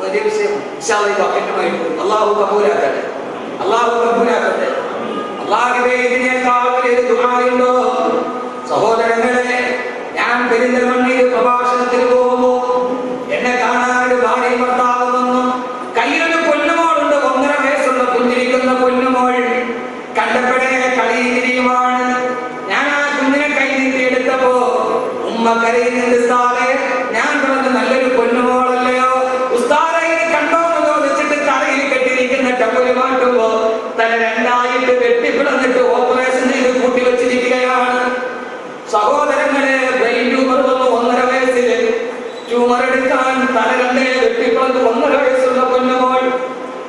വലിയ വിഷയം. അള്ളാഹു കബൂലാക്കട്ടെ, അള്ളാഹു കബൂലാക്കട്ടെ. അള്ളാഹുവേ ഇതിനേക്കാൾ വലിയൊരു ദുആയുണ്ടോ? സഹോദരങ്ങളെ, ഞാൻ പെരിന്തൽമണ്ണയിൽ പ്രഭാഷണത്തിന് പോകുമ്പോ എന്നെ കാണാൻ ഒരു ഭാര്യയും ഭർത്താവും വന്നു. കയ്യിലൊരു പൊന്നുമോളുണ്ട്, 1.5 വയസ്സുള്ള കുഞ്ഞിരിക്കുന്ന പൊന്നുമോൾ. കണ്ടപ്പോഴേ കളിയുമാണ്. ഞാൻ ആ കുഞ്ഞിനെ കൈ നീട്ടിയെടുത്തപ്പോ ഉമ്മ കരയുന്നുണ്ട്. ഉസ്താദേ, ഞാൻ പറഞ്ഞ നല്ലൊരു പൊന്നുമോളല്ലയോ ഉസ്താദേ, ഇത് കണ്ടോ എന്ന് ചോദിച്ചിട്ട് തലയിൽ കെട്ടിയിരിക്കുന്ന ടവല് മാറ്റുമ്പോ തല 2ആയിട്ട് വെട്ടിപ്പിളന്നിട്ട് ഓപ്പറേഷൻ ചെയ്ത് കൂട്ടി വെച്ചിരിക്കുകയാണ്. സഹോദരങ്ങളെ, ബ്രെയിൻ ട്യൂമർ വന്നു 1.5 വയസ്സിൽ. ട്യൂമർ എടുക്കാൻ തല 2 വെട്ടിപ്പിളന്ന് 1.5 വയസ്സുള്ള പൊന്നുമോൾ.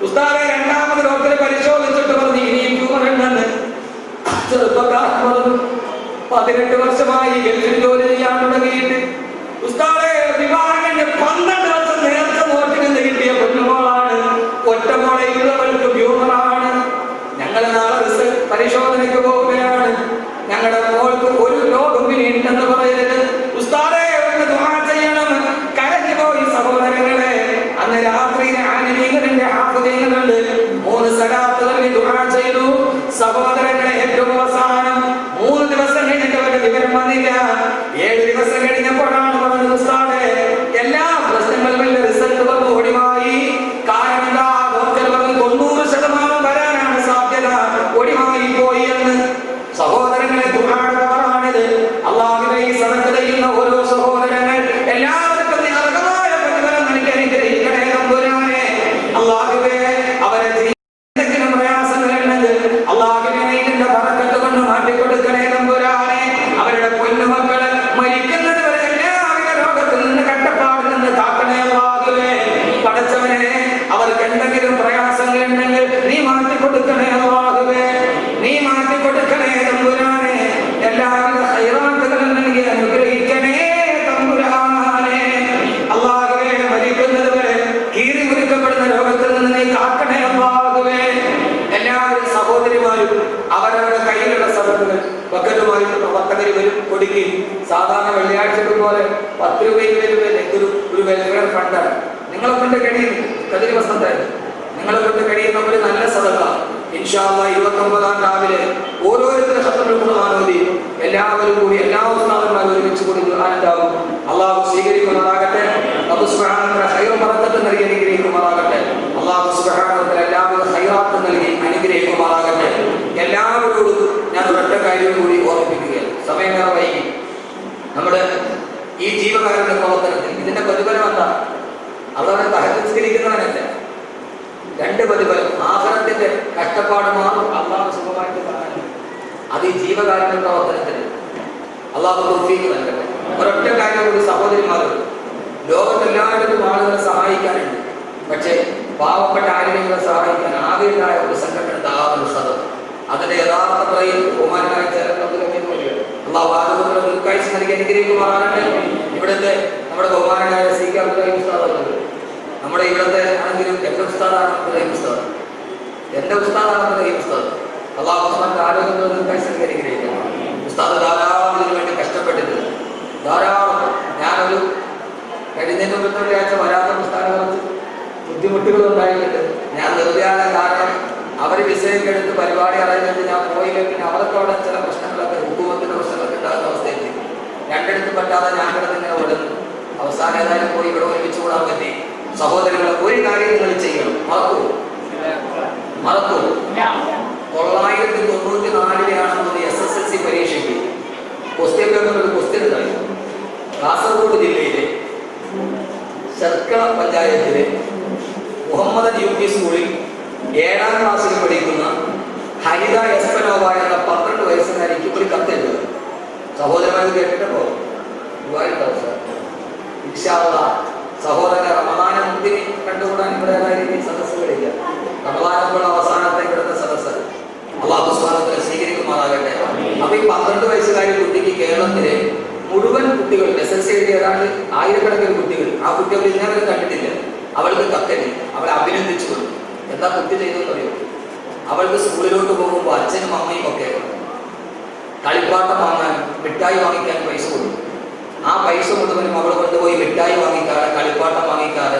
ഉസ്താദെ, 2ാമത് ഡോക്ടറെ പരിശോധിച്ചിട്ട് പറഞ്ഞു ഇനിയും ട്യൂമർ ഉണ്ടെന്ന്. ചെറുപ്പക്കാരൻ പറഞ്ഞു 18 വർഷമായി ഗൾഫിൽ ജോലി ചെയ്യാൻ തുടങ്ങിയിട്ട്. ഉസ്താദെ, വിവാഹം കഴിഞ്ഞ് 12 വർഷം നേരത്തെ നോട്ടിൽ നിന്ന് കിട്ടിയ പൊന്നുമോളാണ്. ഒറ്റമോളയുള്ളവർക്ക് ട്യൂമറാണ്. ഞങ്ങൾ നാളെ റിസൾട്ട് പരിശോധനയ്ക്ക് പോവുകയാണ്. ഞങ്ങളുടെ മോൾക്ക് ഒരു രോഗം ഇനിയുണ്ടെന്ന് പറയരുത്. ഉസ്താദെ, ഒന്ന് ദുആ ചെയ്യണം. കരഞ്ഞു പോയി സഹോദരങ്ങളെ. അന്ന് രാത്രി ആലിമീങ്ങളുടെ ഹാഫിദീങ്ങളുണ്ട്, 3 സലാത്തുകൾ ദുആ ചെയ്തു. സഹോദരങ്ങളെ, ഏറ്റവും അവസാനം 3 ദിവസം കഴിഞ്ഞിട്ട് അവരുടെ വിവരം വന്നില്ല. 7 ദിവസം കഴിഞ്ഞപ്പോഴാണ് പറഞ്ഞത്, ഉസ്താദെ എല്ലാ പ്രശ്നങ്ങളും റിസൾട്ട് വന്നു ഒടിവായി. കാരണം എന്താ? ഡോക്ടർ പറഞ്ഞു 90% വരാനാണ് സാധ്യത, ഒടിവായി പോയി എന്ന്. സഹോദരങ്ങളെ, ദുആയുടെ പവറാണിത്. അല്ലാഹുവേ, ഈ സദഖ ചെയ്യുന്ന ഓരോ സഹോദരങ്ങൾ എല്ലാവർക്കും നീ അർഹമായ പ്രതിഫലം നൽകി അനുഗ്രഹിക്കണേ തമ്പുരാനെ. അല്ലാഹുവേ, അവരെ എന്തെങ്കിലും പ്രയാസങ്ങളുണ്ടെങ്കിൽ അല്ലാഹുവേ ഇതിന്റെ ബറക്കത്ത് കൊണ്ട് മാറ്റിക്കൊടുക്കണേ തമ്പുരാനെ. അവരുടെ പൊന്നുമക്കള് മരിക്കുന്നത് വരെ എല്ലാവിധ രോഗത്തിൽ നിന്ന് കഷ്ടപ്പാടിൽ നിന്ന് കാക്കണേ അല്ലാഹുവേ. പടച്ചവനെ, അവർക്ക് എന്തെങ്കിലും പ്രയാസങ്ങളുണ്ടെങ്കിൽ നീ മാറ്റിക്കൊടുക്കണേ അല്ലാഹുവേ, നീ മാറ്റിക്കൊടുക്കണേ തമ്പുരാനെ. എല്ലാവിധ ഖൈറാത്തുകളും നൽകി അനുഗ്രഹിക്കണേ തമ്പുരാനെ. അല്ലാഹുവേ, മരിക്കുന്നത് വരെ കീറി മുറിക്കപ്പെടുന്ന രോഗത്തിൽ നിന്ന് നീ കാക്കണേ അല്ലാഹുവേ. എല്ലാവരും സഹോദരിമാരും അവരവരുടെ കയ്യിലുള്ള സദഖകൾ വക്കലുമായിട്ട് പ്രവർത്തകർ വരും കൊടുക്കുകയും. സാധാരണ വെള്ളിയാഴ്ചകൾ പോലെ 10 രൂപ 20 രൂപ ഒരു വെൽഫെയർ ഫണ്ടാണ്. നിങ്ങളെ കൊണ്ട് കഴിയുന്നു കതിരി വസന്തായിരുന്നു. നിങ്ങളെ കൊണ്ട് കഴിയുന്ന ഒരു നല്ല സദഖ ഇൻഷാ അല്ലാഹ് 29-ാം രാവിലെ ഓരോരുത്തരും ഖത്മുൽ ഖുർആൻ ഓതി എല്ലാവരും കൂടി എല്ലാ ഉസ്താദന്മാരും ഒരുമിച്ച് കൂടി ഖുർആൻ ഉണ്ടാവും. അല്ലാഹു സ്വീകരിക്കുമാറാകട്ടെ. അല്ലാഹു സുബ്ഹാനഹു വ തആല ഖൈർ ബറക്കത്ത് നൽകി അനുഗ്രഹിക്കുമാറാകട്ടെ. അല്ലാഹു സുബ്ഹാനഹു വ തആല എല്ലാവിധ ഖൈറാത്ത് നൽകി അനുഗ്രഹിക്കുമാറാകട്ടെ. എല്ലാവരോടും ഞാൻ ഒരൊറ്റ കാര്യം കൂടി ഓർമ്മിപ്പിക്കുകയാണ്. സമയം ഏറെ വൈകി. നമ്മുടെ ഈ ജീവകാരുണ്യ പ്രവർത്തനത്തിൽ ഇതിന്റെ പ്രതിഫലം എന്താ? അള്ളാഹുവിനെ തഹജ്ജുദ് 2 പ്രതിഫലം. ആഖിറത്തിന്റെ കഷ്ടപ്പാട് മാത്രം അള്ളാഹു സുഖമായിട്ട് കാണാൻ. അത് ഈ ജീവകാരുണ്യ പ്രവർത്തനത്തിന് അള്ളാഹു തൗഫീഖ് നൽകട്ടെ. ഒരൊറ്റ കാര്യം കൂടി സഹോദരിമാരും, ലോകത്തെല്ലായിടത്തും ആളുകളെ സഹായിക്കാനുണ്ട്. പക്ഷേ പാവപ്പെട്ട ആരെങ്കിലും സഹായിക്കാൻ ആകെയുണ്ടായ ഒരു സംഘടന ദാവത്തുൽ ഖദർ. അതിന്റെ യഥാർത്ഥ പറയും ബഹുമാനായ അള്ളാഹു ആരോഗ്യമുള്ള ദീർഘായുസ്സ് നൽകി അനുഗ്രഹിക്കുമാറാകട്ടെ. ഇവിടുത്തെ നമ്മുടെ ബഹുമാനായ സി കെ അബ്ദുൽ ഉസ്താദ്, നമ്മുടെ ഇവിടുത്തെ ആണെങ്കിലും എൻ്റെ ഉസ്താദാണ് അബ്ദുൽ ഉസ്താദ്, എൻ്റെ ഉസ്താദാണ് അബ്ദുൽ ഉസ്താദ്. അള്ളാഹു ഉസ്താദിന്റെ ആരോഗ്യമുള്ള ദീർഘായുസ്സ് നൽകി അനുഗ്രഹിക്കണം. ഉസ്താദ് ധാരാളം ഇതിനു വേണ്ടി കഷ്ടപ്പെട്ടിട്ടുണ്ട്. ധാരാളം. ഞാനൊരു കഴിഞ്ഞ വെള്ളിയാഴ്ച വരാത്ത ഉസ്താദിനെ കുറച്ച് ബുദ്ധിമുട്ടുകൾ ഉണ്ടായിട്ടുണ്ട്. ഞാൻ നിർത്തിയാണ്. കാരണം അവർ വിസയൊക്കെ എടുത്ത് പരിപാടി അറിഞ്ഞിട്ട് ഞാൻ പോയില്ല. പിന്നെ അവർക്ക് അവിടെ ചില പ്രശ്നങ്ങളൊക്കെ ഹുക്കൂമത്തിന്റെ പ്രശ്നങ്ങളൊക്കെ ഉണ്ടാകുന്ന അവസ്ഥയെത്തി. 2 പറ്റാതെ ഞാൻ കിടന്നിങ്ങനെ ഓടുന്നു. അവസാനം ഏതായാലും പോയി ഇവിടെ ഒരുമിച്ച് കൂടാൻ പറ്റി. സഹോദരങ്ങളെ, ഒരു കാര്യം നിങ്ങൾ ചെയ്യണം. മറക്കൂ 994 SSLC പരീക്ഷയ്ക്ക് ക്വസ്റ്റ്യൻ പേപ്പറിൽ ഒരു ക്വസ്റ്റ്യൻ ഉണ്ടായി. കാസർഗോഡ് ജില്ലയിലെ ശർക്കര പഞ്ചായത്തിലെ മുഹമ്മദ് UP സ്കൂളിൽ 7ാം ക്ലാസ്സിൽ പഠിക്കുന്ന ഹരിത എസ്പനോവ എന്ന 12 വയസ്സുകാരിക്ക് ഒരു കത്തെഴുതുക. സഹോദരന്മാർ കേട്ടിട്ടോ? ഇൻഷാ അല്ലാഹ് സഹോദര റമദാന മുന്തിരി കണ്ടുകൂടാൻ ഇവിടെ രീതിയിൽ സദസ്സുകളില്ല. റമദാനുള്ള അവസാനത്തെ ഇവിടുത്തെ സദസ്സ് അല്ലാഹു സുബ്ഹാനഹു വ തആല സ്വീകരിക്കുമാറാകട്ടെ. അപ്പൊ ഈ 12 വയസ്സുകാരി കുട്ടിക്ക് കേരളത്തിലെ മുഴുവൻ കുട്ടികൾ SSLC എഴുതിയ ഒരാൾ ആയിരക്കണക്കിന് കുട്ടികൾ, ആ കുട്ടി അവർ ഇന്നേവരെ കണ്ടിട്ടില്ല. അവൾക്ക് കത്തെഴുതി അവളെ അഭിനന്ദിച്ചു കൊടുത്തു. എന്താ കുട്ടി ചെയ്തെന്ന് അറിയോ? അവൾക്ക് സ്കൂളിലോട്ട് പോകുമ്പോൾ അച്ഛനും അമ്മയും ഒക്കെ കളിപ്പാട്ടം വാങ്ങാൻ, മിഠായി വാങ്ങിക്കാൻ പൈസ കൊടുക്കും. ആ പൈസ കൊണ്ടുവരും അവൾ കൊണ്ടുപോയി മിഠായി വാങ്ങിക്കാതെ, കളിപ്പാട്ടം വാങ്ങിക്കാതെ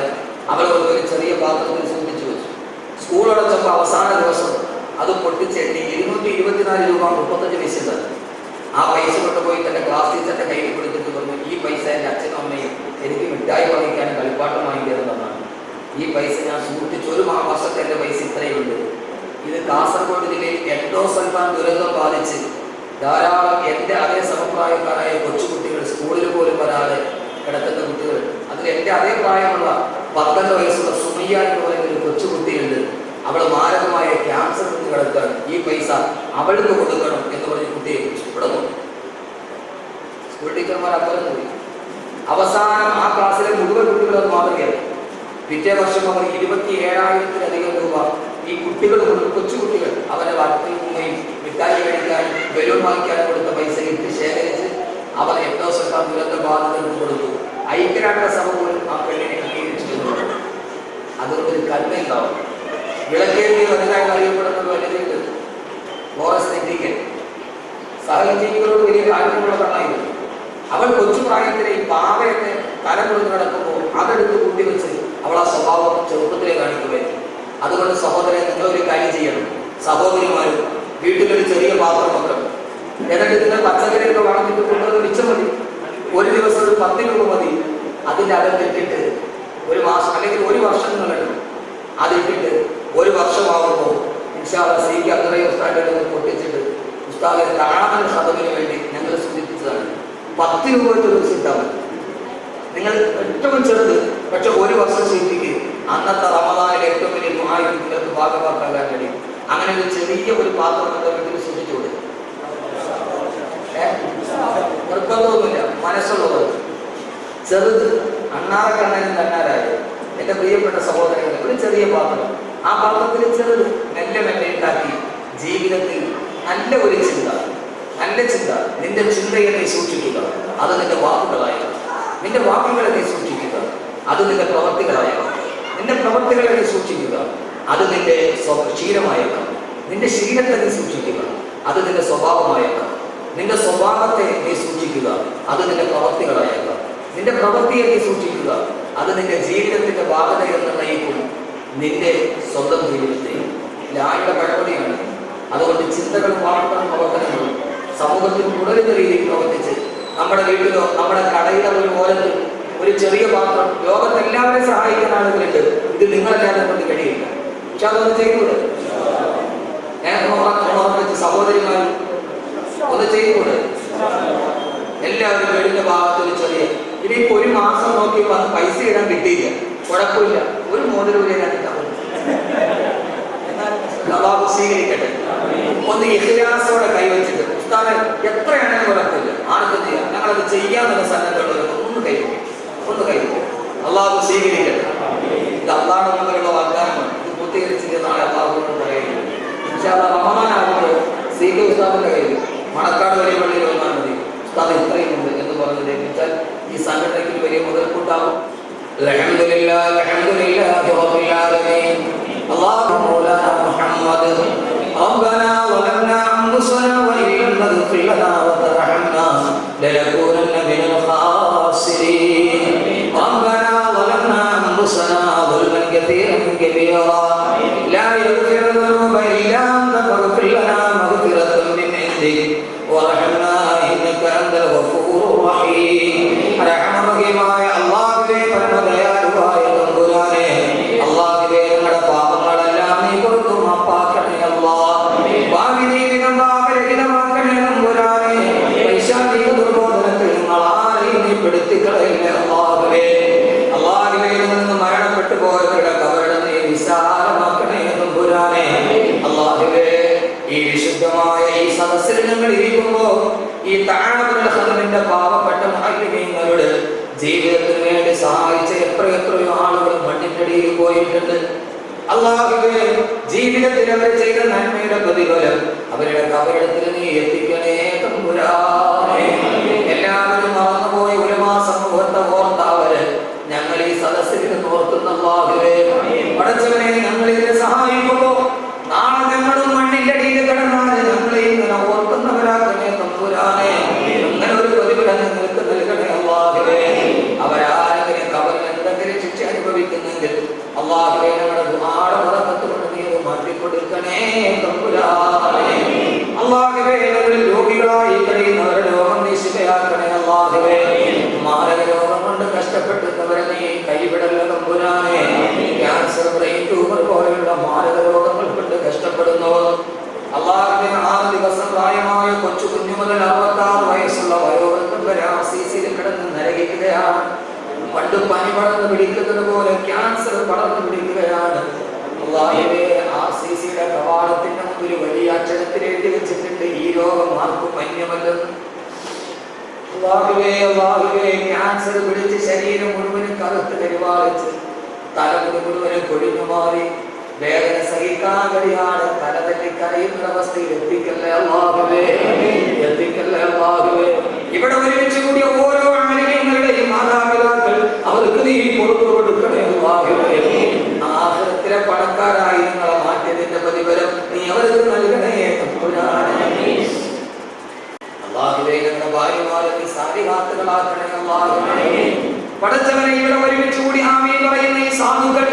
അവൾ കൊണ്ടുപോയി ചെറിയ പാത്രത്തിൽ സൂക്ഷിച്ചു വെച്ചു. സ്കൂൾ അടച്ചപ്പോൾ അവസാന ദിവസം അത് പൊട്ടിച്ചെണ്ണി 224 രൂപ 35 പൈസ തന്നു. ആ പൈസ കൊണ്ടുപോയി തന്റെ ക്ലാസ് ടീച്ചറിന്റെ കയ്യിൽ കൊടുത്തിട്ട് പറഞ്ഞു, ഈ പൈസ എൻ്റെ അച്ഛനും അമ്മയും എനിക്ക് മിഠായി വാങ്ങിക്കാനും കളിപ്പാട്ടം വാങ്ങിക്കാനും തന്നാണ്. ഈ പൈസ ഞാൻ സൂക്ഷിച്ചു, ഒരു മാസത്തെ എൻ്റെ പൈസ ഇത്രയുണ്ട്. ഇത് കാസർഗോഡ് ജില്ലയിൽ എൻഡോസൾഫാൻ ദുരന്തം ബാധിച്ച് ധാരാളം എൻ്റെ അതേ സമപ്രായക്കാരായ കൊച്ചുകുട്ടികൾ, സ്കൂളിൽ പോലും വരാതെ കിടക്കുന്ന കുട്ടികൾ, അതിൽ എൻ്റെ അതേ പ്രായമുള്ള 12 വയസ്സുള്ള സുമയ്യ എന്ന് പറയുന്ന ഒരു കൊച്ചുകുട്ടിയുണ്ട്. അവൾ മാരകമായ ക്യാൻസർ കൊണ്ട് കിടക്കാൻ, ഈ പൈസ അവൾക്ക് കൊടുക്കണം എന്ന് പറഞ്ഞ കുട്ടിയെ ഇഷ്ടപ്പെടുന്നു. സ്കൂൾ ടീച്ചർമാർ അപ്പുറം പോയി. അവസാനം ആ ക്ലാസ്സിലെ മുഴുവൻ കുട്ടികൾ അത് മാറുകയാണ്. പിറ്റേ വർഷം അവർ 27,000-ലധികം രൂപ ഈ കുട്ടികൾ, കൊച്ചുകുട്ടികൾ അവരെ വാർത്തയിൽ നിന്നും മിഠായി മേടിക്കാനും ബലൂൺ വാങ്ങിക്കാനും കൊടുത്ത പൈസ ഇട്ട് ശേഖരിച്ച് അവർ എൻഡോസൾഫാൻ ദുരന്ത ബാധിതർക്ക് കൊടുത്തു. ഐക്യരാഷ്ട്രസഭ പോലും ആ പെണ്ണിനെ അംഗീകരിച്ചിരുന്നു. അതുകൊണ്ടൊരു കൽമയുണ്ടാവും. വിളക്കേന്തി വലുതായി അറിയപ്പെടുന്ന വലുതുണ്ട് ഫോറസ്റ്റ് എത്തിക്കൽ സഹജീവികളോട് വലിയ താല്പര്യമുള്ള പെണ്ണായിരുന്നു. അവൾ കൊച്ചു പ്രായത്തിലെ ഈ പാവയൊക്കെ തലമുറന്ന് കിടക്കുമ്പോൾ അതെടുത്ത് കൂട്ടി വെച്ച് അവൾ ആ സ്വഭാവം ചെറുപ്പത്തിലെ കാണിക്കുകയായിരുന്നു. അതുകൊണ്ട് സഹോദരൻ, നിങ്ങളൊരു കാര്യം ചെയ്യണം. സഹോദരിമാരും വീട്ടിലൊരു ചെറിയ പാത്രം വെക്കണം. എന്നിട്ട് ഇതിനെ പച്ചക്കറിയൊക്കെ വാങ്ങിച്ചിട്ട് കൊണ്ടുവന്ന് മിച്ചം മതി. ഒരു ദിവസം ഒരു 10 രൂപ മതി. അതിൻ്റെ അകത്തിട്ടിട്ട് ഒരു മാസം അല്ലെങ്കിൽ ഒരു വർഷം നിങ്ങളെടുക്കും. അതിട്ടിട്ട് ഒരു വർഷമാകുമ്പോൾ സീക്ക് അത്രയും ഉസ്താദുകളെ പൊട്ടിച്ചിട്ട് ഉസ്താദെ കാണാൻ സദവിന് വേണ്ടി ഞങ്ങൾ സൂചിപ്പിച്ചതാണ്. 10 രൂപ വെച്ച് ദിവസം ഇട്ടാൽ മതി. നിങ്ങൾ ഏറ്റവും ചെറുത്, പക്ഷെ ഒരു വർഷം സൂചിപ്പിക്കുക. അന്നത്തെ റമദാനിലെ ഏറ്റവും വലിയ നിങ്ങൾക്ക് ഭാഗമാക്കാൻ കഴിയും. അങ്ങനെ ഒരു ചെറിയ ഒരു പാത്രം എൻ്റെ വീട്ടിൽ സൂക്ഷിച്ചു കൊടുക്കും. നിർബന്ധമൊന്നുമില്ല, മനസ്സുള്ളത് ചെറുത്. അണ്ണാറക്കണ്ണനും തന്നാരായത് എൻ്റെ പ്രിയപ്പെട്ട സഹോദരങ്ങളെ, ഒരു ചെറിയ പാത്രം, ആ പാത്രത്തിൽ ചെറുത് മെല്ലെ മെല്ലെ ഉണ്ടാക്കി ജീവിതത്തിൽ നല്ല ഒരു ചിന്ത, നല്ല ചിന്ത. നിന്റെ ചിന്തയെ നീ സൂക്ഷിക്കുക, അത് നിന്റെ വാക്കുകളായണം. നിന്റെ വാക്കുകളെ നീ സൂക്ഷിക്കുക, അത് നിന്റെ പ്രവൃത്തികളായണം. നിന്റെ പ്രവൃത്തികളെ നീ സൂക്ഷിക്കുക, അത് നിന്റെ ശീലമായേക്കാം. നിന്റെ ശീലത്തെ നീ സൂക്ഷിക്കുക, അത് നിന്റെ സ്വഭാവമായേക്കാം. നിന്റെ സ്വഭാവത്തെ നീ സൂക്ഷിക്കുക, അത് നിന്റെ പ്രവൃത്തികളായേക്കാം. നിന്റെ പ്രവൃത്തിയെ നീ സൂക്ഷിക്കുക, അത് നിന്റെ ജീവിതത്തിന്റെ ഭാഗതയെ നിർണ്ണയിക്കും നിന്റെ സ്വന്തം ജീവിതത്തെ. ലായുടെ പഴമൊഴിയാണ്. അതുകൊണ്ട് ചിന്തകളും വാർത്തകളും പ്രവർത്തനങ്ങളും സമൂഹത്തിൽ തുടരുന്ന രീതിയിൽ പ്രവർത്തിച്ച് നമ്മുടെ വീട്ടിലോ നമ്മുടെ കടയിലോ ഒരു ഓരത്തിൽ ഒരു ചെറിയ പാത്രം, ലോകത്തെല്ലാവരെയും സഹായിക്കുന്ന ആളുകളുണ്ട്. ഇത് നിങ്ങളല്ലാതെ കൊണ്ട് കഴിയില്ല. പക്ഷെ അതൊന്ന് ചെയ്യൂടെ? സഹോദരിമാർ ഒന്ന് ചെയ്യൂടെ? എല്ലാവരും വീടിന്റെ ഭാഗത്ത് ഒരു ചെറിയ, ഇനിയിപ്പോ ഒരു മാസം നോക്കി പൈസ ഇടാൻ കിട്ടിയില്ല, കുഴപ്പമില്ല, ഒരു മോതിരം അള്ളാഹു സ്വീകരിക്കട്ടെ. ഒന്ന് ഇഖ്ലാസോടെ കൈവച്ചിട്ട് ഉസ്താദെ എത്രയാണെങ്കിലും കുഴപ്പമില്ല, ആർക്കും ചെയ്യാം, ഞങ്ങളത് ചെയ്യാന്നുള്ള സന്നദ്ധമുള്ളവർക്ക് ഒന്ന് കൈവയ്ക്കും. അള്ളാഹു സ്വീകരിക്കട്ടെ. ഇത് അള്ളാഹ് മുതലുള്ള വാഗ്ദാനമാണ്. ഇത് പൂർത്തീകരിച്ചിട്ട് നാളെ അള്ളാഹുവിനോട് പറയുന്നത്. പക്ഷെ അത് റമദാനാകുമ്പോൾ സീക്ക് ഉസ്താദിന്റെ കയ്യിൽ മണക്കാട് വലിയ പള്ളിയിൽ വന്നാൽ മതി, ഉസ്താദ് ഇത്രയും ഉണ്ട് എന്ന് പറഞ്ഞ് ലഭിച്ചാൽ ഈ സംഘടനയ്ക്ക് വലിയ മുതൽക്കൂട്ടാകും. അൽഹംദുലില്ലാഹ് അൽഹംദുലില്ലാഹി റബ്ബിൽ ആലമീൻ. അല്ലാഹു മൗലാനാ മുഹമ്മദ് റബ്ബനാ വലംനാ അൻഫുസനാ വഇൻ ലം തഗ്ഫിർ ലനാ വതർഹംനാ ലനകൂനന്ന മിനൽ ഖാസിരീൻ. റബ്ബനാ വലംനാ അൻഫുസനാ ظلما كثيرا كبيرا لا يغفر الذنوب إلا أنت فاغفر لنا مغفرة من عندك وارحمنا إنك أنت الغفور الرحيم. റഹ്മമായ അല്ലാഹുവേ, പരമദയാലുവായ തമ്പുരാനേ, അല്ലാഹുവേ, ഞങ്ങളുടെ പാപങ്ങളെല്ലാം നീ കൊടുത്തു മാപ്പാക്കണേ അല്ലാഹ്. പാപിനീതിനും പാപരഹിതമാക്കണേ തമ്പുരാനേ. പൈശാചിക ദുർബോധനത്തിൽ ആരെയും നീ പെടുത്തിക്കളയില്ലേ അല്ലാഹുവേ. അല്ലാഹുവേ, നിന്ന് മരണപ്പെട്ടു പോയവരുടെ കബറിടം നീ വിശാലമാക്കണേ തമ്പുരാനേ. അല്ലാഹുവേ, ഈ വിശുദ്ധമായ ഈ സദസ്സിൽ ഞങ്ങൾ ഇരിക്കുമ്പോൾ ഈ താഴെ പാവപ്പെട്ട മുഅല്ലിമീങ്ങളുടെ ജീവിതത്തിന് വേണ്ടി സഹായിച്ച എത്രയോ ആളുകൾ മണ്ണിനടിയിൽ പോയിട്ടുണ്ട്. അല്ലാഹുവേ, ജീവിതത്തിൽ അവർ ചെയ്ത നന്മയുടെ പ്രതിഫലം അവരുടെ കബറിടത്തിൽ നീ എത്തിക്കണേ തമ്പുരാനേ. എല്ലാവരും മറന്നുപോയ ഉലമാ സമൂഹത്തെ ഓർത്തവര് ഞങ്ങൾ ഈ സദസ്സിൽ നിന്ന് ഓർക്കുന്ന അല്ലാഹുവേ, പടച്ചവനെ, ഞങ്ങൾ ഇതിനെ സഹായിക്കുമ്പോൾ നാളെ ഞങ്ങളും മുതൽ 66 വയസ്സുള്ള വയോവൃദ്ധം വരെ RCCയിൽ കിടന്ന് നരകിക്കുകയാണ്. പണ്ട് പനി പടർന്ന് പിടിക്കുന്നത് പോലെ ക്യാൻസർ പടർന്ന് പിടിക്കുകയാണ്. അല്ലാഹുവേ, RCCയുടെ കവാടത്തിന്റെ മുമ്പിൽ വലിയ അക്ഷരത്തിൽ എഴുതി വെച്ചിട്ടുണ്ട്, ഈ രോഗം ആർക്കും അന്യമല്ലെന്ന്. അല്ലാഹുവേ, ക്യാൻസർ പിടിച്ച് ശരീരം മുഴുവനും കറുത്ത് കരിവാളിച്ച് തലമുടി മുഴുവനും കൊഴിഞ്ഞു മാറി വേദന സഹിക്കാൻ കഴിയാണ് തലതല്ലി കരയുന്ന അവസ്ഥയിൽ എത്തിക്കല്ലേ അല്ലാഹുവേ, എത്തിക്കല്ലേ അല്ലാഹുവേ. ഇവിടെ ഒരുമിച്ച് കൂടിയ ഓരോ ആളുകളുടെയും മാതാപിതാക്കൾ അവർക്ക് നീ പുറത്തു കൊടുക്കണേ അല്ലാഹുവേ. ആഖിറത്തിലെ പണക്കാരായി നിങ്ങളെ മാറ്റിയതിന്റെ പ്രതിഫലം നീ അവർക്ക് നൽകണേ തമ്പുരാനേ. അല്ലാഹുവേ, ഞങ്ങളുടെ ഭാര്യമാരെ നീ സാലിഹാത്തുകളാക്കണേ അല്ലാഹുവേ. പടച്ചവനെ, ഇവിടെ ഒരുമിച്ച് കൂടി ആമീൻ പറയുന്ന ഈ സാധുക്കൾ,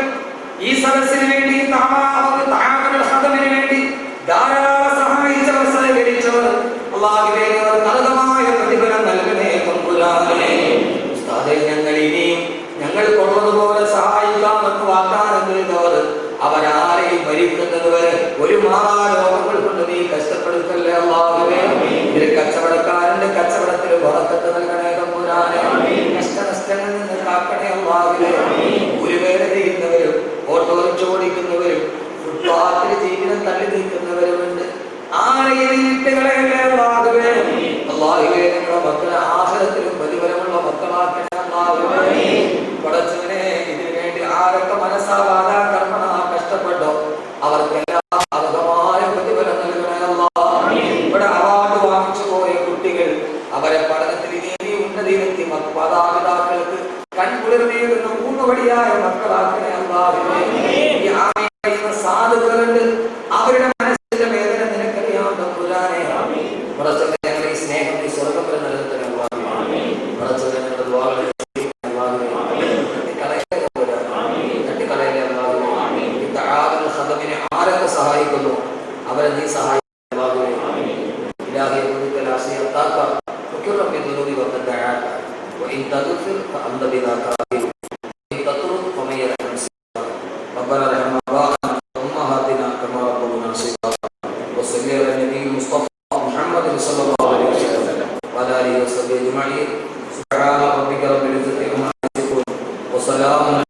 ഈ സദസ്സിന് വേണ്ടി തആവനുൽ വേണ്ടി ധാരാളം സഹായിച്ചവർ, സഹകരിച്ചവർ, അല്ലാഹുവേ, അവർക്ക് അർഹമായ പ്രതിഫലം നൽകണേ തമ്പുരാനേ. ഉസ്താദേ, ഞങ്ങൾ ഇനിയും ഞങ്ങൾ കൊള്ളതുപോലെ സഹായിക്കാമെന്ന് വാഗ്ദാനം ചെയ്തവർ അവരാരെയും മരിക്കുന്നത് വരെ ഒരു മാറാരോഗങ്ങൾ കൊണ്ട് നീ കഷ്ടപ്പെടുത്തല്ലേ അല്ലാഹുവേ. ഒരു കച്ചവടക്കാരന്റെ കച്ചവടത്തിൽ ബറക്കത്ത് നൽകണേ തമ്പുരാനേ. കഷ്ടനഷ്ടങ്ങളിൽ നിന്ന് കാക്കണേ അല്ലാഹുവേ. ഉരുവേല ചെയ്യുന്നവരും ഓട്ടോറിക്ഷ ഓടിക്കുന്നവരും ഫുട്പാത്തിൽ ജീവിതം തള്ളി നീക്കുന്നവരുമുണ്ട്. ആരെയും വിട്ടുകളയല്ലേ അല്ലാഹുവേ. അല്ലാഹുവേ, ഞങ്ങളുടെ മക്കളെ ആഖിറത്തിലും പ്രതിഫലമുള്ള മക്കളാക്കണേ അല്ലാഹുവേ. പടച്ചവനെ, ഇതിനു വേണ്ടി ആരൊക്കെ മനസ്സാവാതാ കർമ്മണ കഷ്ടപ്പെട്ടോ അവർക്കെല്ലാം അർഹമായ പ്രതിഫലം നൽകണേ അല്ലാഹുവേ. ഇവിടെ അവാർഡ് വാങ്ങിച്ചു പോയ കുട്ടികൾ അവരെ പഠനത്തിൽ ഇനി ഉന്നതിയിലെത്തി മാതാപിതാക്കൾക്ക് കൺകുളിർന്നേകുന്ന ഊന്നുവടിയായ മക്കളാക്കണേ അല്ലാഹുവേ. ഈ ആമീൻ പറയുന്ന സാധുക്കളുണ്ട്, അവരുടെ മനസ്സിന്റെ വേദന നിനക്കറിയാം തമ്പുരാനേ. പടച്ചവനെ, ഞങ്ങളുടെ ഈ സ്നേഹം നീ സ്വർഗ്ഗം വരെ നിലനിർത്തണേ അല്ലാഹുവേ. പടച്ചവനെ, ഞങ്ങളുടെ ദുആകൾ ആരൊക്കെ സഹായിക്കുന്നു അവരെ നീ സഹായിക്കണേ അല്ലാഹുവേ. ഇലാഹി ഖുദുക ലാസിയത്താക വകുറബ ബിദുനൂബി വഖദഅക വഇൻ തഗ്ഫിർ ഫഅന്ത ബിദാ കാഫിർ വഇൻ തത്റുക ഫമൻ യർഹം റബ്ബന റഹ്മനാ ഉമ്മഹാതിനാ കമാ റബ്ബുനാ സിഗാ വസല്ലി അലാ നബിയിൽ മുസ്തഫ മുഹമ്മദ് സ്വല്ലല്ലാഹു അലൈഹി വസല്ലം വഅലാ ആലിഹി വസഹ്ബിഹി അജ്മഈൻ സുബ്ഹാന റബ്ബിക റബ്ബിൽ ഇസ്സതി അമ്മാ യസിഫൂൻ വസലാമുൻ